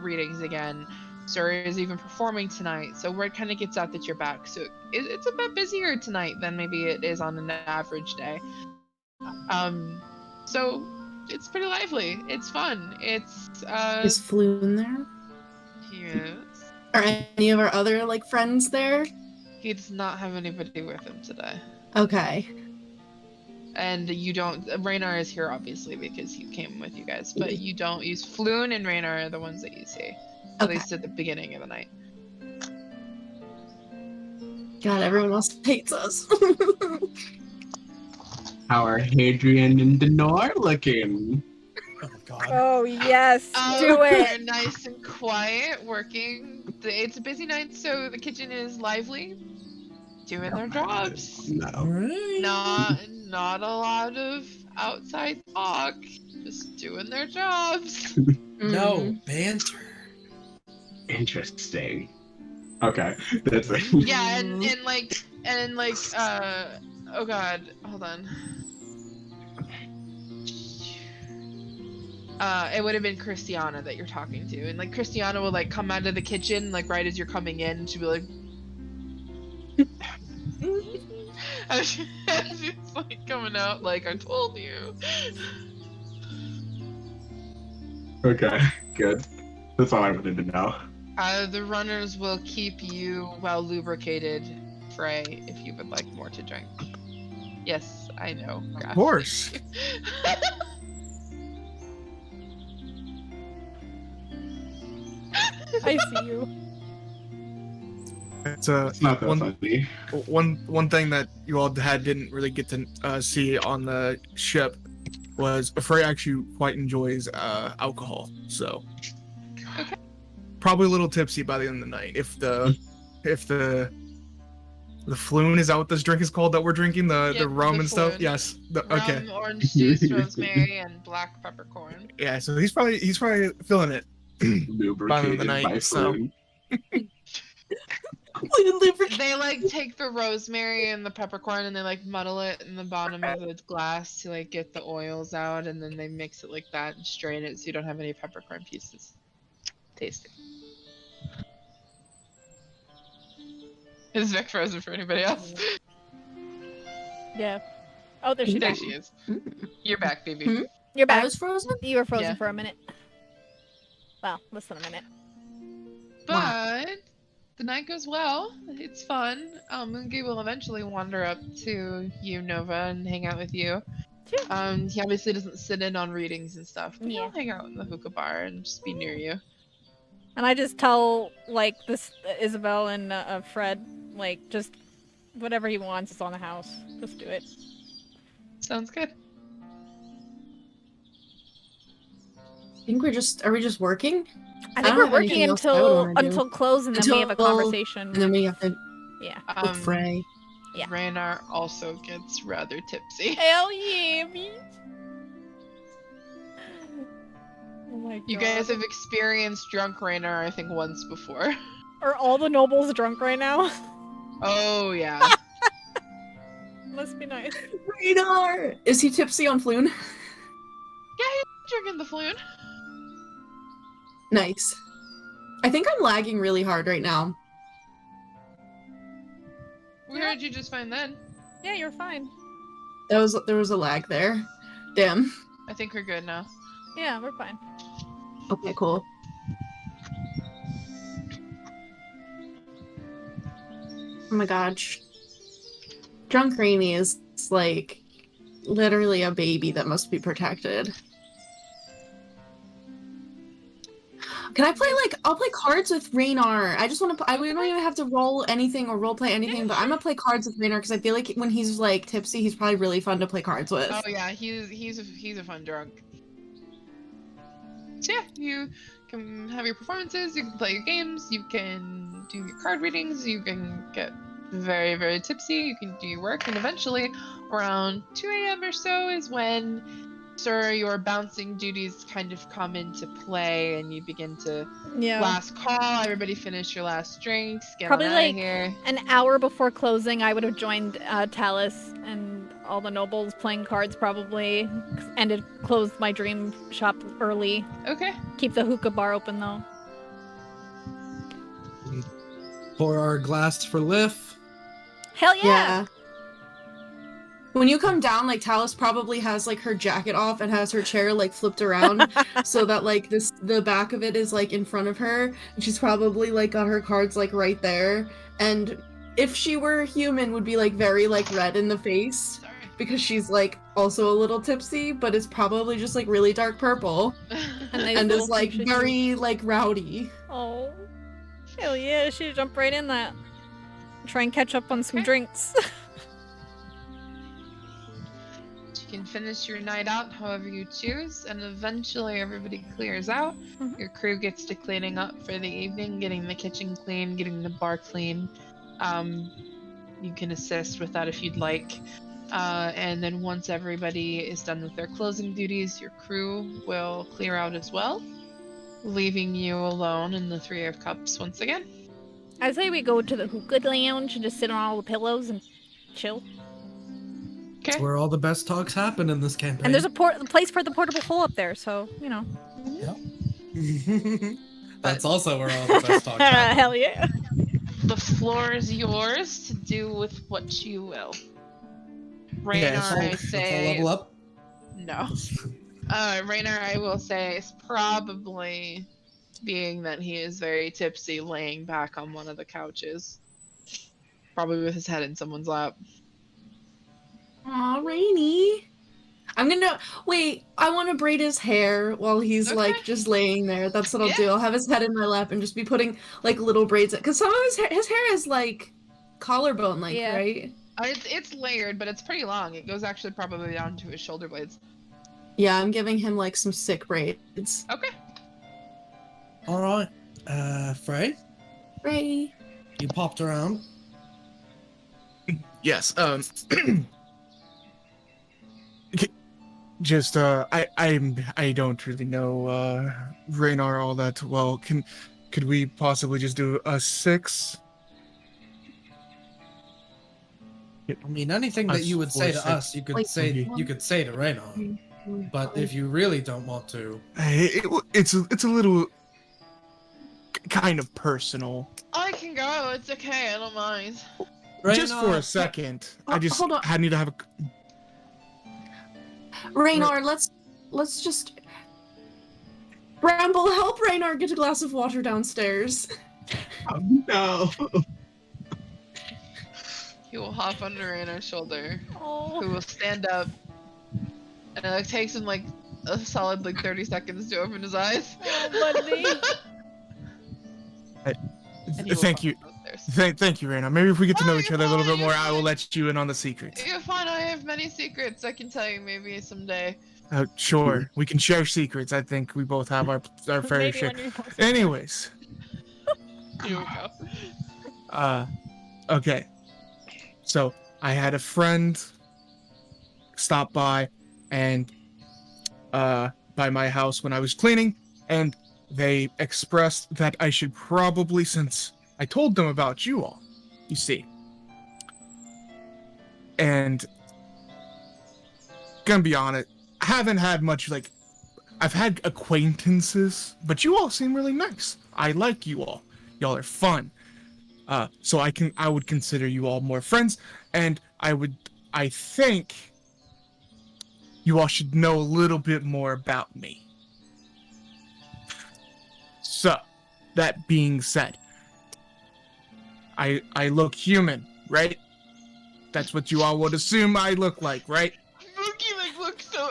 readings again, Suri is even performing tonight, so word kind of gets out that you're back. So it's a bit busier tonight than maybe it is on an average day. So it's pretty lively. It's fun. It's is Floon there? yes. Are any of our other like friends there? He does not have anybody with him today. Okay. And you don't. Raynar is here obviously because he came with you guys, but you don't use Floon and Raynar are the ones that you see, at least at the beginning of the night. God, everyone else hates us. How are Hadrian and Denor looking? Oh god. Oh, yes. Do They're it. nice and quiet, working. It's a busy night, so the kitchen is lively, doing their jobs. No. Alright. Not a lot of outside talk, just doing their jobs. No banter. Interesting. Okay, that's it. Yeah, and oh god, hold on. It would have been Christiana that you're talking to, and like Christiana will like come out of the kitchen like right as you're coming in, and she'll be like, and she's like coming out like I told you. Okay, good. That's all I wanted to know. The runners will keep you well lubricated, Frey, if you would like more to drink. Yes, I know. Of course. I see you. It's It's not that one funny. one thing that you all didn't really get to see on the ship was Frey actually quite enjoys alcohol, so probably a little tipsy by the end of the night if the The Floon, is that what this drink is called that we're drinking? The Yep, rum the and stuff? Floon. Yes. Rum, Okay. orange juice, rosemary, and black peppercorn. Yeah, so he's probably feeling it. Bottom of the Lubricated night, by so. food. They like take the rosemary and the peppercorn and they like muddle it in the bottom of the glass to like get the oils out, and then they mix it like that and strain it so you don't have any peppercorn pieces. Tasty. Is Vic frozen for anybody else? Yeah. Oh, there she There is. she is. You're back, baby. Hmm? You're I back. was frozen? You were frozen Yeah. for a minute. Well, less than a minute. But the night goes well. It's fun. Moongi will eventually wander up to you, Nova, and hang out with you. Sure. He obviously doesn't sit in on readings and stuff, but Yeah. he'll hang out in the hookah bar and just be near you. And I just tell, like, this Isabel and Fred, like, just whatever he wants is on the house. Just do it. Sounds good. I think are we just working? I I think don't we're have working anything else I would wanna do. until close, and then we have a Until- conversation. And then we have to Yeah. with Frey. Yeah. Raynar also gets rather tipsy. Hell yeah, me. Oh my god. You guys have experienced drunk Raynar, I think, once before. Are all the nobles drunk right now? Oh, yeah. Must be nice. Radar! Is he tipsy on Floon? Yeah, he's drinking the Floon. Nice. I think I'm lagging really hard right now. We heard you just fine then. Yeah, you're fine. There was a lag there. Damn. I think we're good now. Yeah, we're fine. Okay, cool. Oh my gosh. Drunk Rainy is like literally a baby that must be protected. Can I play I'll play cards with Raynar. I just want to we don't even have to roll anything or roleplay anything, but I'm gonna play cards with Raynar because I feel like when he's like tipsy, he's probably really fun to play cards with. Oh yeah, he's a fun drunk. So yeah, you can have your performances, you can play your games, you can do your card readings, you can get very, very tipsy, you can do your work, and eventually around 2 a.m. or so is when your bouncing duties kind of come into play and you begin to last call, everybody finish your last drinks, get Probably on out like of here. an hour before closing, I would have joined Tallice and all the nobles playing cards probably. Closed my dream shop early. Okay. Keep the hookah bar open though. Pour our glass for Liff. Hell yeah! When you come down, like Tallice probably has like her jacket off and has her chair like flipped around so that like the back of it is like in front of her. And she's probably like got her cards like right there. And if she were human, would be like very like red in the face because she's like also a little tipsy, but it's probably just like really dark purple and is like very like rowdy. Oh, hell yeah! She jumped right in that. Try and catch up on some drinks. You can finish your night out however you choose, and eventually everybody clears out. Mhm. Your crew gets to cleaning up for the evening, getting the kitchen clean, getting the bar clean. You can assist with that if you'd like. And then once everybody is done with their closing duties, your crew will clear out as well, leaving you alone in the Three of Cups once again. I say we go to the hookah lounge and just sit on all the pillows and chill. That's where all the best talks happen in this campaign. And there's a place for the portable hole up there, so, you know. Yep. That's also where all the best talks happen. Hell yeah. The floor is yours to do with what you will. Raynar, I say... level up? No. Raynar, I will say, is probably, being that he is very tipsy, laying back on one of the couches. Probably with his head in someone's lap. Aw, Rainy. I'm gonna wait. I want to braid his hair while he's like just laying there. That's what I'll do. I'll have his head in my lap and just be putting like little braids. Because some of his hair is like collarbone, like right. It's layered, but it's pretty long. It goes actually probably down to his shoulder blades. Yeah, I'm giving him like some sick braids. Okay. All right, Frey. Frey. You popped around. Yes. Just I don't really know Raynar all that well. Could we possibly just do a 6? I mean, anything that you would say to us, you could say to Raynar. But if you really don't want to, it's a little kind of personal. I can go. It's okay. I don't mind. Raynar, Just for a second, I just hold on. need to have a. Raynar, let's just Bramble, help Raynar get a glass of water downstairs. Oh, no. He will hop under Raynar's shoulder. Oh. Who will stand up. And it takes him like a solid 30 seconds to open his eyes. Oh, buddy. And he will Thank walk you. downstairs. Thank you, Raynar. Maybe if we get to know each you're other a little fine, bit more, you're I will fine. let you in on the secrets. You're fine. I have many secrets. I can tell you maybe someday. Sure, we can share secrets. I think we both have our fair Maybe share. when you're closer. Anyways, Here we go. okay. So I had a friend stop by and by my house when I was cleaning, and they expressed that I should probably, since I told them about you all, you see. And gonna be honest, I haven't had much, I've had acquaintances, but you all seem really nice. I like you all. Y'all are fun. So I would consider you all more friends, and I think you all should know a little bit more about me. So, that being said, I look human, right? That's what you all would assume I look like, right? Mookie looks so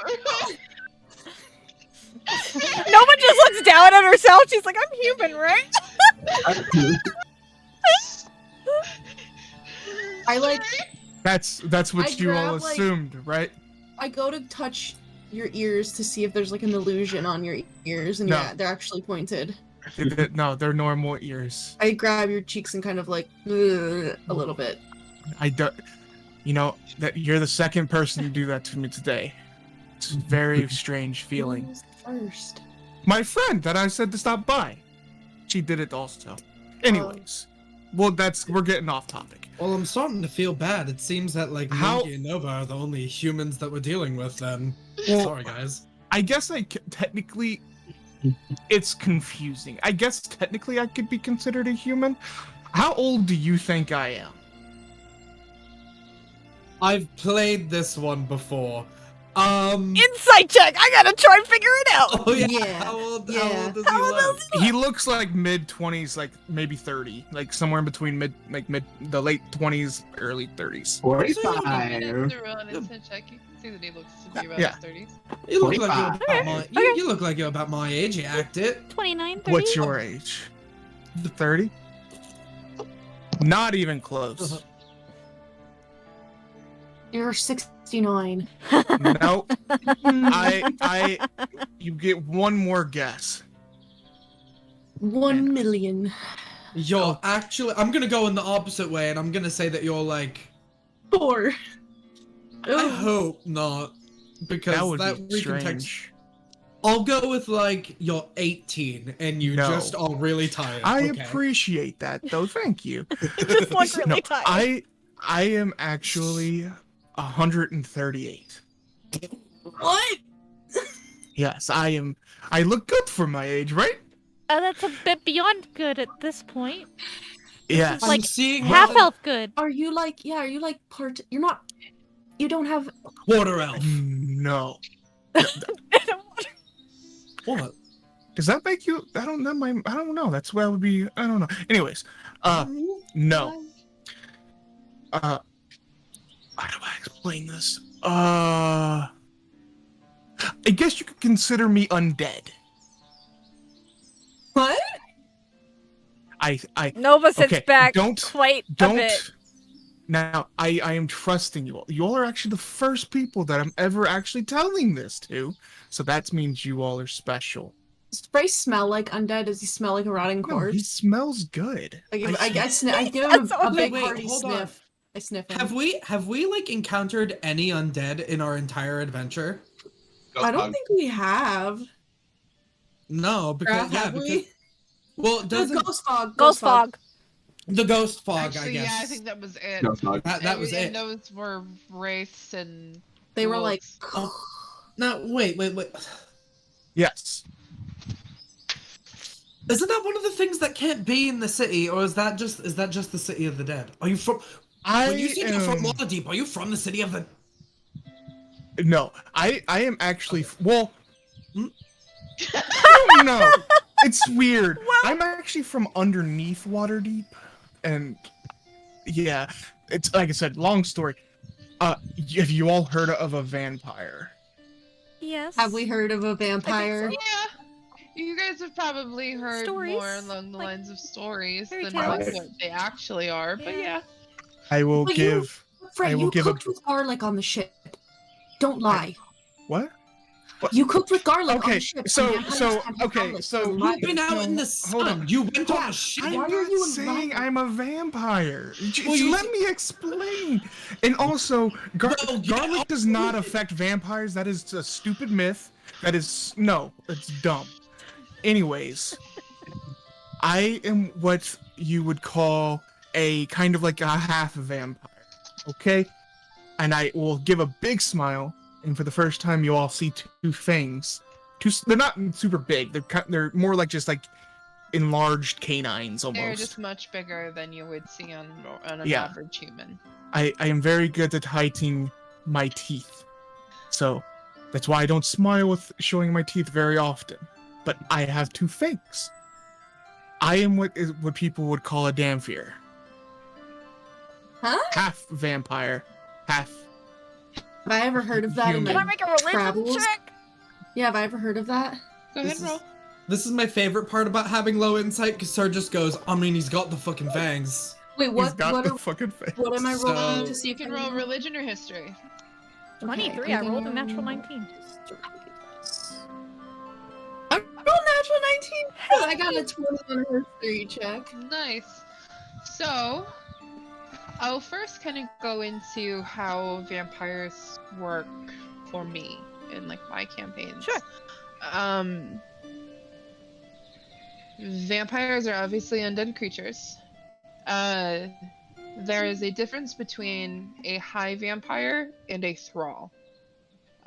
No one just looks down at herself. She's like, I'm human, right? I like That's what I you all grab, like- assumed, right? I go to touch your ears to see if there's like an illusion on your ears, and No. yeah, they're actually pointed. No, they're normal ears. I grab your cheeks and kind of like a little bit. I don't. You know that you're the second person to do that to me today. It's a very strange feeling. Who was first? My friend that I said to stop by, she did it also. Anyways, well, we're getting off topic. well, I'm starting to feel bad. It seems that like How- Monkey and Nova are the only humans that we're dealing with. Then, Well, sorry guys. I guess technically, it's confusing. I guess technically I could be considered a human. How old do you think I am? I've played this one before. Insight check. I gotta try and figure it out. Oh yeah. Yeah, How old yeah. does How he old look? is He looks like mid-20s, like maybe 30, like somewhere in between the late 20s, early 30s. 45. To roll an instant check. You can see that he looks to be about Yeah. his 30s. You look like you're 45. about my. You look like you're about my age. You act it. 29, 30? What's your age? 30? Not even close. You're 69. No. You get one more guess. 1 million. You're actually. I'm gonna go in the opposite way, and I'm gonna say that you're like. 4. I hope not, because That would be we can text. strange. I'll go with like you're 18 and you No. just are really tired. I okay. appreciate that, though. Thank you. Just look really No, tired. I am actually 138. What? Yes, I am. I look good for my age, right? That's a bit beyond good at this point. Yes. I'm like seeing Half elf good. Are you like, yeah, are you like part, you're not, you don't have, water elf. No. What? Does that make you? I don't know. I don't know. That's where I would be. I don't know. Anyways, no. How do I explain this? I guess you could consider me undead. what? I Nova sits okay, back don't- quite a don't. bit. Now, I am trusting you all. You all are actually the first people that I'm ever actually telling this to. So that means you all are special. Does Frey smell like undead? Does he smell like a rotting No, corpse? he smells good. I give him That's a only- big Wait, hearty hold on. sniff. I sniff him. Have we like encountered any undead in our entire adventure? I don't think we have. No, because Have we? well, There's doesn't ghost fog. Ghost fog. the ghost fog? Actually, I guess. yeah, I think that was it. No, it's not. that was and it. those were wraiths and They were like. ghouls. No, wait. Yes. Isn't that one of the things that can't be in the city, or is that just the city of the dead? Are you from? When you say you're from Waterdeep, are you from the city of the? No, I am actually well. I don't know. It's weird. I'm actually from underneath Waterdeep, and yeah, it's like I said. Long story. Have you all heard of a vampire? Yes. Have we heard of a vampire? Yeah, you guys have probably heard Stories, more along the like lines of stories fairy than tales. like what they actually are. But yeah. I will But give. Frey, I will you give a. cooked with garlic on the ship. Don't lie. What? You cooked with garlic on Okay, the ship. so- and vampires so- can't have okay, garlic, so don't You've lie. been out in the Hold sun. on. You went on a ship. I'm Why are not you a saying liar? I'm a vampire. Well, you Let me explain. And also, Well, yeah, garlic does not affect vampires. That is a stupid myth. That is no, it's dumb. Anyways, I am what you would call a kind of like a half vampire. Okay, and I will give a big smile. And for the first time, you all see two fangs. They're not super big. They're more like just like enlarged canines almost. They're just much bigger than you would see on an Yeah. average human. I am very good at hiding my teeth. So that's why I don't smile with showing my teeth very often. But I have two fangs. I am what people would call a Dhampir. Huh? Half vampire, half. Have I ever heard of that in Human. Can I my make a religion travels? check? Yeah, have I ever heard of that? Go This ahead, roll. This is my favorite part about having low insight, because Sir just goes, I mean, he's got the fucking fangs. Wait, He's what? got What, the are, fucking face. what am I rolling So- to see You if can I roll know? religion or history. 23. I'm I rolled a gonna- natural 19. I rolled natural 19. I got a 20 on a history check. Nice. So, I'll first kind of go into how vampires work for me in like my campaigns. Sure. Vampires are obviously undead creatures. There is a difference between a high vampire and a thrall.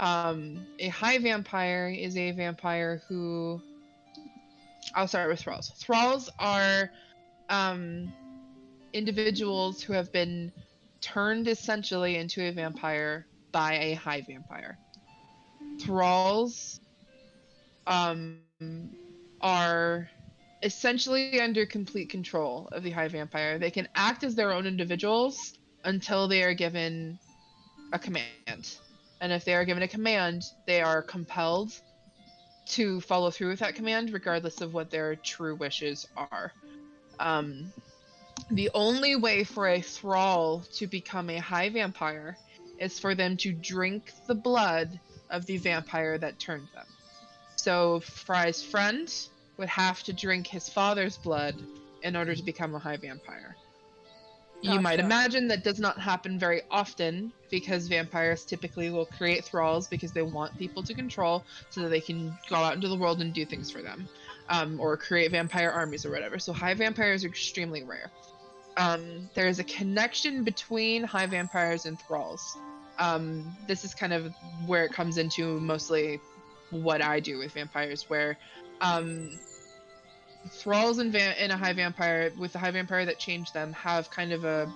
A high vampire is a vampire who. I'll start with thralls. Thralls are individuals who have been turned essentially into a vampire by a high vampire. Thralls are essentially under complete control of the high vampire. They can act as their own individuals until they are given a command. And if they are given a command, they are compelled to follow through with that command, regardless of what their true wishes are. The only way for a thrall to become a high vampire is for them to drink the blood of the vampire that turned them. So Frey's friend would have to drink his father's blood in order to become a high vampire. You might Gotcha. imagine that does not happen very often because vampires typically will create thralls because they want people to control so that they can go out into the world and do things for them, or create vampire armies or whatever. So high vampires are extremely rare. There is a connection between high vampires and thralls. This is kind of where it comes into mostly what I do with vampires, where thralls and a high vampire, with the high vampire that changed them, have kind of a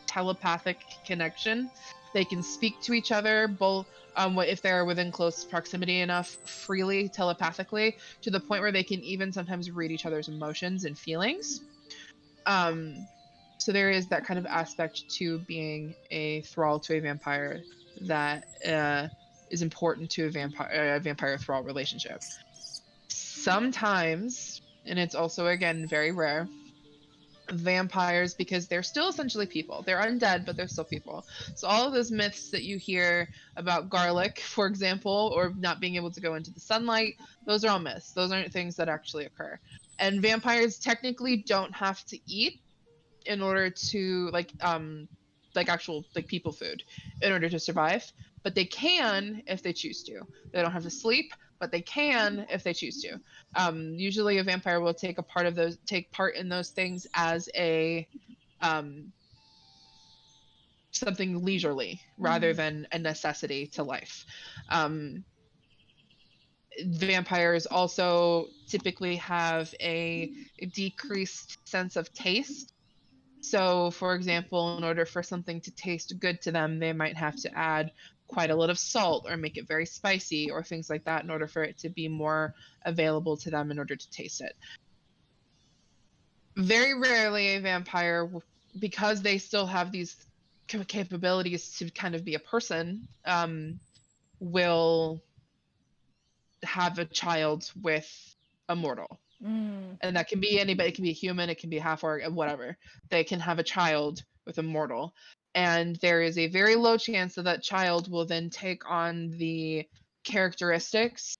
telepathic connection. They can speak to each other, both if they're within close proximity enough, freely, telepathically, to the point where they can even sometimes read each other's emotions and feelings. So there is that kind of aspect to being a thrall to a vampire that is important to a vampire-thrall relationship. Sometimes, and it's also, again, very rare, vampires, because they're still essentially people. They're undead, but they're still people. So all of those myths that you hear about garlic, for example, or not being able to go into the sunlight, those are all myths. Those aren't things that actually occur. And vampires technically don't have to eat in order to, like actual like people food in order to survive. But they can if they choose to. They don't have to sleep, but they can if they choose to. Usually a vampire will take part in those things as a something leisurely rather than a necessity to life. Vampires also typically have a decreased sense of taste. So, for example, in order for something to taste good to them, they might have to add quite a lot of salt or make it very spicy or things like that in order for it to be more available to them in order to taste it. Very rarely a vampire, because they still have these capabilities to kind of be a person, will have a child with a mortal. And that can be anybody. It can be a human, it can be a half-orc, whatever. They can have a child with a mortal, and there is a very low chance that that child will then take on the characteristics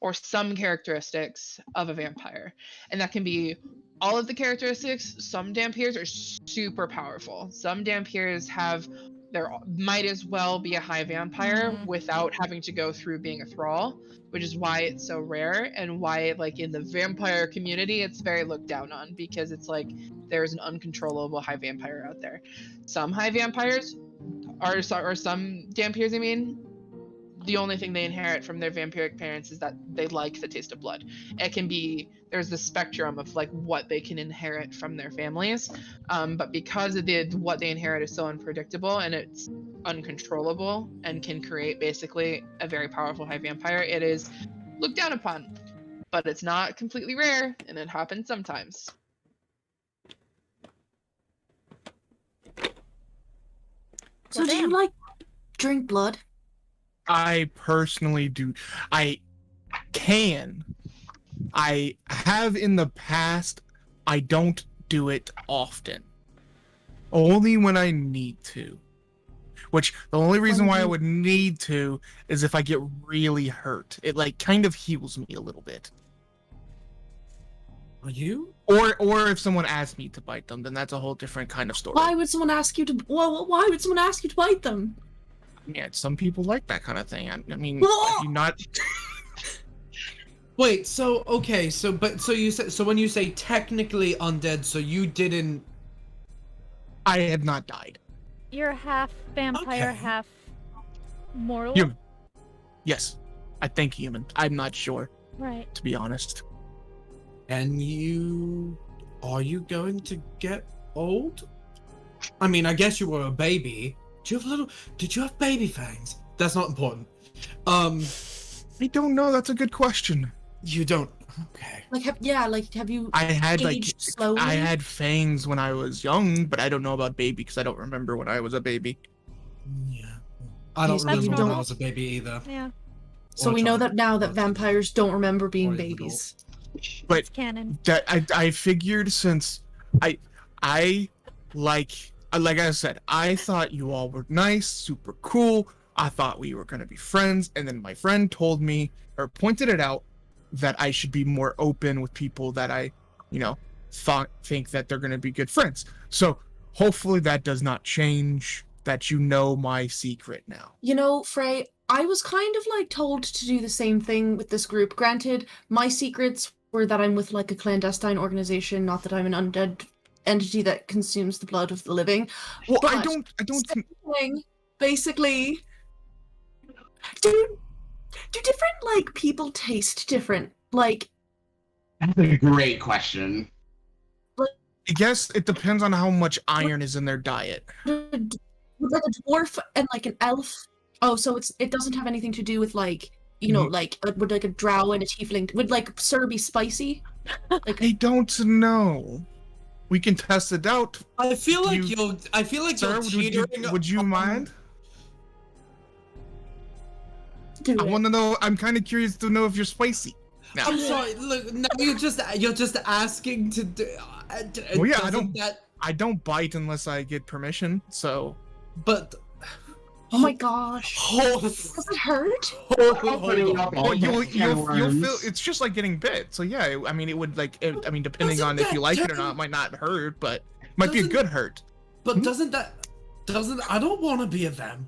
or some characteristics of a vampire. And that can be all of the characteristics. Some Dhampirs are super powerful. Some Dhampirs might as well be a high vampire without having to go through being a thrall, which is why it's so rare and why, like, in the vampire community, it's very looked down on, because it's like there's an uncontrollable high vampire out there. Some high vampires or some Dhampirs, I mean, the only thing they inherit from their vampiric parents is that they like the taste of blood. It can be, there's the spectrum of like what they can inherit from their families, but because of what they inherit is so unpredictable and it's uncontrollable and can create basically a very powerful high vampire, it is looked down upon. But it's not completely rare, and it happens sometimes. So do you like drink blood? I personally do. I can. I have in the past. I don't do it often. Only when I need to. Which, the only reason why I would need to is if I get really hurt. It, like, kind of heals me a little bit. Are you? Or if someone asks me to bite them, then that's a whole different kind of story. Why would someone ask you to? Well, why would someone ask you to bite them? Yeah, some people like that kind of thing. I mean, if you not. Wait, so okay, so you said, so when you say technically undead, so you didn't. I have not died. You're half vampire, Okay. half mortal. Human. Yes, I think human. I'm not sure, Right. to be honest. And are you going to get old? I mean, I guess you were a baby. Did you have baby fangs? That's not important. I don't know. That's a good question. You don't. Okay. Have you? I had aged slowly? I had fangs when I was young, but I don't know about baby because I don't remember when I was a baby. Yeah. I don't Yes, remember when I normal. was a baby either. Yeah. So Or we know child. that now that vampires don't remember being Or an babies. But It's canon. that I figured since I like I said, I thought you all were nice, super cool. I thought we were gonna be friends, and then my friend told me or pointed it out that I should be more open with people that I, think that they're gonna be good friends. So hopefully that does not change. That you know my secret now. You know, Frey, I was kind of like told to do the same thing with this group. Granted, my secrets were that I'm with like a clandestine organization, not that I'm an undead entity that consumes the blood of the living. Well, But I don't. thing, basically, do different like people taste different? Like, That's a great question. I guess it depends on how much iron is in their diet. with like a dwarf and like an elf. Oh, so it doesn't have anything to do with like, like would like a drow and a tiefling, would like Sir be spicy? Like, I don't know. We can test it out. I feel like You- Sir, you're teetering. would you mind? do I it. want to know. I'm kind of curious to know if you're spicy. Now, I'm sorry. Look, now you're just asking to do. Well, yeah, I doesn't don't- That, I don't bite unless I get permission. So but. Oh my gosh. Hold, Does it hurt? Opening up all you'll those can of feel. worms. It's just like getting bit. So yeah, I mean, it would depending Doesn't on if you that like it or turn- not, it might not hurt, but might be a Doesn't- good hurt. But doesn't that? I don't want to be a vamp.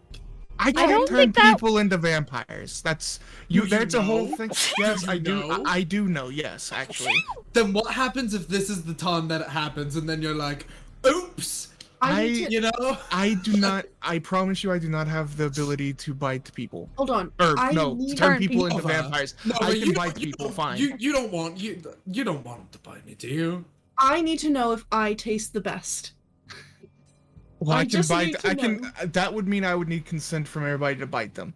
I don't can't turn think that- people into vampires. That's you. You That's a whole know? thing. Yes, You I do. know? I do know. Yes, actually. Then what happens if this is the time that it happens, and then you're like, oops, you know? I do not. I promise you, I do not have the ability to bite people. Hold on. Or I no, need- turn Turn people into people. vampires. No, I but can you bite don't- you people. don't- Fine. You don't want you don't want him to bite me, do you? I need to know if I taste the best. Well, I I can just bite. need to I can. know. That would mean I would need consent from everybody to bite them.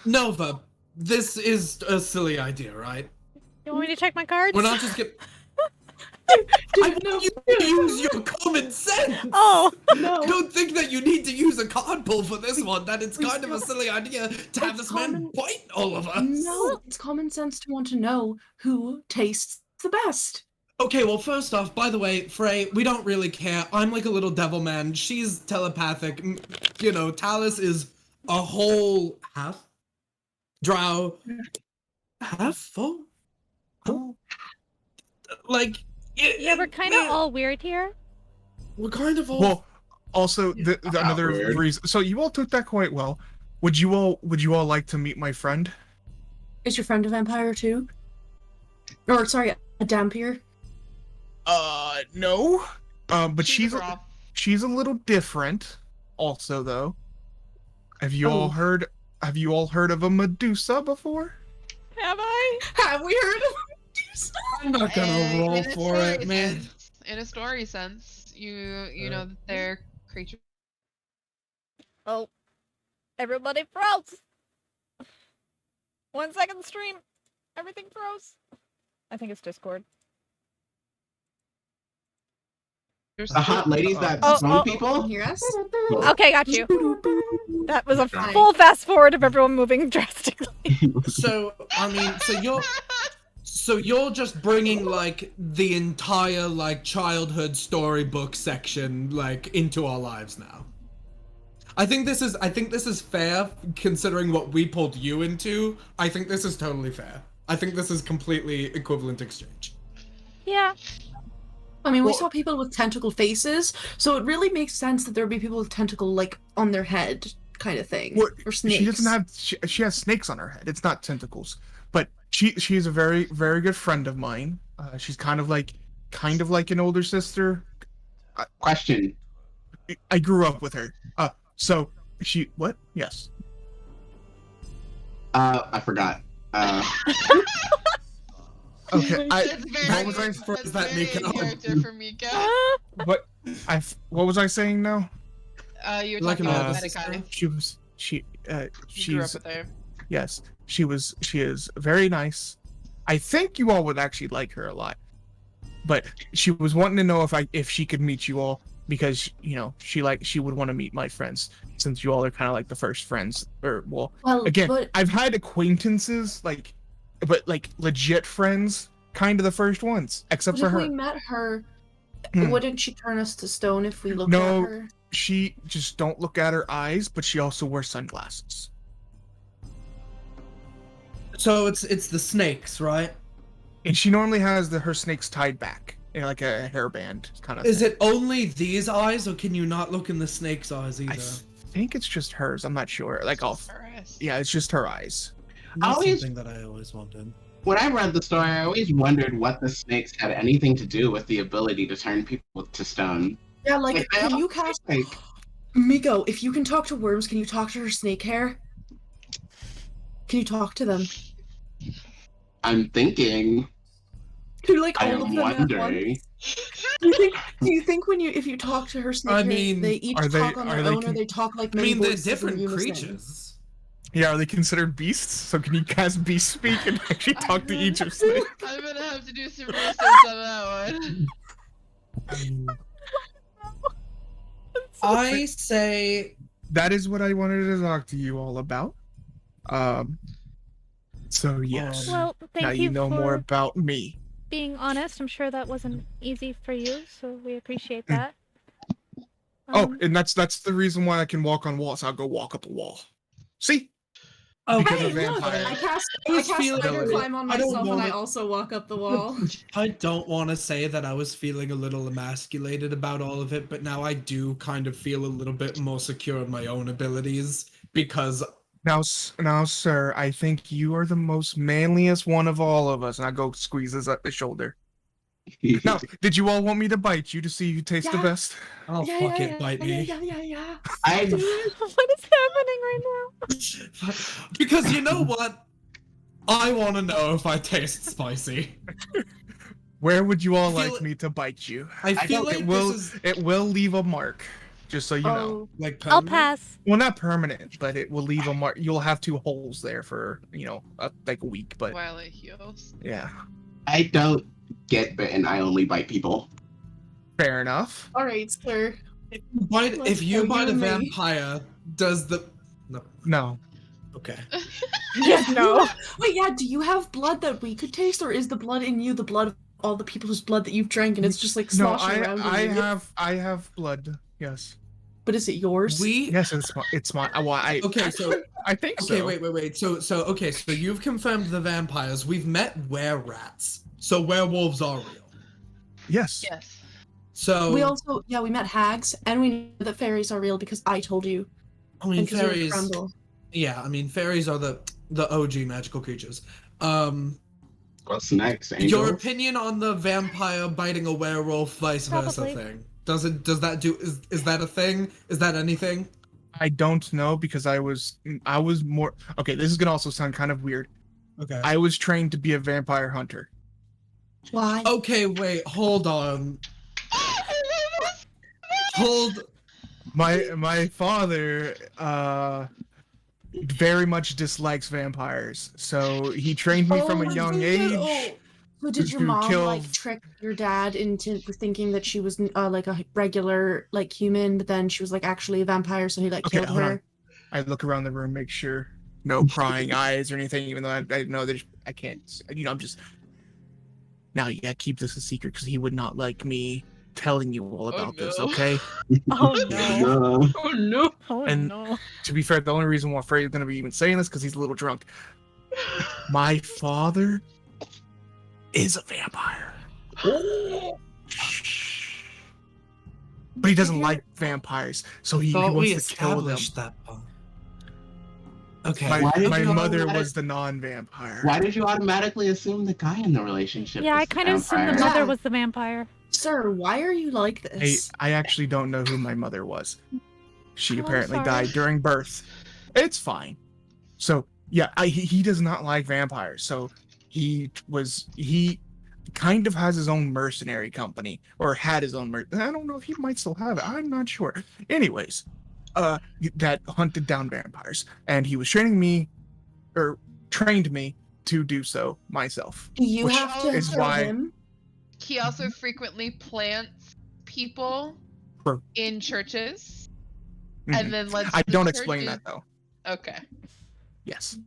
Nova, this is a silly idea, right? You want me to check my cards? We're not just gonna. I want you to use your common sense. Oh. No. Don't think that you need to use a card pull for this one. That it's kind of a silly idea to have It's this man common- bite all of us. No, it's common sense to want to know who tastes the best. Okay, well, first off, by the way, Frey, we don't really care. I'm like a little devil man. She's telepathic. You know, Tallice is a whole half-drow. Half full? Oh. Like, Yeah, we're kind of all weird here. We're kind of all. Well, also another weird. reason. So you all took that quite well. Would you all like to meet my friend? Is your friend a vampire too? Or sorry, a Dhampir? No. But she's raw. a little different. Also, though, have you all heard of a Medusa before? Have I? Have we heard of I'm not gonna roll In a for story it, man. sense- In a story sense, you know that they're creatures. Oh, everybody froze. 1 second stream. Everything froze. I think it's Discord. The hot ladies that Oh, stone oh. people? Hear us? Okay, got you. That was a Fine. full fast forward of everyone moving drastically. So, I mean, so you're just bringing like the entire like childhood storybook section like into our lives now. I think this is fair considering what we pulled you into. I think this is totally fair. I think this is completely equivalent exchange. Yeah. I mean, we Well- saw people with tentacle faces, so it really makes sense that there would be people with tentacle, like, on their head, kind of thing. Well, Or snakes. she doesn't have. She has snakes on her head. It's not tentacles, but she's a very good friend of mine. She's kind of like an older sister. Question. I grew up with her. So she what? Yes. I forgot. Okay. That's very what was I good. supposed- That's is that very Mico? in character for Mika. What what was I saying now? You were Like talking an about older Medicaid. She You grew up she's with her. yes. She is very nice. I think you all would actually like her a lot. But she was wanting to know if she could meet you all because you know she would want to meet my friends since you all are kind of like the first friends or well again but I've had acquaintances but legit friends kind of the first ones except for if her. we met her, Hmm. wouldn't she turn us to stone if we looked No. at her? She just don't look at her eyes, but she also wears sunglasses. So it's the snakes, right? And she normally has her snakes tied back in like a hairband kind of Is thing. it only these eyes, or can you not look in the snake's eyes either? I think it's just hers. I'm not sure. Alright. Yeah, it's just her eyes. That's always- something that I always wanted. When I read the story, I always wondered what the snakes had anything to do with the ability to turn people to stone. Yeah, like, Like, can you cast... Like, Mico, if you can talk to worms, can you talk to her snake hair? Can you talk to them? I'm thinking. Do like I all of am them at wondering. once? Do you think if you talk to her snake I hair, mean, they each are they- talk on are their they own, or con- they talk like I many mean, they're voices in different unison? creatures. Yeah, are they considered beasts? So can you cast beast speak and actually talk to each of them? I'm gonna have to do some research on that one. I say That is what I wanted to talk to you all about. So yes. Well, thank now you you know for more about me. being honest. I'm sure that wasn't easy for you, so we appreciate that. Oh, and that's the reason why I can walk on walls. I'll go walk up a wall. See? Because Hey, of look, vampire. I cast was Spider feeling- Climb on I don't myself, and I wanna- also walk up the wall. I don't want to say that I was feeling a little emasculated about all of it, but now I do kind of feel a little bit more secure in my own abilities because Now, sir, I think you are the most manliest one of all of us. And I go squeezes up the shoulder. Now, did you all want me to bite you to see who tastes the Yeah. best? oh fuck it, bite me. Yeah. I What is happening right now? Because you know what? I want to know if I taste spicy. Where would you all I feel like it- me to bite you? I feel don't- like it will. this is It will leave a mark, just so you know. Oh, like I'll permanent. pass. Well, not permanent, but it will leave a mark. You'll have 2 holes there for like a week. But While it heals. yeah, I don't get bitten. I only bite people. fair enough. all right, sir. If Let's you go, bite you a and me. vampire, does the No, okay? Yes, no. Wait, yeah. Do you have blood that we could taste, or is the blood in you the blood of all the people whose blood that you've drank, and it's just like no, sloshing around? I in you? have blood. Yes, But is it yours? yes, it's my. Well, Okay, so I think okay, so. wait. So okay, so you've confirmed the vampires. We've met were-rats, so werewolves are real. Yes. Yes. So We also, we met hags, and we know that fairies are real because I told you. I mean, And 'cause you're a fairies. Crumble. Yeah, I mean, fairies are the OG magical creatures. What's next, Your Angel? opinion on the vampire biting a werewolf, vice versa Probably. thing? Does that do? Is that a thing? Is that anything? I don't know because I was more. Okay, this is gonna also sound kind of weird. Okay. I was trained to be a vampire hunter. Why? Okay, wait, hold on. Hold. My father very much dislikes vampires, so he trained me from a young age. So did your to mom kill- like trick your dad into thinking that she was like a regular like human, but then she was like actually a vampire, so he like Okay, killed hold her? on. I look around the room, make sure no prying eyes or anything, even though I know that I can't. I'm just. Now you gotta keep this a secret because he would not like me telling you all about this. no. Okay. Oh no. Oh no. Oh And- no. To be fair, the only reason why Frey is gonna be even saying this because he's a little drunk. My father is a vampire. But he doesn't like vampires, so he Thought we wants to kill them. established that part. Okay. My, Why did my you mother automatic- was the non-vampire. Why did you automatically assume the guy in the relationship? Yeah, was I the kind of assumed the vampire? mother Yeah. was the vampire. Sir, why are you like this? I actually don't know who my mother was. She Oh, I'm apparently sorry. died during birth. It's fine. So yeah, he does not like vampires. So he kind of has his own mercenary company, or had his own I don't know if he might still have it. I'm not sure. Anyways, that hunted down vampires, and he was trained me to do so myself. Do you which have to is kill why- him? He also frequently plants people True. in churches, Mhm. and then lets. I the don't explain churches- that though. Okay. Yes.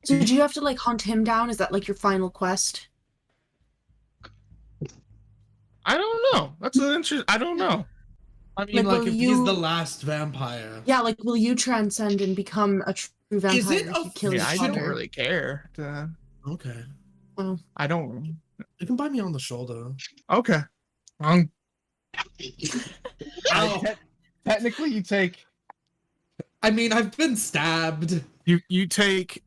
So did you have to like hunt him down? Is that like your final quest? I don't know. That's an interesting. I don't know. I mean, Like, like, will if you- he's the last vampire. Yeah, like will you transcend and become a true vampire Is it if you a- kill Yeah, his I father? don't really care. Okay. I don't. You can bite me on the shoulder. Okay. Ow. Technically, you take I mean, I've been stabbed. you take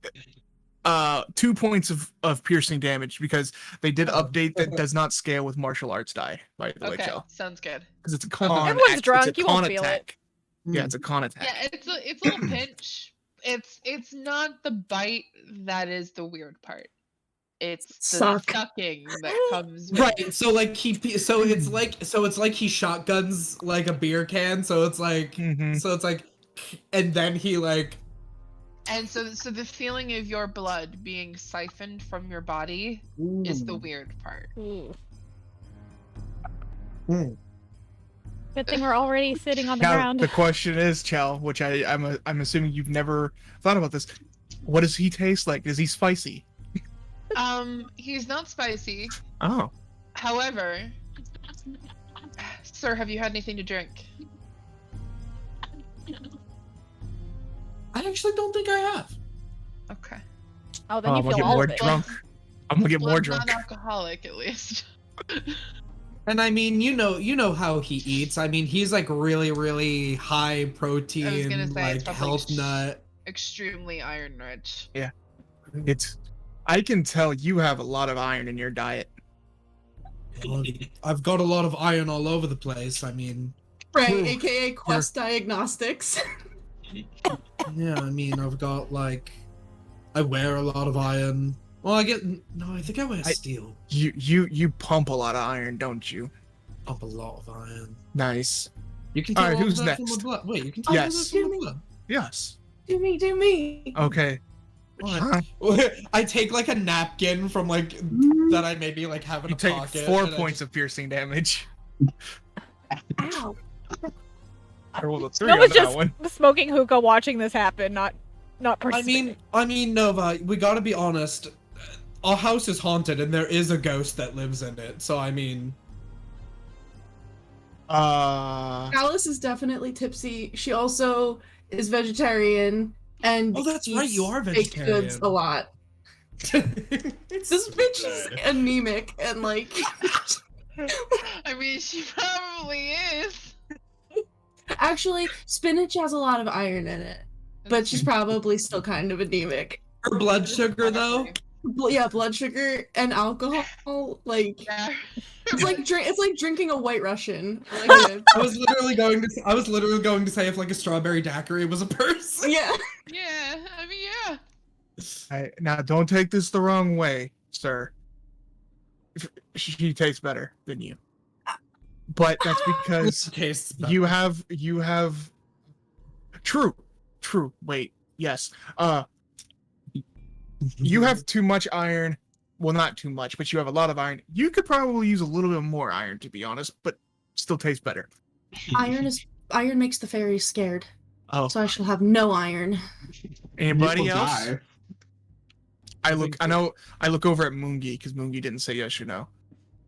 2 points of piercing damage because they did update that does not scale with martial arts die. By the way, Okay. Chel, Sounds good. because it's a con. Everyone's it's drunk, a you con won't feel it. attack. Yeah, it's a con attack. Yeah, it's a little pinch. It's not the bite that is the weird part. It's the Suck. sucking that comes with Right. So like it's like he shotguns like a beer can. So it's like Mhm. and then he like. And so the feeling of your blood being siphoned from your body is the weird part. Ooh. Mm. Good thing we're already sitting on the Now ground. the question is, Chel, which I'm assuming you've never thought about this. What does he taste like? Is he spicy? He's not spicy. Oh, However, sir, have you had anything to drink? I actually don't think I have. Okay. Oh, then I'm you gonna feel get all more of it. drunk. I'm gonna get more Blood's drunk. not alcoholic, at least. And I mean, you know how he eats. I mean, he's like really, really high protein, I was gonna say, it's like probably health nut. Extremely iron rich. I can tell you have a lot of iron in your diet. I've got a lot of iron all over the place. I mean, Right, Ooh, aka Quest Diagnostics. yeah, I mean, I've got like, I wear a lot of iron. Well, I think I wear steel. You pump a lot of iron, don't you? Pump a lot of iron. Nice. You can All tell right, all who's of that from next? the blood. Wait, you can tell Yes. all of that from the blood. Yes. Do me. Okay. What? I take like a napkin from like that I maybe like have in You a take pocket. 4 and I points of piercing damage. Ow. I rolled a 3 No on one's that just one. smoking hookah, watching this happen, not participating. I mean, Nova. We gotta be honest. Our house is haunted, and there is a ghost that lives in it. So I mean, Alice is definitely tipsy. She also is vegetarian and Oh, that's right, you are baked goods vegetarian. a lot. This bitch is anemic and like I mean, she probably is. actually spinach has a lot of iron in it, but she's probably still kind of anemic. her blood sugar though. Yeah, blood sugar and alcohol, like Yeah. it's like drinking a White Russian. Like, I was literally going to say if like a strawberry daiquiri was a person. yeah. Yeah, I mean, yeah. Now, don't take this the wrong way, sir. She tastes better than you, but that's because Tastes better. you have. True. Wait. Yes. You have too much iron. Well, not too much, but you have a lot of iron. You could probably use a little bit more iron, to be honest, but still tastes better. Iron makes the fairies scared. Oh, So I shall have no iron. anybody People else? die. I look over at Moongi because Moongi didn't say yes or no.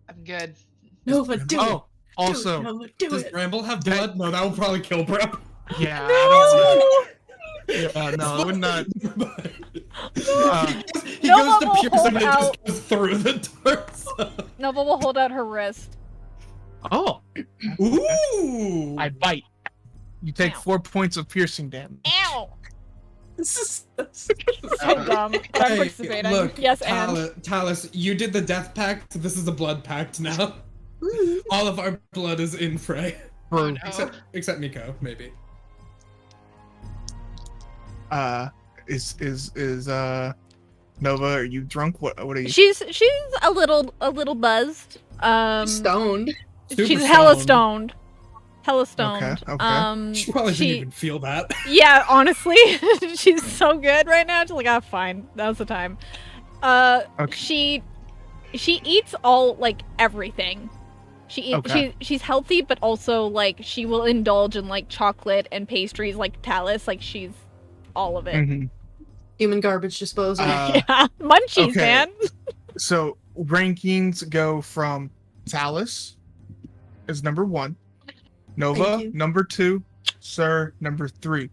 I'm good. Nova, do Oh, it. also, Nova, do Does it. Bramble have blood? No, that will probably kill Bramble. yeah, I don't. Yeah, no, I would not. He Nova goes to will pierce hold him and it out- just goes through the torso. Nova will hold out her wrist. Oh, Ooh! I bite. You take Ow. 4 points of piercing damage. Ow! This is So dumb. But I'm Hey, participating. look, Yes, and Tallice, you did the death pact. This is a blood pact now. All of our blood is in Frey, Oh, no. except Mico, maybe. Is Nova? Are you drunk? What are you? she's a little buzzed. stoned. Super She's hella stoned. stoned. Hella stoned. Okay. She probably didn't even feel that. Yeah, honestly, she's so good right now. She's like, fine. Now's the time. Okay. She eats all like everything. Okay. She's healthy, but also like she will indulge in like chocolate and pastries like Tallice. Like she's all of it. Mhm. Human garbage disposal. Yeah, munchies, okay. man. So rankings go from Tallice is number 1, Nova Thank you. number 2, Sir number 3.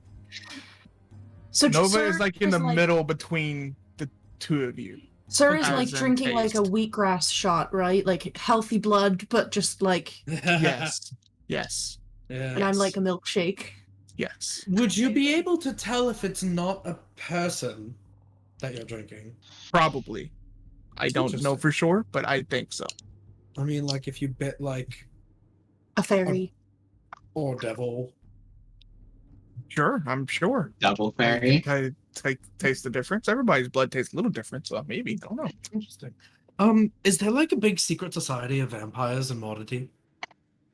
So Nova Sir is like in the like, middle between the two of you. Sir is As like in drinking like a taste. wheatgrass shot, right? Like healthy blood, but just like, Yes. Yes. and Yeah. I'm like a milkshake. Yes. Would you be able to tell if it's not a person that you're drinking? Probably. I don't know Interesting. for sure, but I think so. I mean, like if you bit like A fairy. or devil. Sure, I'm sure. Double fairy. I taste the difference. Everybody's blood tastes a little different, so maybe. I don't know. Interesting. Is there like a big secret society of vampires in Waterdeep?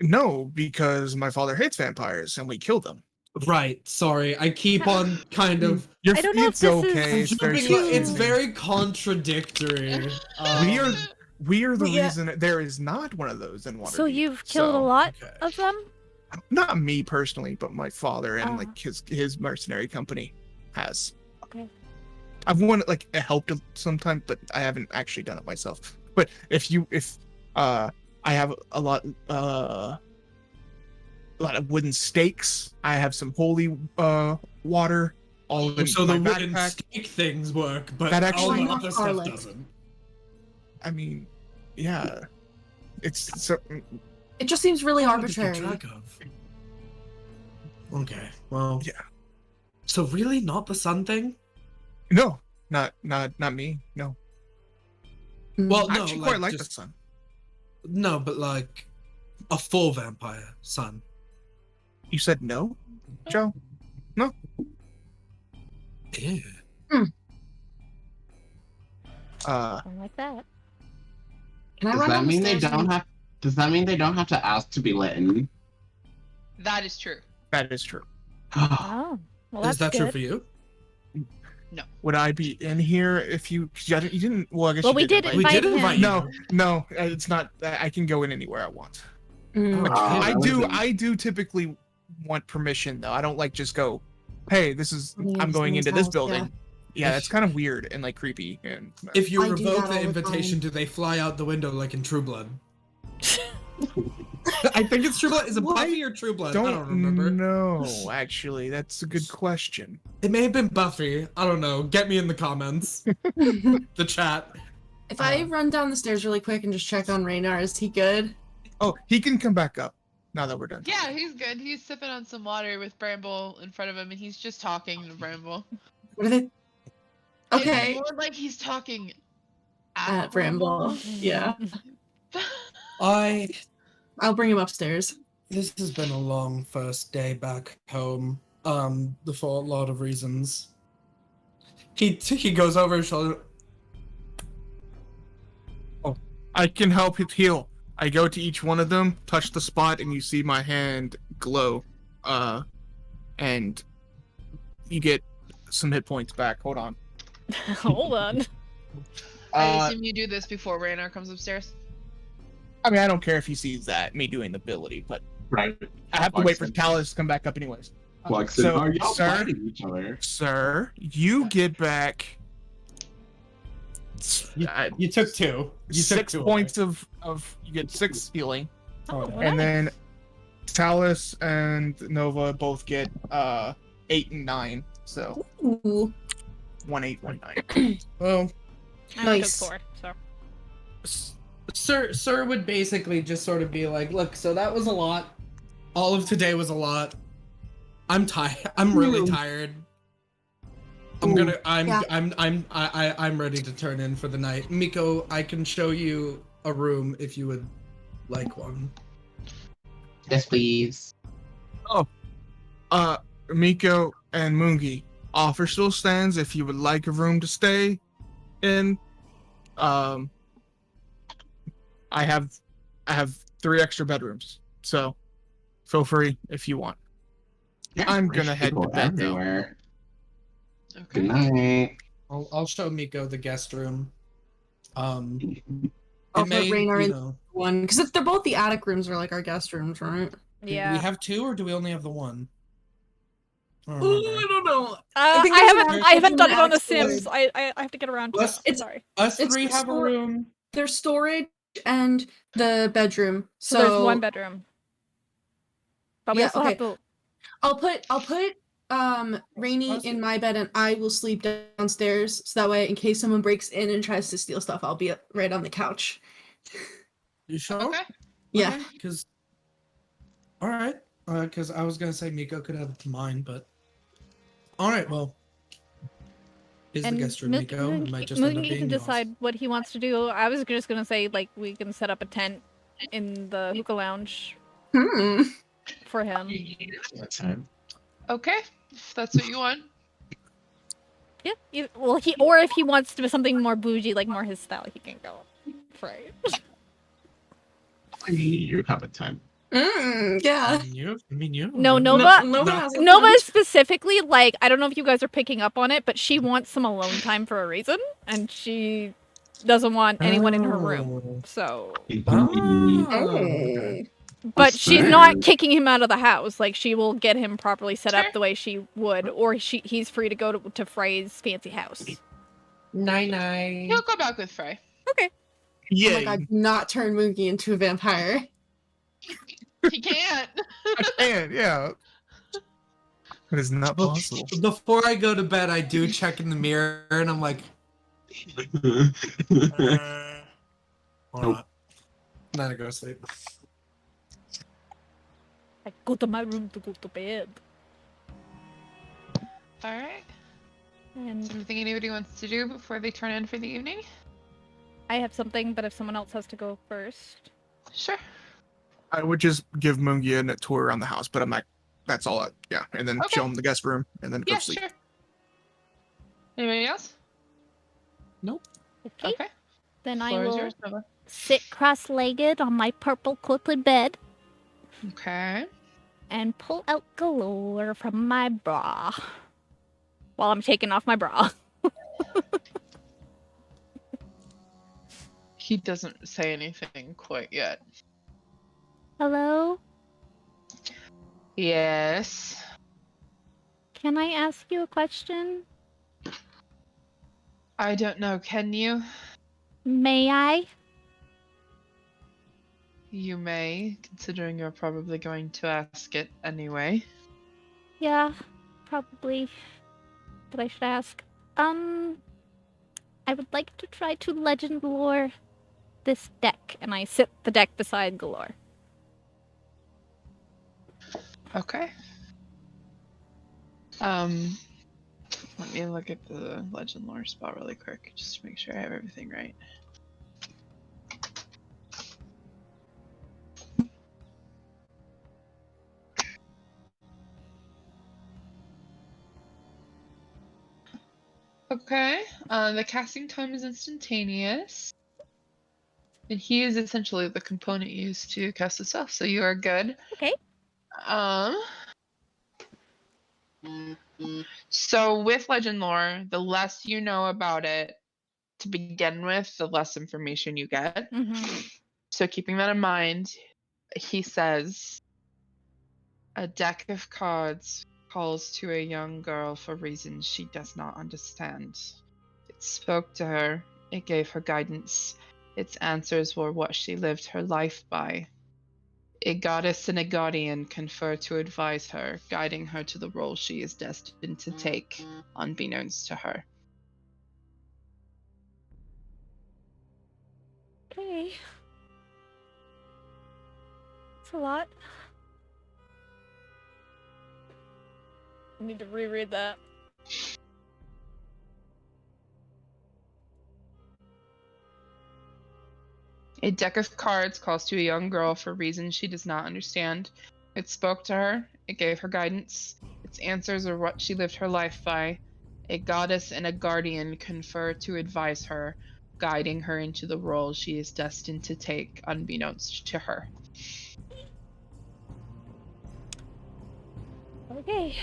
No, because my father hates vampires and we kill them. Right. Sorry, I keep on kind of. You're, I don't know if it's this is- okay. It's very Jumping, it's confusing. very contradictory. We are the Yeah. reason that there is not one of those in Waterdeep. So you've killed a lot okay. of them. Not me personally, but my father and Oh. like his mercenary company has. Okay. I've like helped sometimes, but I haven't actually done it myself. But if I have a lot of wooden stakes. I have some holy water all in So my the wooden backpack. stake things work, but That all actually- the other stuff Garlic. doesn't. I mean, yeah, it's so. It just seems really Hard to keep arbitrary. track of. Okay, well. Yeah. So really, not the sun thing? No, not me. No, Well, I no, actually quite like the just, sun. No, but like a full vampire sun. You said no, Joe? Ew. Something like that. Can I Does run that down the mean they stairs don't and- have? Does that mean they don't have to ask to be let in? That is true. That is true. Oh, well, that's Is that good. true for you? Would I be in here if you? 'Cause you didn't. Well, I guess Well, you we did did invite We invite did him. invite you. No, it's not. I can go in anywhere I want. Mm. Oh, I that do. wasn't- I do typically want permission though. I don't like just go. Hey, this is. Yeah, I'm going someone's into this house, building. Yeah, If- that's kind of weird and like creepy. And If you I do revoke that the all the invitation, time. do they fly out the window like in True Blood? I think it's True Blood. Is it What? Buffy or True Blood? I don't remember. know. Actually, that's a good question. It may have been Buffy. I don't know. Get me in the comments. The chat. If I run down the stairs really quick and just check on Raynar, is he good? Oh, he can come back up now that we're done. Yeah, he's good. He's sipping on some water with Bramble in front of him, and he's just talking to Bramble. What are they? Okay. It's more like he's talking At Bramble. Yeah. I'll bring him upstairs. This has been a long first day back home. For a lot of reasons. He goes over his shoulder. I can help it heal. I go to each one of them, touch the spot, and you see my hand glow. And you get some hit points back. Hold on. Hold on. I assume you do this before Raynar comes upstairs. I mean, I don't care if he sees that, me doing the ability, but Right. I have to wait for Tallice to come back up anyways. Flux So, are y'all sir? fighting each other? Sir, you get back... You took two. You took 6 two points of... You get 6 healing. Oh, And nice. then Tallice and Nova both get 8 and 9. So Ooh. 1, 8, 1, 9. Well, I only took Nice. 4, so. Sir would basically just sort of be like, look, so that was a lot. All of today was a lot. I'm tired. I'm really tired. I'm ready to turn in for the night. Mico, I can show you a room if you would like one. Yes, please. Mico and Moongi, offer still stands if you would like a room to stay in. I have 3 extra bedrooms, so feel free if you want. Yeah, I'm rich gonna head to people bed, though. everywhere. Okay. Good night. I'll show Mico the guest room. I'll It put may, Raynar you in know, one because they're both the attic rooms are like our guest rooms, right? do we Yeah. have 2 or do we only have the 1? I don't Oh, remember. I don't know. I think there's an I haven't attic done it on The storage. Sims. I have to get around to Let's- it. Sorry. Us It's 3 have a store- room. There's storage and the bedroom. So there's 1 bedroom. But we Yeah, also okay. have the. I'll put Rainy in my bed and I will sleep downstairs so that way in case someone breaks in and tries to steal stuff, I'll be right on the couch. You sure? Okay. Yeah. Because, all right. Because I was gonna say Mico could have mine, but all right. Well, is the guest room Mico? It might just end up Moongi being can yours. decide what he wants to do. I was just gonna say like we can set up a tent in the hookah lounge for him. That's time. Okay. If that's what you want. Yeah. Well, or if he wants to do something more bougie, like more his style, he can go Frey. You have a time. Yeah. I mean, you. No, no. Nova. Nova has a Nova lunch. specifically, like, I don't know if you guys are picking up on it, but she wants some alone time for a reason, and she doesn't want anyone in her room. So, Oh. but That's she's fair. not kicking him out of the house. Like, she will get him properly set Sure. up the way she would, or he's free to go to Frey's fancy house. Night. He'll go back with Frey. Okay. Oh Yeah, my god, do not turn Moogie into a vampire. He can't. I can, yeah. It is not possible. Before I go to bed, I do check in the mirror, and I'm like, Nope. Then I go to sleep. I go to my room to go to bed. All right. And Is there anything anybody wants to do before they turn in for the evening? I have something, but if someone else has to go first. Sure. I would just give Mungia a tour around the house, but I'm like, that's all. Yeah, and then Okay. show him the guest room, and then go Yeah, to sleep. sure. Anybody else? Okay. Okay. Then I Floor is will yours, Nova. sit cross-legged on my purple quilted bed Okay. and pull out Galore from my bra while I'm taking off my bra. He doesn't say anything quite yet. Hello? Yes. Can I ask you a question? I don't know. Can you? May I? You may, considering you're probably going to ask it anyway. Yeah, probably. But I should ask. I would like to try to legend lore this deck, and I sit the deck beside Galore. Okay. Let me look at the legend lore spot really quick, just to make sure I have everything right. Okay, the casting time is instantaneous. And he is essentially the component used to cast the spell, so you are good. Okay. So with Legend Lore, the less you know about it to begin with, the less information you get. Mm-hmm. So keeping that in mind, he says, a deck of cards calls to a young girl for reasons she does not understand. It spoke to her. It gave her guidance. Its answers were what she lived her life by. A goddess and a guardian confer to advise her, guiding her to the role she is destined to take, unbeknownst to her. Okay. It's a lot. I need to reread that. A deck of cards calls to a young girl for reasons she does not understand. It spoke to her. It gave her guidance. Its answers are what she lived her life by. A goddess and a guardian confer to advise her, guiding her into the role she is destined to take, unbeknownst to her. Okay.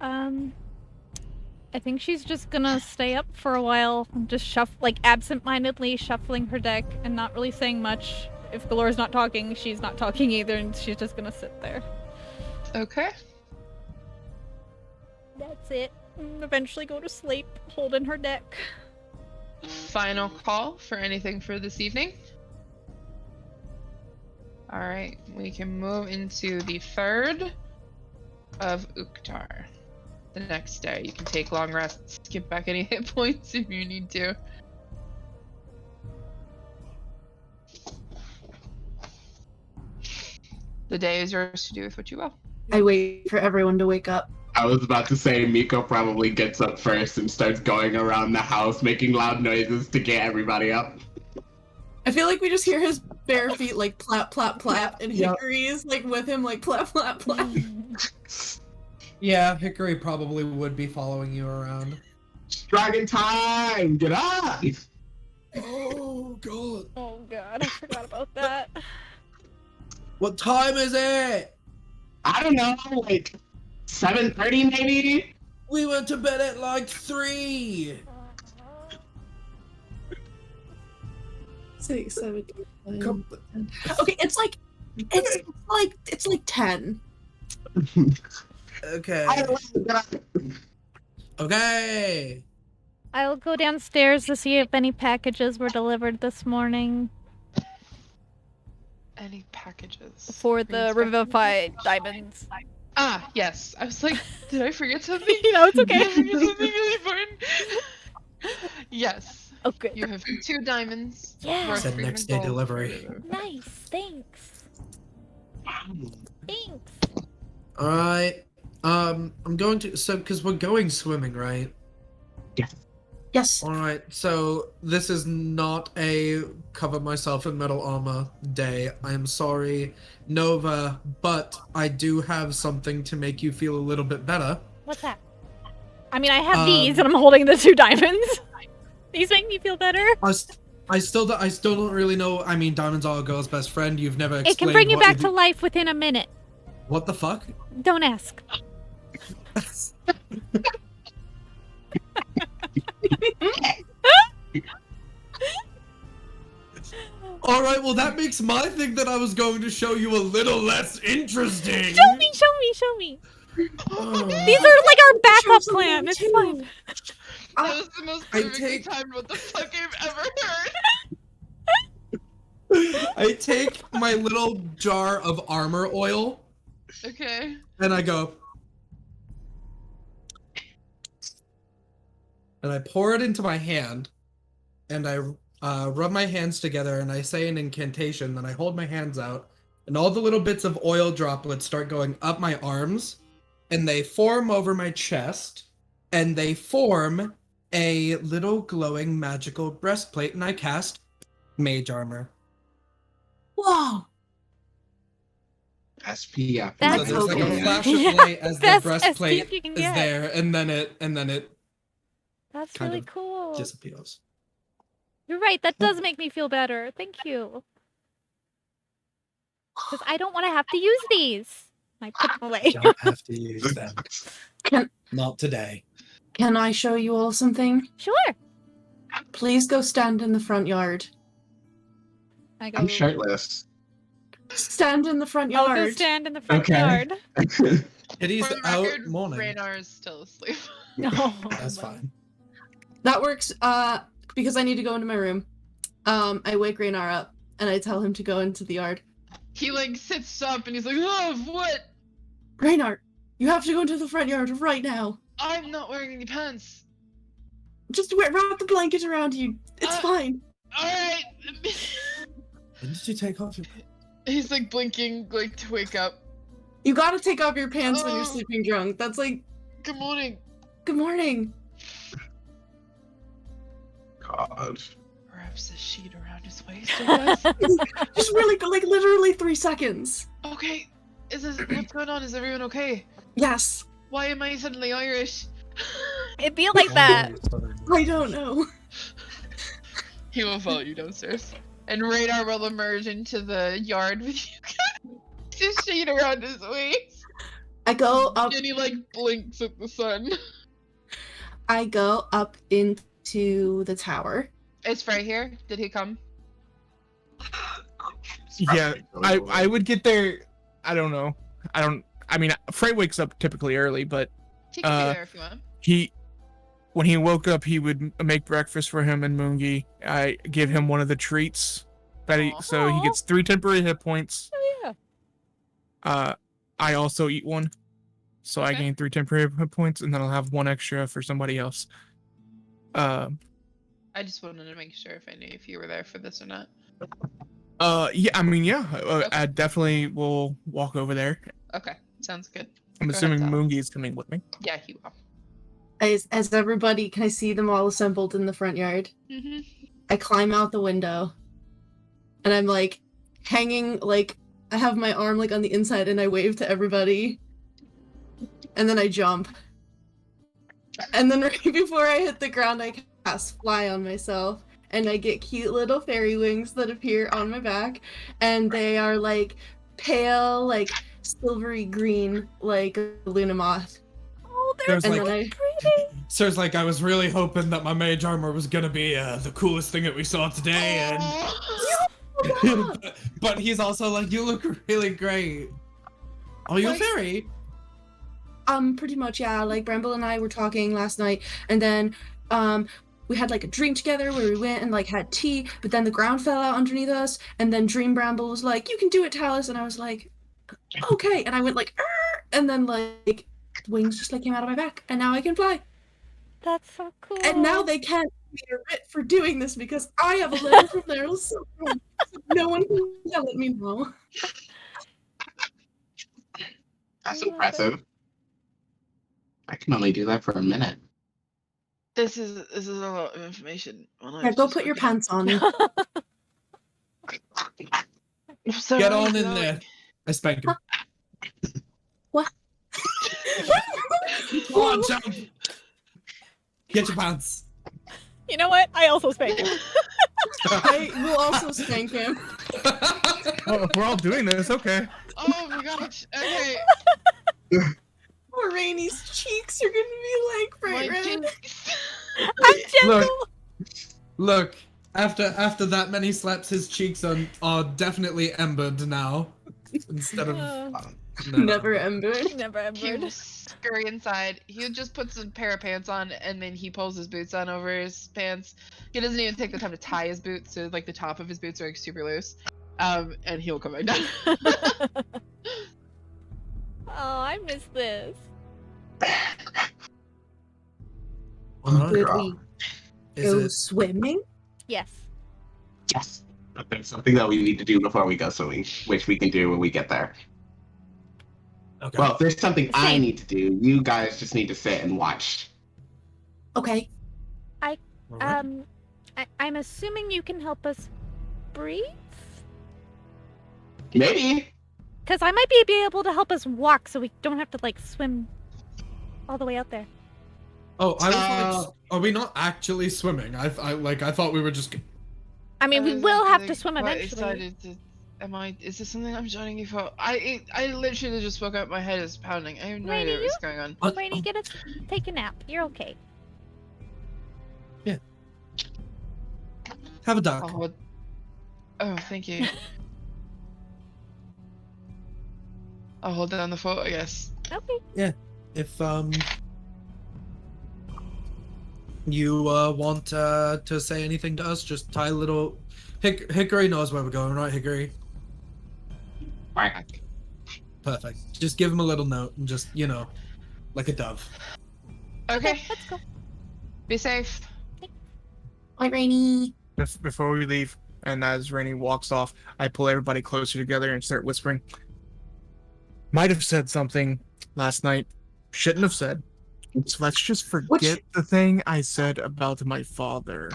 I think she's just gonna stay up for a while and just absent-mindedly shuffling her deck and not really saying much. If Galore's not talking, she's not talking either, and she's just gonna sit there. Okay. That's it. And eventually go to sleep, holding her deck. Final call for anything for this evening. Alright, we can move into the 3rd of Uktar. The next day. You can take long rests, skip back any hit points if you need to. The day is yours to do with what you will. I wait for everyone to wake up. I was about to say Mico probably gets up first and starts going around the house making loud noises to get everybody up. I feel like we just hear his bare feet like plap, plap, plap, and Yep. Hickory's like with him like plap, plap, plap. Yeah, Hickory probably would be following you around. Dragon time! Get up! Oh, God. Oh god, I forgot about that. What time is it? I don't know, like 7:30 maybe? We went to bed at like 3. 6, 7, 8, 9, Come- 10. Okay, it's like 10. Okay. I don't know, get up. Okay. I'll go downstairs to see if any packages were delivered this morning Any packages? for Are you the expecting- Revivified diamonds. Ah, yes. I was like, did I forget something? It's okay. Did I forget something really important? Yes. Oh, good. You have 2 diamonds. Yeah. worth Said 300 next day gold. delivery. Nice. Thanks. Thanks. All right. I'm going to because we're going swimming, right? Yes. All right. So this is not a cover myself in metal armor day. I am sorry, Nova, but I do have something to make you feel a little bit better. What's that? I mean, I have these, and I'm holding the 2 diamonds. These make me feel better. I still don't really know. I mean, diamonds are a girl's best friend. You've never explained It can bring you what back do. to life within a minute. What the fuck? Don't ask. All right, well that makes my thing that I was going to show you a little less interesting. Show me, show me, show me. These are like our backup plan. It's fine. That was the most I perfectly take- timed what the fuck I've ever heard. I take my little jar of armor oil Okay. and I go, and I pour it into my hand, and I rub my hands together, and I say an incantation. Then I hold my hands out, and all the little bits of oil droplets start going up my arms, and they form over my chest, and they form a little glowing magical breastplate, and I cast Mage Armor. Whoa. SPF. That's So there's like okay. a flash of light as the Best breastplate SPF you can is get. there, and then it That's kind really of cool. disappears. You're right. That does make me feel better. Thank you. Because I don't want to have to use these. I put them away. Don't have to use them. Can Not today. Can I show you all something? Sure. Please go stand in the front yard. I go. I'm shirtless. Stand in the front I'll go yard. stand in the front Okay. yard. Kitty's For the out record, morning. Raynar is still asleep. No. That's fine. That works. Because I need to go into my room. I wake Raynar up and I tell him to go into the yard. He like sits up and he's like, oh, what? Raynar, you have to go into the front yard right now. I'm not wearing any pants. Just wrap the blanket around you. It's fine. Alright. When did you take off your... He's like blinking like to wake up. You gotta take off your pants when you're Oh. sleeping drunk. That's like, Good morning. good morning. God. Wraps the sheet around his waist, I guess. Just really, like, literally 3 seconds. Okay. What's going on? Is everyone okay? Yes. Why am I suddenly Irish? It'd be like that. I don't know. He will follow you downstairs. And Radar will emerge into the yard with you guys. His sheet around his waist. I go up. And he like blinks at the sun. I go up into the tower. Is Frey here? Did he come? Yeah, I would get there. I don't know. I mean, Frey wakes up typically early, but He can be there if you want. when he woke up, he would make breakfast for him and Moongi. I give him one of the treats that so he gets 3 temporary hit points. Oh, yeah. I also eat one, so I Okay. gain 3 temporary hit points, and then I'll have 1 extra for somebody else. I just wanted to make sure if I knew if you were there for this or not. Yeah, I mean, yeah, I definitely will walk over there. Okay, sounds good. I'm Go assuming ahead, Tom. Moongi is coming with me. Yeah, he will. As everybody, can I see them all assembled in the front yard? Mm-hmm. I climb out the window. And I'm like hanging, like, I have my arm like on the inside and I wave to everybody. And then I jump. And then right before I hit the ground, I cast Fly on myself. And I get cute little fairy wings that appear on my back. And they are like pale, like silvery green, like a Luna moth. Oh, they're There's so like- pretty. So it's like I was really hoping that my mage armor was gonna be the coolest thing that we saw today, and but he's also like, you look really great. Are you a Like- fairy? Pretty much, yeah. Like Bramble and I were talking last night, and then we had like a drink together where we went and like had tea, but then the ground fell out underneath us, and then Dream Bramble was like, "You can do it, Tallice," and I was like, "Okay," and I went like, "Arr!" and then like wings just like came out of my back, and now I can fly. That's so cool. And now they can't give me a writ for doing this because I have a letter from their so no one can yell at me now. That's impressive. I can only do that for a minute. This is a lot of information. Yeah, go put your pants on. So Get on in there. I spank him. What? Come on, jump. Get your pants. You know what? I also spank him. I will also spank him. Oh, if we're all doing this, okay. Oh my gosh. Okay. Poor Rainy's cheeks are gonna be like bright My red. cheeks. I'm gentle. Look. After that many slaps, his cheeks are definitely embered now. Instead of no. Never embered. Never He would ever. just scurry inside. He would just put some pair of pants on, and then he pulls his boots on over his pants. He doesn't even take the time to tie his boots, so like the top of his boots are like super loose. And he'll come back down. Oh, I miss this. Did we Is go it? swimming? Yes. Yes. But there's something that we need to do before we go swimming, which we can do when we get there. Okay. Well, if there's something I Same. need to do, you guys just need to sit and watch. Okay. Alright. I'm assuming you can help us breathe? Maybe. Because I might be able to help us walk so we don't have to, like, swim all the way out there. Oh, I was like, are we not actually swimming? I thought we were just. I mean, we was will have actually to swim quite eventually. excited to, is this something I'm joining you for? I literally just woke up, my head is pounding. I have no Rainy, idea what's going on. Rainy, get us, take a nap. You're okay. Have a duck. Oh, thank you. I'll hold down the fort, I guess. Okay. If you want to say anything to us, just tie a little. Hickory knows where we're going, right, Hickory? Right. Perfect. Just give him a little note and just, like a dove. Okay, Let's go. be safe. Bye, Rainy. Before we leave, and as Rainy walks off, I pull everybody closer together and start whispering. Might have said something last night. Shouldn't have said. So let's just forget the thing I said about my father.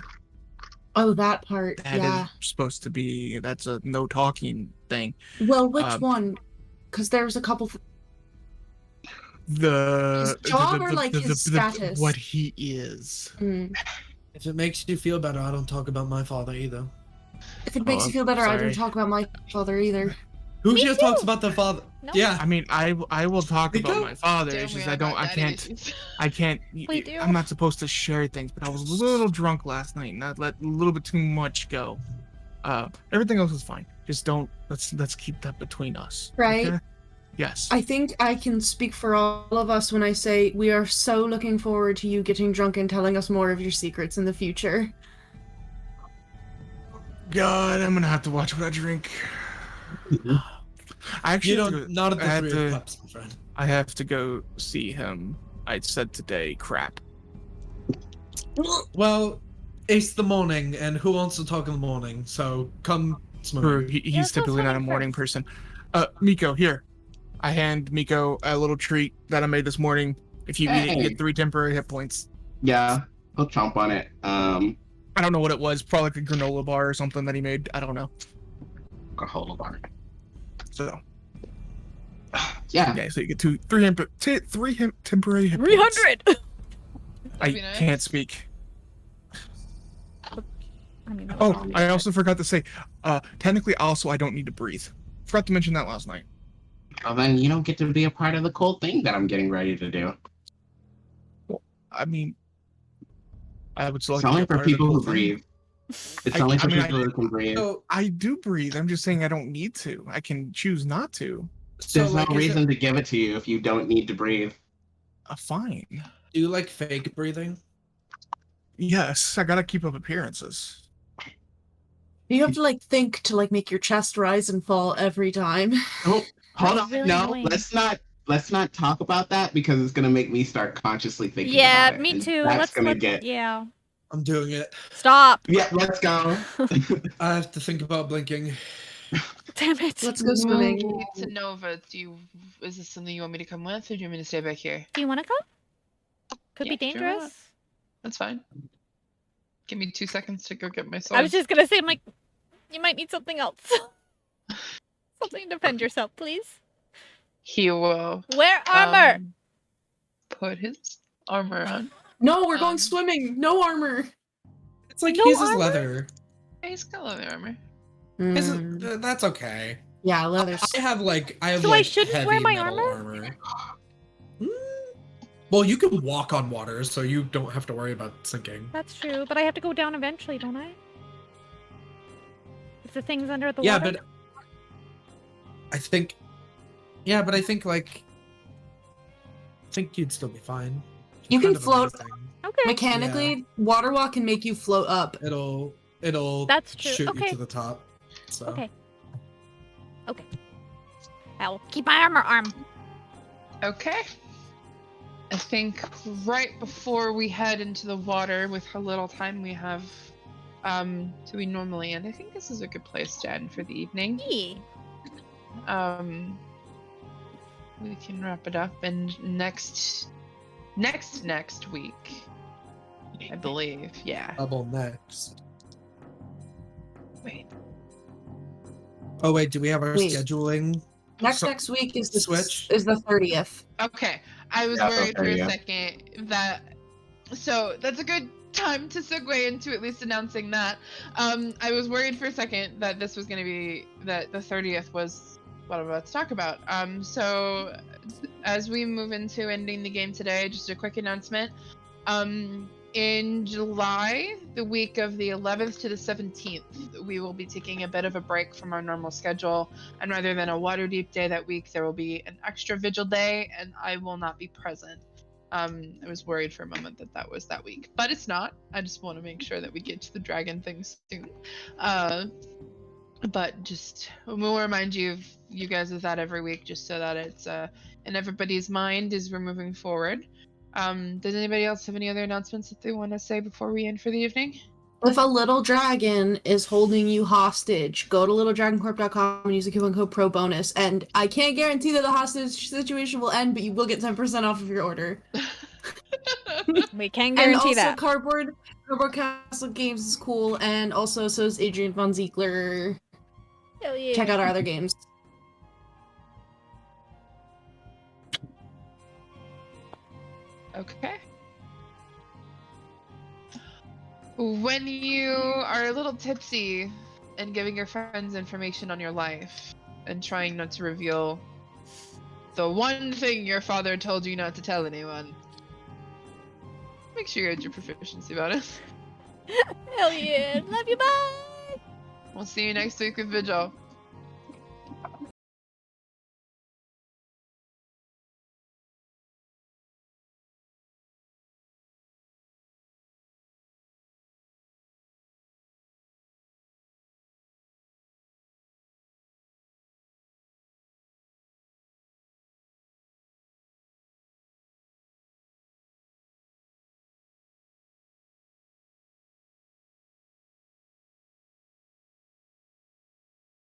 Oh, that part. That yeah. is supposed to be, that's a no talking thing. Well, which one? Because there's a couple. His job or, like, his status? What he is. If it makes you feel better, I don't talk about my father either. If it makes you feel better, I don't talk about my father either. Who Me just too. talks about their father? No. Yeah. I mean, I will talk Mico? about my father. Damn, It's we just all I don't, got I daddy can't, issues. I can't. We do. I'm not supposed to share things, but I was a little drunk last night, and I let a little bit too much go. Everything else is fine. Just don't. Let's keep that between us. Right. Okay? Yes. I think I can speak for all of us when I say we are so looking forward to you getting drunk and telling us more of your secrets in the future. God, I'm gonna have to watch what I drink. I actually have to go- not at I have the 3 of to- Cups, my friend. I have to go see him. I said today, crap. Well, it's the morning, and who wants to talk in the morning? So come smoke. True, Yeah, he's let's go typically not a swimming morning first. person. Mico, here. I hand Mico a little treat that I made this morning. If you eat it, you Hey. get 3 temporary hit points. Yeah, he'll chomp on it. I don't know what it was. Probably like a granola bar or something that he made. I don't know. A whole bar. So Yeah. yeah, so you get three temporary hit points. 300! I That'd be nice. can't speak. I mean, Oh, I also forgot to say, technically also I don't need to breathe. Forgot to mention that last night. Well, then you don't get to be a part of the cool thing that I'm getting ready to do. I mean, I would still It's like to only be a for part of the people cool who thing. breathe. It's I- only I for mean, people who can breathe. So, I do breathe. I'm just saying I don't need to. I can choose not to. There's like, no is it- reason to give it to you if you don't need to breathe. Fine. do you like fake breathing? Yes, I gotta keep up appearances. You have to like think to like make your chest rise and fall every time. Oh, hold That's on. really No, annoying. let's not let's not talk about that because it's gonna make me start consciously thinking Yeah, about it. me and too. That's Let's gonna get. Yeah. I'm doing it. Stop. Yeah, let's go. I have to think about blinking. Damn it. Let's go swimming. Okay, to Nova, is this something you want me to come with, or do you want me to stay back here? Do you want to come? Could Yeah, be sure, why not? dangerous. That's fine. Give me 2 seconds to go get my sword. I was just gonna say, I'm like, you might need something else. Something to defend yourself, please. He will Wear armor. put his armor on. No, we're going swimming. No armor. It's like No his is armor? leather. Yeah, he's got leather armor. His that's okay. Yeah, leather. I have So I like shouldn't heavy wear my metal armor? Mm. Well, you can walk on water, so you don't have to worry about sinking. That's true, but I have to go down eventually, don't I? If the thing's under the Yeah, water. but I think. Yeah, but I think you'd still be fine. You can Kind of float. amazing. Okay. Mechanically, water walk can make you float up. It'll That's true. shoot Okay. you to the top. So. Okay. Okay. I'll keep my arm. Okay. I think right before we head into the water, with how little time we have, do we normally end? I think this is a good place to end for the evening. Yeah. We can wrap it up, and next week, I believe. Yeah. Double next. Wait. Oh wait, do we have our Wait. scheduling? Next week is the Switch? is the 30th. Okay. I was Yeah, worried for okay, a yeah. second that. So that's a good time to segue into at least announcing that. I was worried for a second that this was going to be that the 30th was what I'm about to talk about. So as we move into ending the game today, just a quick announcement. In July, the week of the 11th to the 17th, we will be taking a bit of a break from our normal schedule. And rather than a Waterdeep day that week, there will be an extra Vigil day, and I will not be present. I was worried for a moment that was that week, but it's not. I just want to make sure that we get to the dragon thing soon. But just we'll remind you guys of that every week, just so that it's in everybody's mind as we're moving forward. Does anybody else have any other announcements that they want to say before we end for the evening? If a little dragon is holding you hostage, go to littledragoncorp.com and use the coupon code PROBONUS. And I can't guarantee that the hostage situation will end, but you will get 10% off of your order. We can And guarantee also that. Cardboard Castle Games is cool, and also so is Adrian von Ziegler. Hell yeah. Check out our other games. Okay. When you are a little tipsy and giving your friends information on your life and trying not to reveal the one thing your father told you not to tell anyone, make sure you add your proficiency bonus. Hell yeah. Love you, bye. We'll see you next week with Vigil.